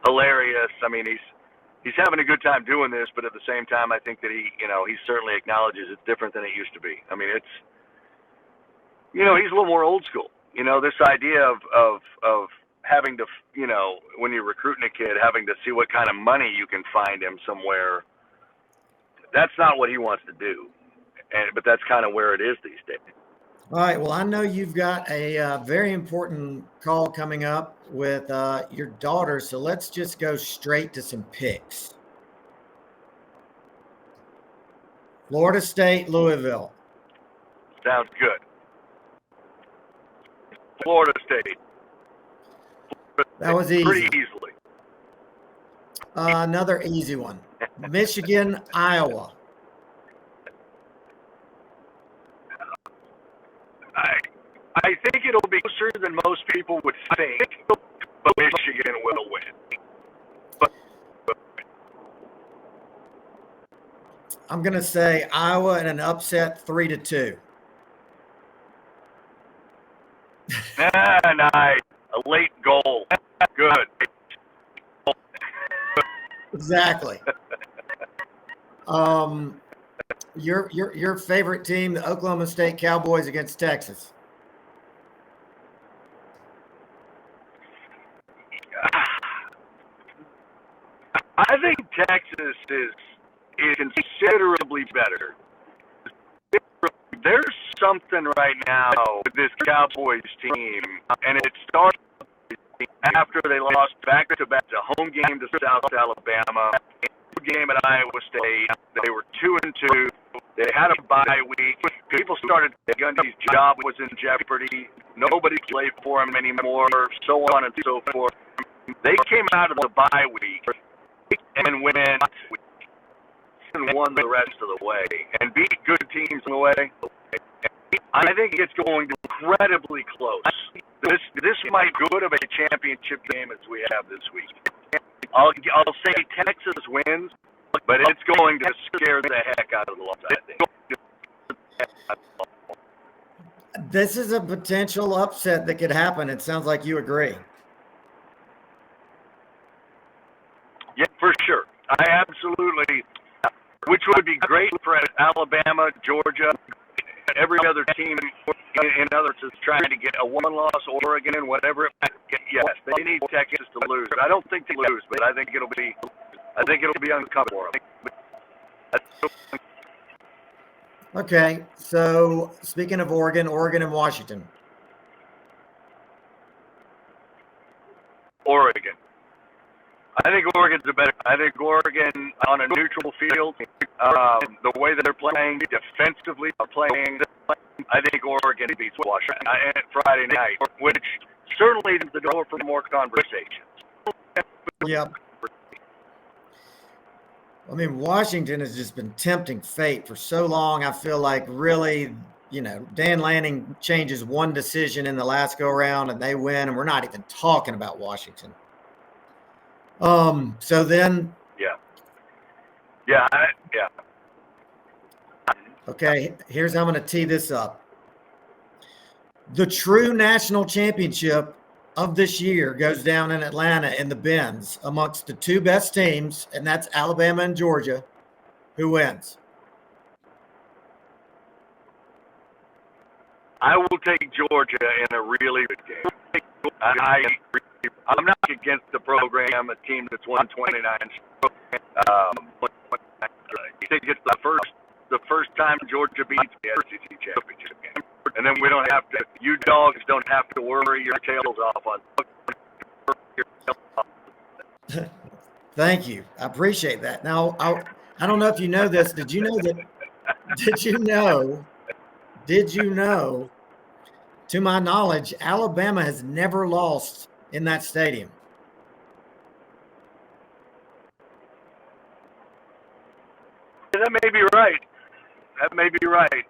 hilarious. I mean, he's having a good time doing this, but at the same time, I think that he certainly acknowledges it's different than it used to be. I mean, it's, you know, he's a little more old school. You know, this idea of having to, when you're recruiting a kid, having to see what kind of money you can find him somewhere. That's not what he wants to do, but that's kind of where it is these days. All right. Well, I know you've got a very important call coming up with your daughter, so let's just go straight to some picks. Florida State, Louisville. Sounds good. Florida State. That was easy. Pretty easily. Another easy one. Michigan, Iowa. I think it'll be closer than most people would think, but Michigan will win. I'm going to say Iowa in an upset 3-2. Nice. A late goal. Good. Exactly. Your favorite team, the Oklahoma State Cowboys against Texas. I think Texas is considerably better. There's something right now with this Cowboys team, and it started after they lost back-to-back a home game to South Alabama, game at Iowa State. They were 2-2. They had a bye week. People started Gundy's job was in jeopardy. Nobody played for him anymore, so on and so forth. They came out of the bye week and went and won the rest of the way and beat good teams in the way. I think it's going incredibly close. This might be good of a championship game as we have this week. I'll say Texas wins, but it's going to scare the heck out of the Wolves, I think. This is a potential upset that could happen. It sounds like you agree. Yeah, for sure. I absolutely, which would be great for Alabama, Georgia, every other team in others is trying to get a one-loss Oregon, whatever. Yes, they need Texas to lose. I don't think they lose, but I think it'll be uncomfortable for them. Okay, so speaking of Oregon and Washington. Oregon. I think Oregon's better. I think Oregon on a neutral field, the way that they're playing, defensively playing, I think Oregon beats Washington Friday night, which certainly is the door for more conversations. Yep. I mean, Washington has just been tempting fate for so long. I feel like really, Dan Lanning changes one decision in the last go around and they win, and we're not even talking about Washington. So then. Yeah. Okay, here's how I'm going to tee this up. The true national championship of this year goes down in Atlanta in the Benz amongst the two best teams, and that's Alabama and Georgia. Who wins? I will take Georgia in a really good game. I'm not against the program, a team that's won 29. I think it's the first time Georgia beats the SEC championship game, and then we don't have to. You dogs don't have to worry your tails off on. Thank you. I appreciate that. Now, I don't know if you know this. Did you know that? Did you know? To my knowledge, Alabama has never lost in that stadium. That may be right.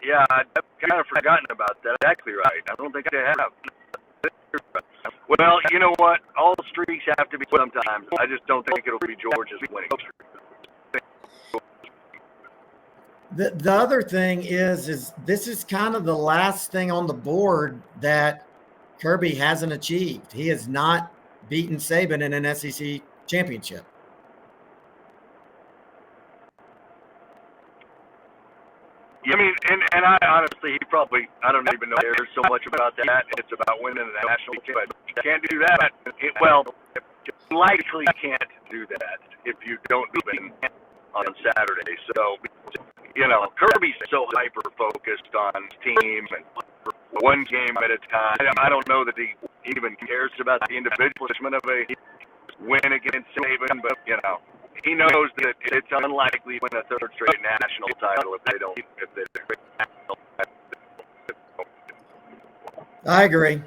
Yeah, I've kind of forgotten about that. Exactly right. I don't think they have. Well, you know what? All streaks have to be sometimes. I just don't think it'll be Georgia's winning streak. The other thing is this is kind of the last thing on the board that Kirby hasn't achieved. He has not beaten Saban in an SEC championship. I mean, and I honestly, he probably, I don't even know cares so much about that. It's about winning the national, but can't do that. Well, likely can't do that if you don't win on Saturday. So, Kirby's so hyper focused on team and one game at a time. I don't know that he even cares about the individualism of a win against Saban, but he knows that it's unlikely to win a third straight national title if they don't. I agree.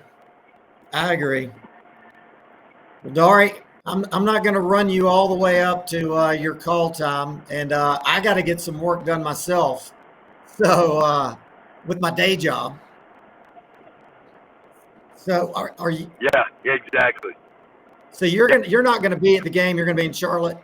Well, Dari, I'm not going to run you all the way up to your call time, and I got to get some work done myself. So with my day job. So are you? Yeah, exactly. So you're not going to be at the game. You're going to be in Charlotte.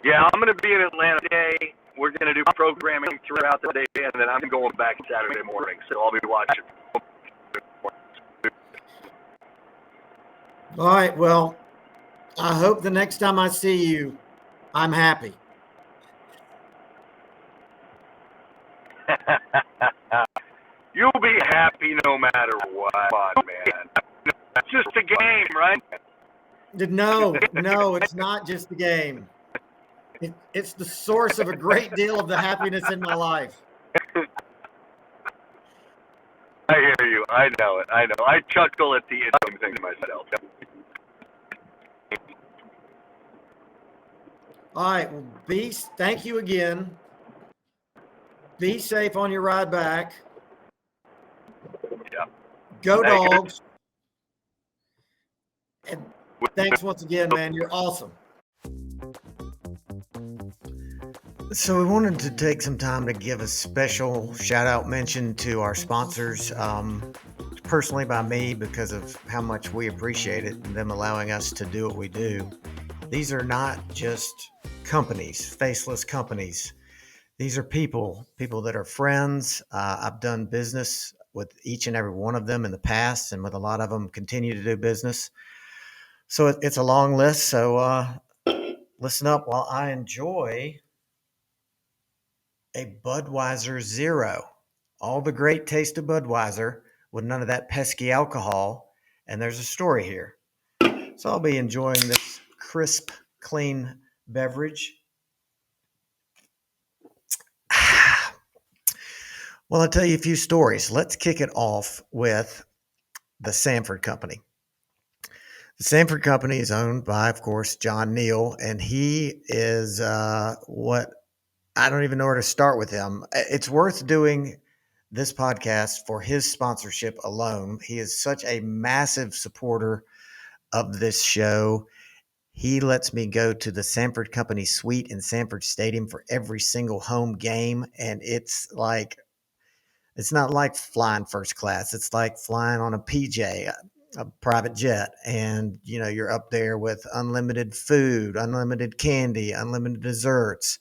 Yeah, I'm going to be in Atlanta today. We're going to do programming throughout the day, and then I'm going back Saturday morning. So I'll be watching. All right. Well, I hope the next time I see you, I'm happy. You'll be happy no matter what. Come on, man. It's just a game, right? No, it's not just the game. It's the source of a great deal of the happiness in my life. I hear you. I know it. I chuckle at the same thing myself. All right. Well, Beast, thank you again. Be safe on your ride back. Yeah. Go Dogs. And thanks once again, man. You're awesome. So we wanted to take some time to give a special shout out mention to our sponsors, personally by me, because of how much we appreciate it and them allowing us to do what we do. These are not just companies, faceless companies. These are people that are friends. I've done business with each and every one of them in the past, and with a lot of them continue to do business. So it's a long list. So listen up while I enjoy a Budweiser Zero. All the great taste of Budweiser with none of that pesky alcohol. And there's a story here. So I'll be enjoying this crisp, clean beverage. Well, I'll tell you a few stories. Let's kick it off with the Sanford Company. The Sanford Company is owned by, of course, John Neal, and he is what I don't even know where to start with him. It's worth doing this podcast for his sponsorship alone. He is such a massive supporter of this show. He lets me go to the Sanford Company suite in Sanford Stadium for every single home game, and it's not like flying first class. It's like flying on a PJ, a private jet, and you're up there with unlimited food, unlimited candy, unlimited desserts,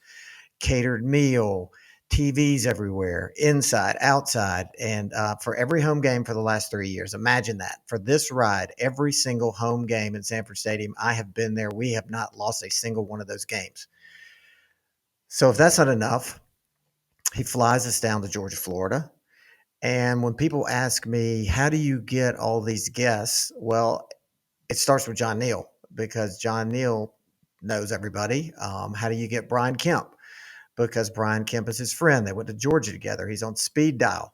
catered meal, TVs everywhere, inside, outside, and for every home game for the last 3 years. Imagine that. For this ride, every single home game in Sanford Stadium, I have been there. We have not lost a single one of those games. So if that's not enough, he flies us down to Georgia, Florida. And when people ask me, how do you get all these guests? Well, it starts with John Neal, because John Neal knows everybody. How do you get Brian Kemp? Because Brian Kemp is his friend. They went to Georgia together. He's on speed dial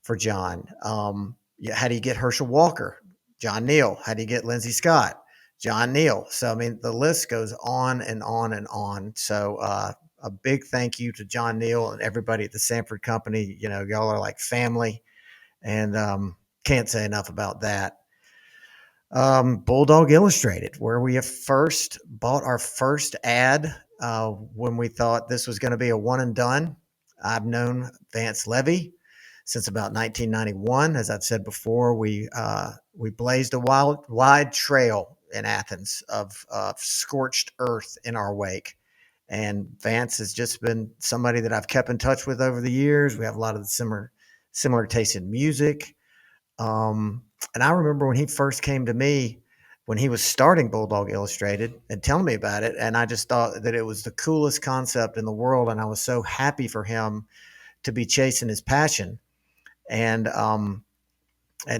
for John. How do you get Herschel Walker? John Neal. How do you get Lindsey Scott? John Neal. So, the list goes on and on and on. So, a big thank you to John Neal and everybody at the Sanford Company. Y'all are like family, and can't say enough about that. Bulldog Illustrated, where we have first bought our first ad when we thought this was going to be a one and done. I've known Vance Levy since about 1991. As I've said before, we blazed a wide trail in Athens of scorched earth in our wake. And Vance has just been somebody that I've kept in touch with over the years. We have a lot of similar taste in music. And I remember when he first came to me, when he was starting Bulldog Illustrated and telling me about it. And I just thought that it was the coolest concept in the world. And I was so happy for him to be chasing his passion. And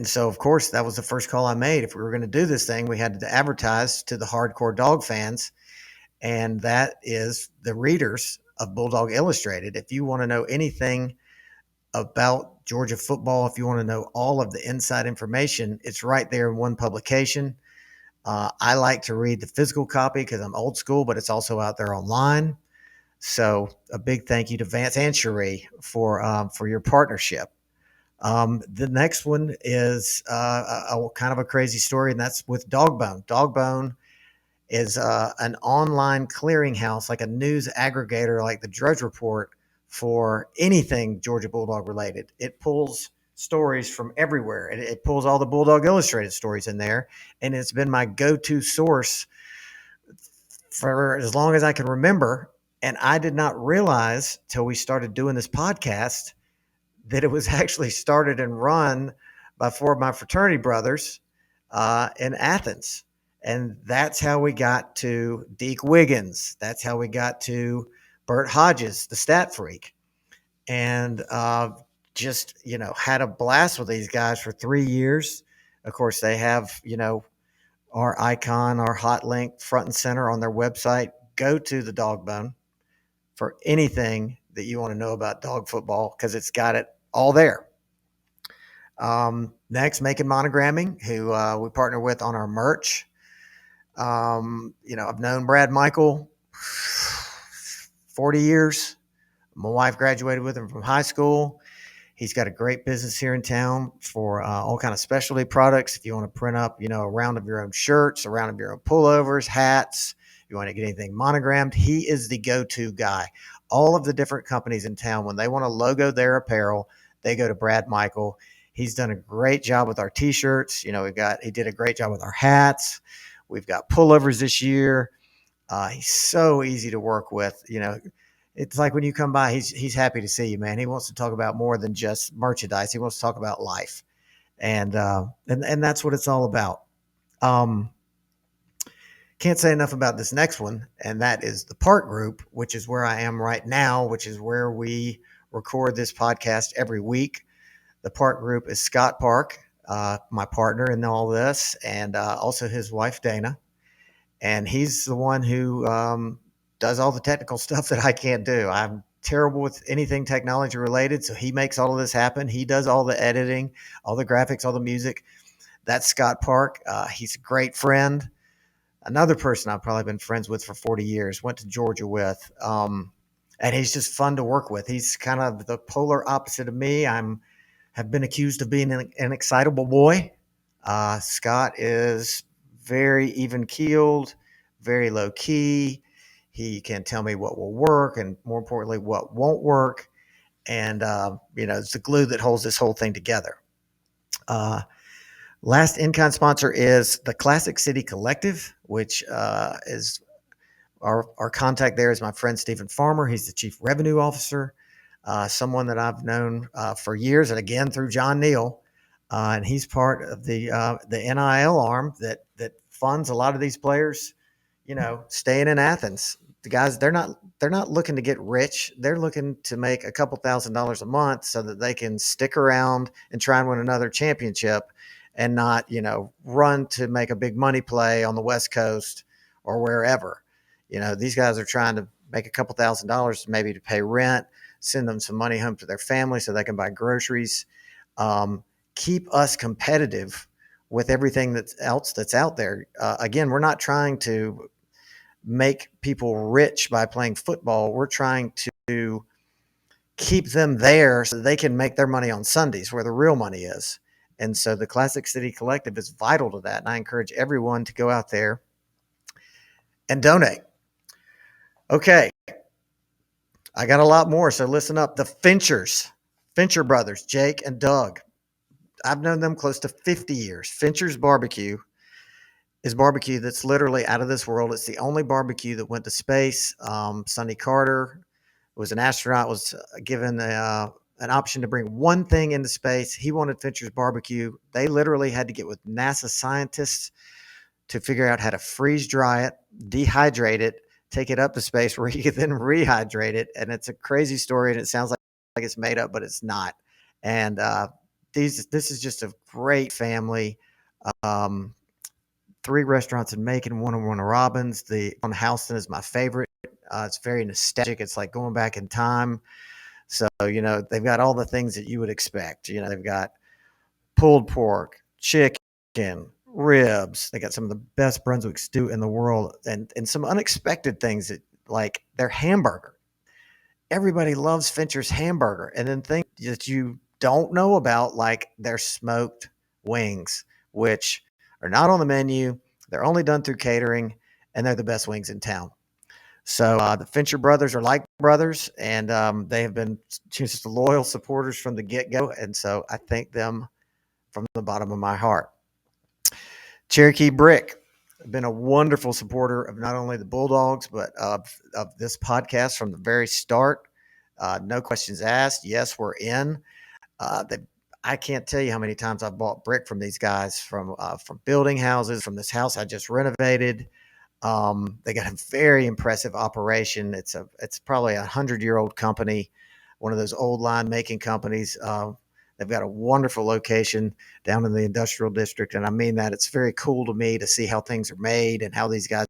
so, of course, that was the first call I made. If we were going to do this thing, we had to advertise to the hardcore dog fans. And that is the readers of Bulldog Illustrated. If you want to know anything about Georgia football, if you want to know all of the inside information, it's right there in one publication. I like to read the physical copy because I'm old school, but it's also out there online. So a big thank you to Vance and Cherie for your partnership. The next one is a kind of a crazy story, and that's with Dogbone. Dogbone is an online clearinghouse, like a news aggregator, like the Drudge Report for anything Georgia Bulldog related. It pulls stories from everywhere. It pulls all the Bulldog Illustrated stories in there, and it's been my go-to source for as long as I can remember. And I did not realize till we started doing this podcast that it was actually started and run by four of my fraternity brothers in Athens. And that's how we got to Deke Wiggins. That's how we got to Burt Hodges, the stat freak. And just, had a blast with these guys for 3 years. Of course, they have, our icon, our hot link front and center on their website. Go to the Dogbone for anything that you want to know about dog football because it's got it all there. Next, Making Monogramming, who we partner with on our merch. I've known Brad Michael 40 years. My wife graduated with him from high school. He's got a great business here in town for all kind of specialty products. If you want to print up, a round of your own shirts, a round of your own pullovers, hats, you want to get anything monogrammed, he is the go-to guy. All of the different companies in town, when they want to logo their apparel, they go to Brad Michael. He's done a great job with our t-shirts. He did a great job with our hats. We've got pullovers this year. He's so easy to work with. It's like when you come by, he's happy to see you, man. He wants to talk about more than just merchandise. He wants to talk about life, and that's what it's all about. Can't say enough about this next one, and that is the Park Group, which is where I am right now, which is where we record this podcast every week. The Park Group is Scott Park, my partner in all this, and also his wife, Dana. And he's the one who does all the technical stuff that I can't do. I'm terrible with anything technology related, so he makes all of this happen. He does all the editing, all the graphics, all the music. That's Scott Park. He's a great friend. Another person I've probably been friends with for 40 years, went to Georgia with. And he's just fun to work with. He's kind of the polar opposite of me. Have been accused of being an excitable boy. Scott is very even keeled, very low key. He can tell me what will work and, more importantly, what won't work. And, it's the glue that holds this whole thing together. Last in-kind sponsor is the Classic City Collective, which is our contact there is my friend Stephen Farmer. He's the Chief Revenue Officer, someone that I've known for years, and again through John Neal. And he's part of the NIL arm that funds a lot of these players, staying in Athens. The guys, they're not looking to get rich. They're looking to make a couple $1,000s a month so that they can stick around and try and win another championship and not, run to make a big money play on the West Coast or wherever. These guys are trying to make a couple $1,000s maybe to pay rent, send them some money home to their family so they can buy groceries. Keep us competitive with everything that's out there. Again, we're not trying to make people rich by playing football. We're trying to keep them there so they can make their money on Sundays where the real money is. And so the Classic City Collective is vital to that. And I encourage everyone to go out there and donate. Okay. I got a lot more, so listen up. The Fincher brothers, Jake and Doug. I've known them close to 50 years. Fincher's Barbecue is barbecue that's literally out of this world. It's the only barbecue that went to space. Sonny Carter was an astronaut, was given an option to bring one thing into space. He wanted Fincher's Barbecue. They literally had to get with NASA scientists to figure out how to freeze dry it, dehydrate it, take it up to space where you can then rehydrate it. And it's a crazy story, and it sounds like it's made up, but it's not. And this is just a great family. Um, 3 restaurants in Macon, one in Warner Robins. The on Houston is my favorite. It's very nostalgic. It's like going back in time. So, they've got all the things that you would expect. They've got pulled pork, chicken, ribs. They got some of the best Brunswick stew in the world, and some unexpected things like their hamburger. Everybody loves Fincher's hamburger, and then things that you don't know about, like their smoked wings, which are not on the menu. They're only done through catering, and they're the best wings in town. So the Fincher brothers are like brothers, and they have been just loyal supporters from the get-go, and so I thank them from the bottom of my heart. Cherokee Brick, been a wonderful supporter of not only the Bulldogs, but of this podcast from the very start. No questions asked. Yes, we're in. I can't tell you how many times I've bought brick from these guys, from building houses, from this house I just renovated. They got a very impressive operation. It's probably 100-year-old company, one of those old line making companies. They've got a wonderful location down in the industrial district, and I mean that. It's very cool to me to see how things are made and how these guys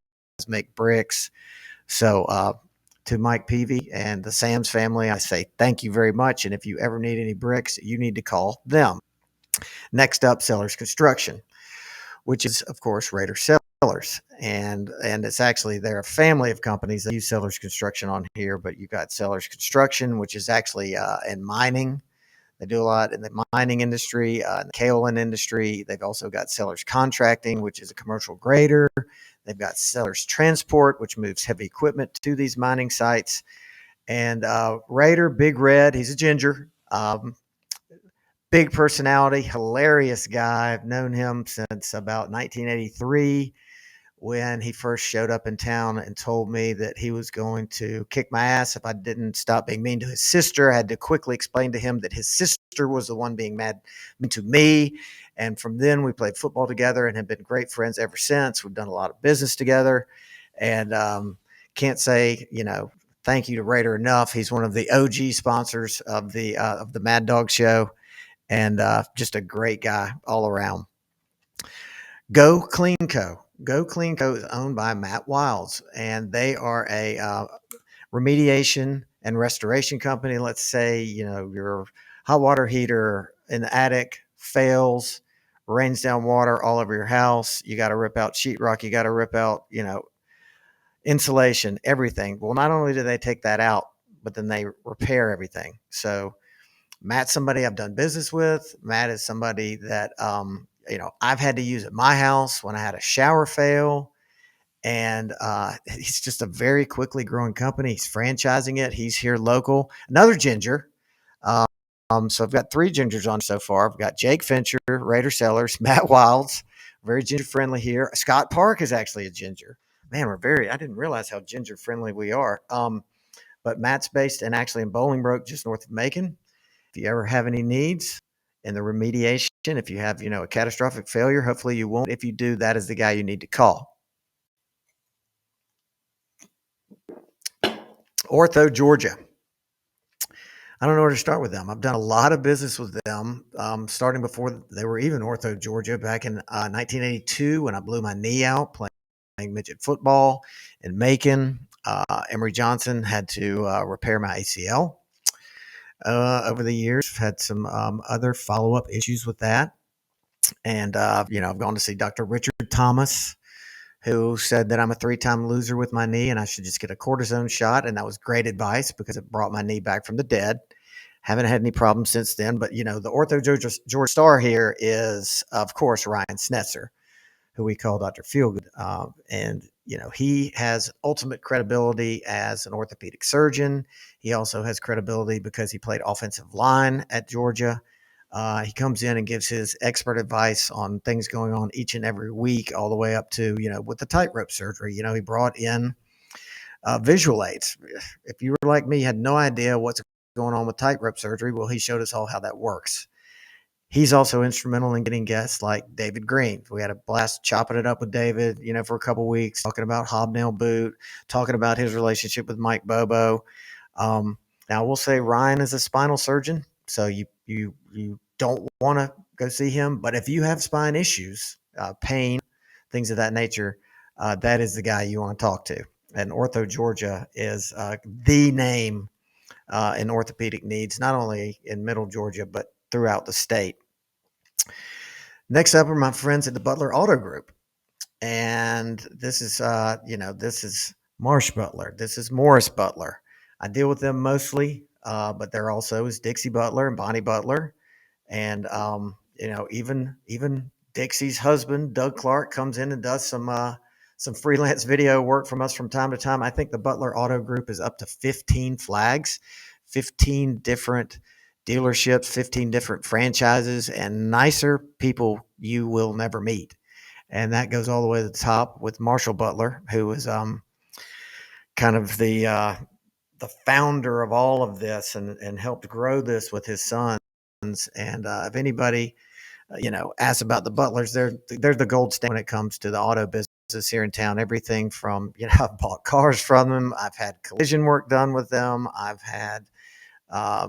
make bricks. So to Mike Peavy and the Sam's family, I say thank you very much. And if you ever need any bricks, you need to call them. Next up, Sellers Construction, which is, of course, Raider Sellers. And it's actually, they're a family of companies that use Sellers Construction on here, but you got Sellers Construction, which is actually in mining. They do a lot in the mining industry, in the kaolin industry. They've also got Sellers Contracting, which is a commercial grader. They've got Sellers Transport, which moves heavy equipment to these mining sites. And Raider, Big Red, he's a ginger. Big personality, hilarious guy. I've known him since about 1983. When he first showed up in town and told me that he was going to kick my ass if I didn't stop being mean to his sister. I had to quickly explain to him that his sister was the one being mean to me. And from then we played football together and have been great friends ever since. We've done a lot of business together, and can't say, thank you to Raider enough. He's one of the OG sponsors of the Mad Dawg show, and just a great guy all around. Go Clean Co. Go Clean Co. is owned by Matt Wiles, and they are a remediation and restoration company. Let's say, your hot water heater in the attic fails, rains down water all over your house. You got to rip out sheetrock. You got to rip out, insulation, everything. Well, not only do they take that out, but then they repair everything. So Matt's somebody I've done business with. Matt is somebody that, I've had to use at my house when I had a shower fail. And he's just a very quickly growing company. He's franchising it. He's here local. Another ginger. So I've got 3 gingers on so far. I've got Jake Fincher, Raider Sellers, Matt Wilds, very ginger friendly here. Scott Park is actually a ginger. Man, I didn't realize how ginger friendly we are. But Matt's based actually in Bolingbroke, just north of Macon. If you ever have any needs in the remediation, if you have, a catastrophic failure, hopefully you won't. If you do, that is the guy you need to call. OrthoGeorgia. I don't know where to start with them. I've done a lot of business with them, starting before they were even OrthoGeorgia back in 1982 when I blew my knee out playing midget football in Macon. Emory Johnson had to repair my ACL. Over the years, I've had some other follow-up issues with that. And, I've gone to see Dr. Richard Thomas, who said that I'm a 3-time loser with my knee and I should just get a cortisone shot. And that was great advice because it brought my knee back from the dead. Haven't had any problems since then. But, the OrthoGeorgia star here is, of course, Ryan Schnetzer, who we call Dr. Feelgood. And he has ultimate credibility as an orthopedic surgeon. He also has credibility because he played offensive line at Georgia. He comes in and gives his expert advice on things going on each and every week, all the way up to, with the tightrope surgery. He brought in visual aids. If you were like me, had no idea what's going on with tightrope surgery, well, he showed us all how that works. He's also instrumental in getting guests like David Green. We had a blast chopping it up with David, for a couple weeks, talking about Hobnail Boot, talking about his relationship with Mike Bobo. Now, we'll say Ryan is a spinal surgeon, so you don't want to go see him. But if you have spine issues, pain, things of that nature, that is the guy you want to talk to. And OrthoGeorgia is the name in orthopedic needs, not only in Middle Georgia, but throughout the state. Next up are my friends at the Butler Auto Group. And this is, this is Marsh Butler. This is Morris Butler. I deal with them mostly, but there also is Dixie Butler and Bonnie Butler. And, even Dixie's husband, Doug Clark, comes in and does some freelance video work from us from time to time. I think the Butler Auto Group is up to 15 flags, 15 different dealerships, 15 different franchises, and nicer people you will never meet. And that goes all the way to the top with Marshall Butler, who is kind of the founder of all of this and helped grow this with his sons. And if anybody, asks about the Butlers, they're the gold standard when it comes to the auto business here in town. Everything from, I've bought cars from them. I've had collision work done with them. I've had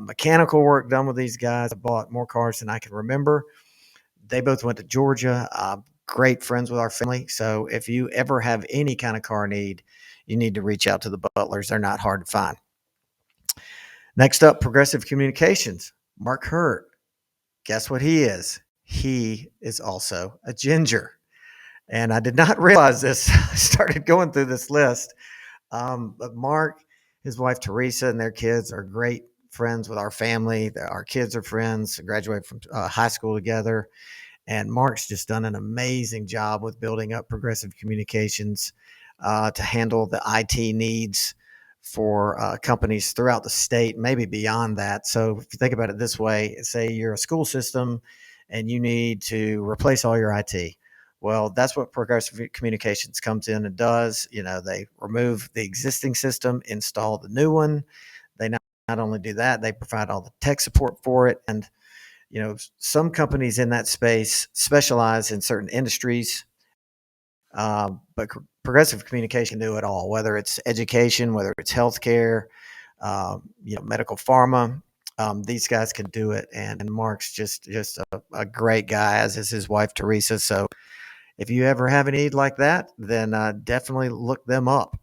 mechanical work done with these guys. I bought more cars than I can remember. They both went to Georgia. Great friends with our family. So if you ever have any kind of car need, you need to reach out to the Butlers. They're not hard to find. Next up, Progressive Communications. Mark Hurt. Guess what he is? He is also a ginger. And I did not realize this. I started going through this list. But Mark, his wife Teresa, and their kids are great friends with our family. Our kids are friends, graduated from high school together. And Mark's just done an amazing job with building up Progressive Communications to handle the IT needs for companies throughout the state, maybe beyond that. So if you think about it this way, say you're a school system and you need to replace all your IT. Well, that's what Progressive Communications comes in and does. They remove the existing system, install the new one. They not only do that, they provide all the tech support for it. And some companies in that space specialize in certain industries, but Progressive Communication can do it all, whether it's education, whether it's healthcare, medical pharma. These guys can do it, and Mark's just a great guy, as is his wife Teresa. So if you ever have a need like that, then definitely look them up.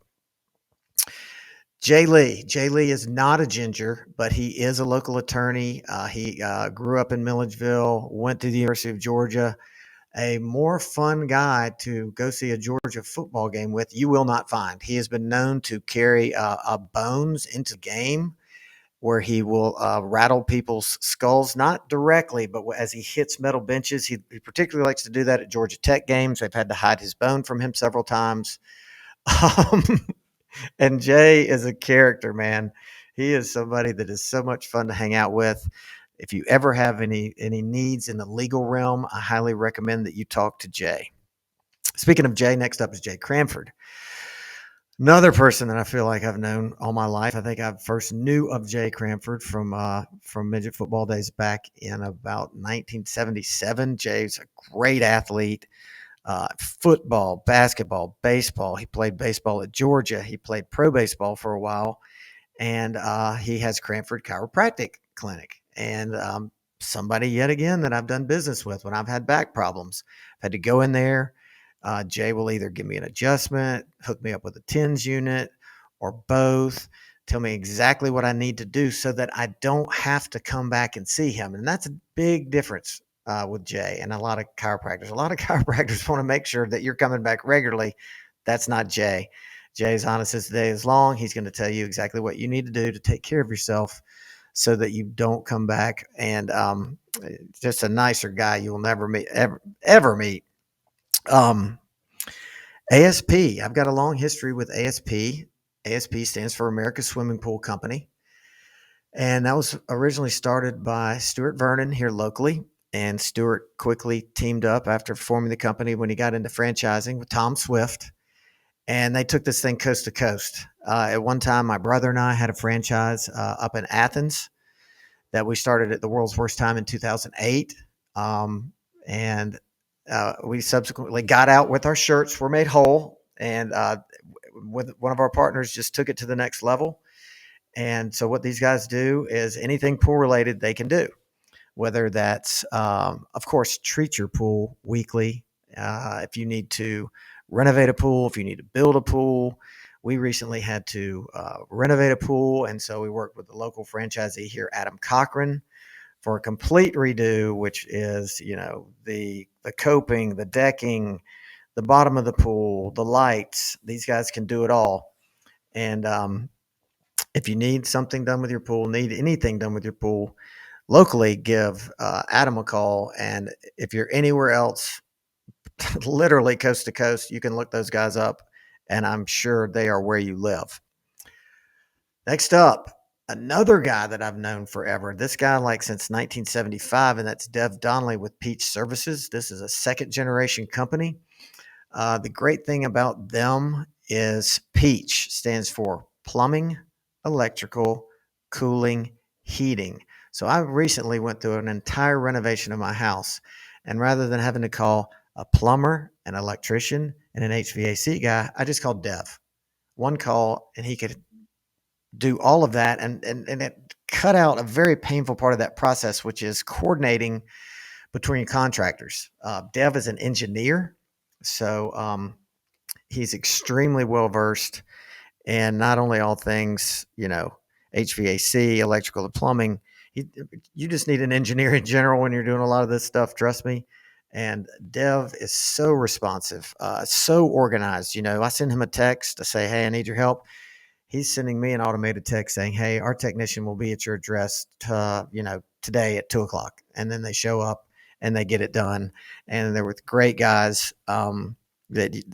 Jay Lee. Jay Lee is not a ginger, but he is a local attorney. He grew up in Milledgeville, went to the University of Georgia. A more fun guy to go see a Georgia football game with, you will not find. He has been known to carry bones into the game where he will rattle people's skulls, not directly, but as he hits metal benches. He particularly likes to do that at Georgia Tech games. They've had to hide his bone from him several times. And Jay is a character, man. He is somebody that is so much fun to hang out with. If you ever have any needs in the legal realm, I highly recommend that you talk to Jay. Speaking of Jay, next up is Jay Cranford. Another person that I feel like I've known all my life. I think I first knew of Jay Cranford from midget football days back in about 1977. Jay's a great athlete. Football, basketball, baseball. He played baseball at Georgia. He played pro baseball for a while. And he has Cranford Chiropractic Clinic. And somebody, yet again, that I've done business with when I've had back problems. I've had to go in there. Jay will either give me an adjustment, hook me up with a TENS unit, or both, tell me exactly what I need to do so that I don't have to come back and see him. And that's a big difference with Jay and a lot of chiropractors. A lot of chiropractors want to make sure that you're coming back regularly. That's not Jay. Jay's honest as the day is long. He's going to tell you exactly what you need to do to take care of yourself so that you don't come back. And just a nicer guy you will never meet, ever meet. ASP. I've got a long history with ASP. ASP stands for America's Swimming Pool Company. And that was originally started by Stuart Vernon here locally. And Stuart quickly teamed up after forming the company when he got into franchising with Tom Swift. And they took this thing coast to coast. At one time, my brother and I had a franchise up in Athens that we started at the World's Worst Time in 2008. And we subsequently got out with our shirts, were made whole, and with one of our partners just took it to the next level. And so what these guys do is anything pool related they can do, whether that's, of course, treat your pool weekly. If you need to renovate a pool, if you need to build a pool. We recently had to renovate a pool, and so we worked with the local franchisee here, Adam Cochran, for a complete redo, which is, the coping, the decking, the bottom of the pool, the lights. These guys can do it all. And if you need something done with your pool, need anything done with your pool, locally, give Adam a call. And if you're anywhere else, literally coast to coast, you can look those guys up, and I'm sure they are where you live. Next up, another guy that I've known forever. This guy, like since 1975, and that's Dev Donnelly with Peach Services. This is a second generation company. The great thing about them is Peach stands for plumbing, electrical, cooling, heating. So I recently went through an entire renovation of my house, and rather than having to call a plumber, an electrician, and an HVAC guy, I just called Dev. One call, and he could do all of that, and it cut out a very painful part of that process, which is coordinating between contractors. Dev is an engineer, so he's extremely well versed in not only all things, HVAC, electrical, and plumbing. You just need an engineer in general when you're doing a lot of this stuff. Trust me. And Dev is so responsive, so organized. I send him a text to say, "Hey, I need your help." He's sending me an automated text saying, "Hey, our technician will be at your address, today at 2:00." And then they show up and they get it done. And they're with great guys that,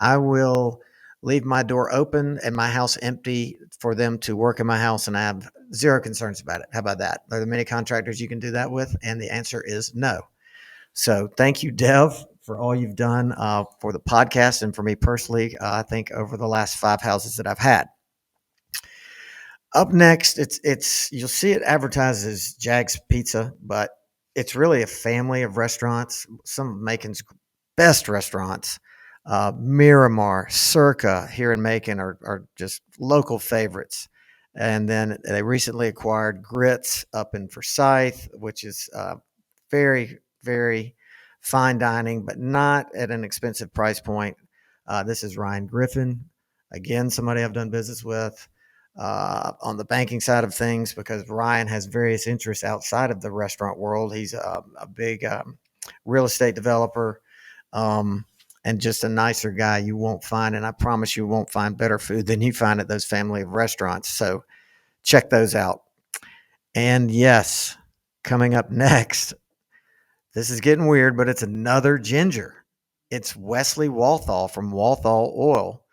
I will leave my door open and my house empty for them to work in my house, and I have zero concerns about it. How about that? Are there many contractors you can do that with? And the answer is no. So thank you, Dev, for all you've done for the podcast and for me personally. I think over the last 5 houses that I've had. Up next, it's you'll see it advertised as Jack's Pizza, but it's really a family of restaurants. Some of Macon's best restaurants, Miramar, Circa here in Macon are just local favorites. And then they recently acquired Grits up in Forsyth, which is very, very fine dining, but not at an expensive price point. This is Ryan Griffin, again, somebody I've done business with on the banking side of things, because Ryan has various interests outside of the restaurant world. He's a big real estate developer and just a nicer guy you won't find. And I promise you won't find better food than you find at those family of restaurants. So check those out. And yes, coming up next, this is getting weird, but it's another ginger. It's Wesley Walthall from Walthall Oil,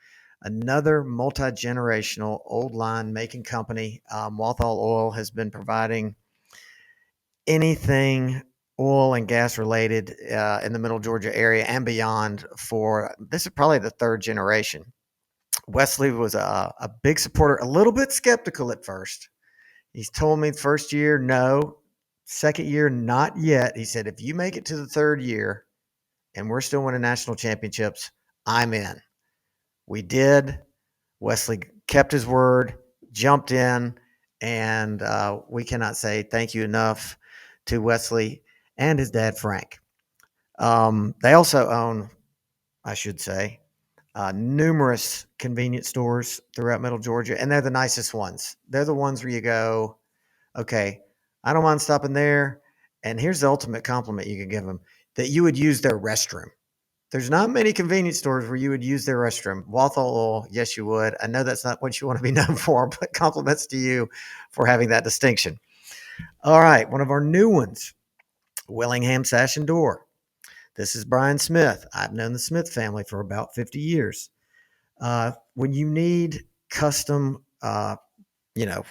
another multi-generational old line making company. Walthall Oil has been providing anything oil and gas related in the Middle Georgia area and beyond this is probably the third generation. Wesley was a big supporter, a little bit skeptical at first. He's told me the first year, no. Second year, not yet. He said, if you make it to the third year and we're still winning national championships, I'm in. We did. Wesley kept his word, jumped in, and we cannot say thank you enough to Wesley and his dad, Frank. They also own, I should say, numerous convenience stores throughout Middle Georgia, and they're the nicest ones. They're the ones where you go, okay, I don't mind stopping there. And here's the ultimate compliment you can give them, that you would use their restroom. There's not many convenience stores where you would use their restroom. Walthall Oil, yes, you would. I know that's not what you want to be known for, but compliments to you for having that distinction. All right, one of our new ones, Willingham Sash and Door. This is Brian Smith. I've known the Smith family for about 50 years. When you need custom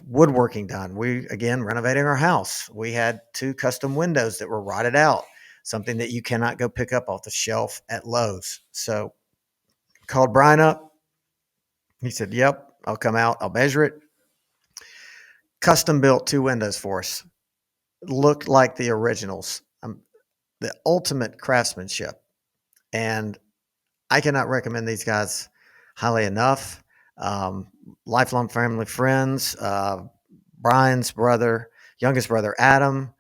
woodworking done. We, again, renovating our house. We had 2 custom windows that were rotted out, something that you cannot go pick up off the shelf at Lowe's. So called Brian up. He said, yep, I'll come out. I'll measure it. Custom built 2 windows for us. Looked like the originals. the ultimate craftsmanship. And I cannot recommend these guys highly enough. Lifelong family friends, Brian's brother, youngest brother, Adam,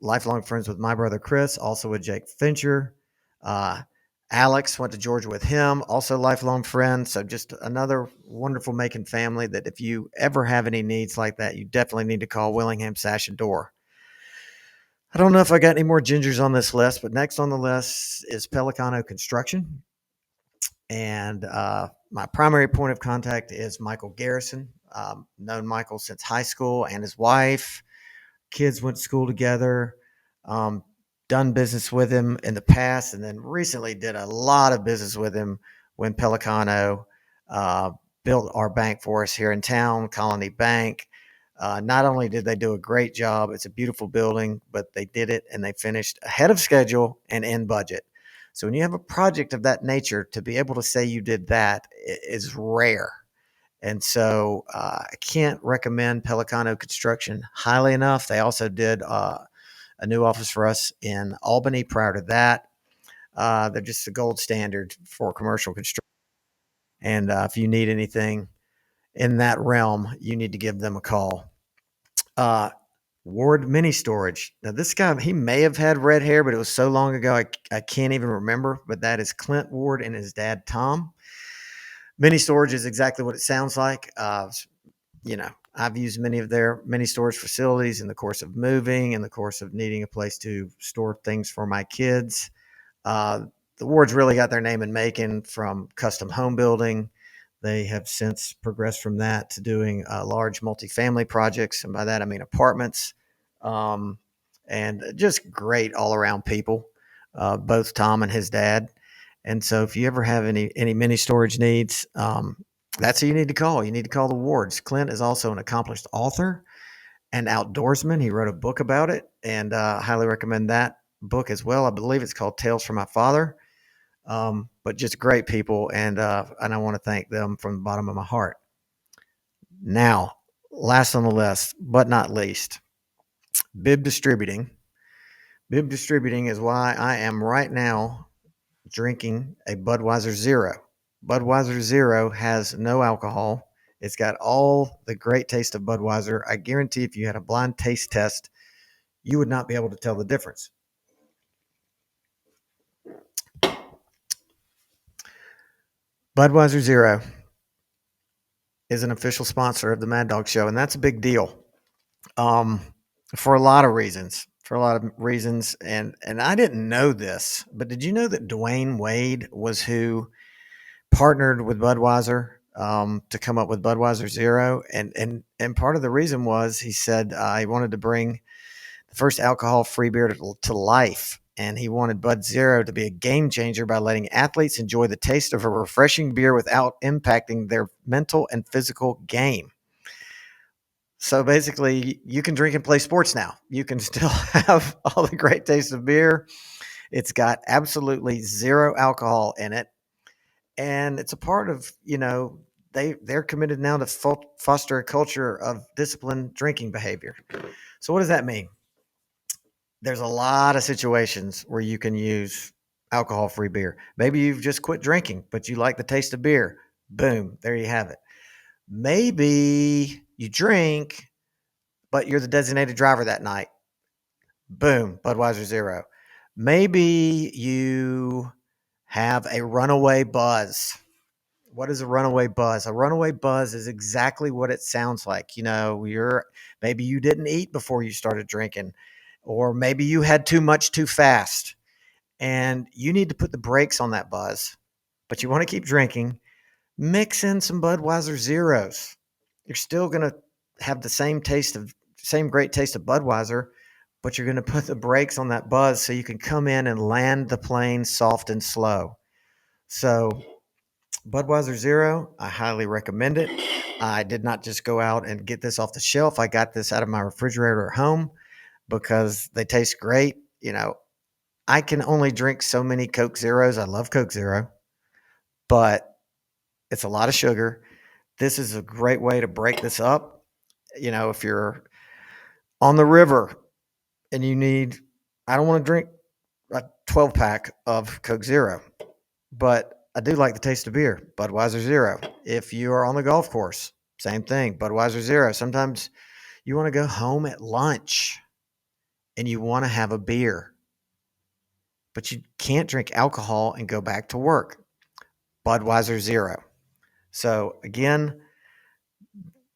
lifelong friends with my brother, Chris, also with Jake Fincher. Alex went to Georgia with him, also lifelong friend. So just another wonderful Macon family that if you ever have any needs like that, you definitely need to call Willingham Sash and Door. I don't know if I got any more gingers on this list, but next on the list is Pelicano Construction. And my primary point of contact is Michael Garrison. Known Michael since high school and his wife. Kids went to school together. Done business with him in the past, and then recently did a lot of business with him when Pelicano built our bank for us here in town, Colony Bank. Not only did they do a great job, it's a beautiful building, but they did it and they finished ahead of schedule and in budget. So when you have a project of that nature, to be able to say you did that is rare. And so I can't recommend Pelicano Construction highly enough. They also did a new office for us in Albany prior to that. They're just the gold standard for commercial construction. And if you need anything in that realm, you need to give them a call. Ward Mini Storage. Now, this guy, he may have had red hair, but it was so long ago, I can't even remember. But that is Clint Ward and his dad, Tom. Mini storage is exactly what it sounds like. I've used many of their mini storage facilities in the course of moving, in the course of needing a place to store things for my kids. The Wards really got their name in Macon from custom home building. They have since progressed from that to doing large multifamily projects. And by that, I mean apartments, and just great all around people, both Tom and his dad. And so if you ever have any mini storage needs, that's who you need to call. You need to call the Wards. Clint is also an accomplished author and outdoorsman. He wrote a book about it, and I highly recommend that book as well. I believe it's called Tales from My Father. But just great people, and I want to thank them from the bottom of my heart. Now, last on the list, but not least, Bib Distributing. Bib Distributing is why I am right now drinking a Budweiser Zero. Budweiser Zero has no alcohol. It's got all the great taste of Budweiser. I guarantee if you had a blind taste test, you would not be able to tell the difference. Budweiser Zero is an official sponsor of the Mad Dawg Show, and that's a big deal for a lot of reasons. And I didn't know this, but did you know that Dwayne Wade was who partnered with Budweiser to come up with Budweiser Zero? And part of the reason was he said he wanted to bring the first alcohol-free beer to life. And he wanted Bud Zero to be a game changer by letting athletes enjoy the taste of a refreshing beer without impacting their mental and physical game. So basically, you can drink and play sports now. You can still have all the great taste of beer. It's got absolutely zero alcohol in it. And it's a part of, they're committed now to foster a culture of disciplined drinking behavior. So what does that mean? There's a lot of situations where you can use alcohol-free beer. Maybe you've just quit drinking, but you like the taste of beer. Boom, there you have it. Maybe you drink, but you're the designated driver that night. Boom, Budweiser Zero. Maybe you have a runaway buzz. What is a runaway buzz? A runaway buzz is exactly what it sounds like. Maybe you didn't eat before you started drinking. Or maybe you had too much too fast, and you need to put the brakes on that buzz, but you want to keep drinking. Mix in some Budweiser Zeros. You're still going to have the same great taste of Budweiser, but you're going to put the brakes on that buzz so you can come in and land the plane soft and slow. So Budweiser Zero, I highly recommend it. I did not just go out and get this off the shelf. I got this out of my refrigerator at home, because they taste great. I can only drink so many Coke Zeros. I love Coke Zero, but it's a lot of sugar. This is a great way to break this up. If you're on the river and you need I don't want to drink a 12 pack of Coke Zero, but I do like the taste of beer, Budweiser Zero. If you are on the golf course, same thing, Budweiser Zero. Sometimes you want to go home at lunch and you want to have a beer, but you can't drink alcohol and go back to work, Budweiser Zero. So again,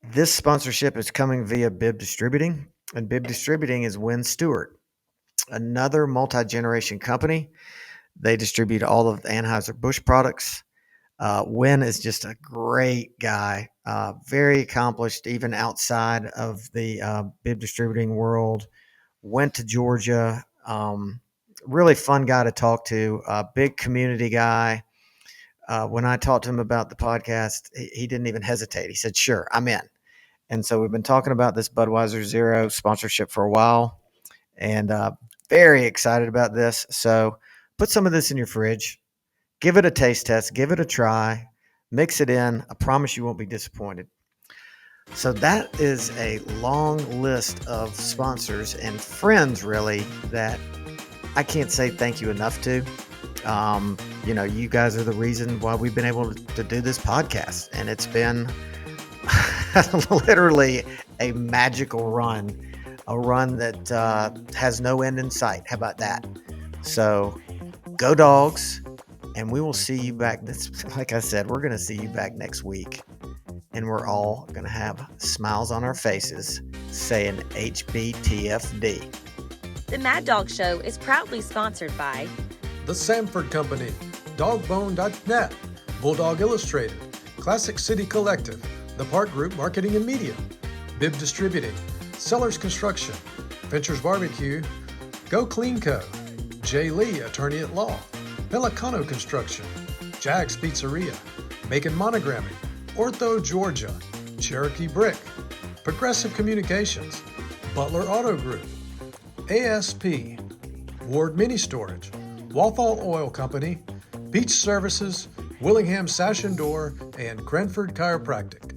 this sponsorship is coming via Bib Distributing, and Bib Distributing is Win Stewart, another multi-generation company. They distribute all of Anheuser-Busch products. Win is just a great guy, very accomplished, even outside of the bib distributing world. Went to Georgia. Really fun guy to talk to. Big community guy. When I talked to him about the podcast, he didn't even hesitate. He said, "Sure, I'm in." And so we've been talking about this Budweiser Zero sponsorship for a while, and very excited about this. So put some of this in your fridge. Give it a taste test. Give it a try. Mix it in. I promise you won't be disappointed. So that is a long list of sponsors and friends, really, that I can't say thank you enough to. You guys are the reason why we've been able to do this podcast. And it's been literally a magical run, a run that has no end in sight. How about that? So go Dogs. And we will see you back. Like I said, we're going to see you back next week. And we're all going to have smiles on our faces saying HBTFD. The Mad Dawg Show is proudly sponsored by The Sanford Company, Dogbone.net, Bulldog Illustrated, Classic City Collective, The Park Group Marketing and Media, Bib Distributing, Sellers Construction, Ventures Barbecue, Go Clean Co., Jay Lee, Attorney at Law, Pelicano Construction, Jags Pizzeria, Macon Monogramming, OrthoGeorgia, Cherokee Brick, Progressive Communications, Butler Auto Group, ASP, Ward Mini Storage, Walthall Oil Company, Beach Services, Willingham Sash and Door, and Cranford Chiropractic.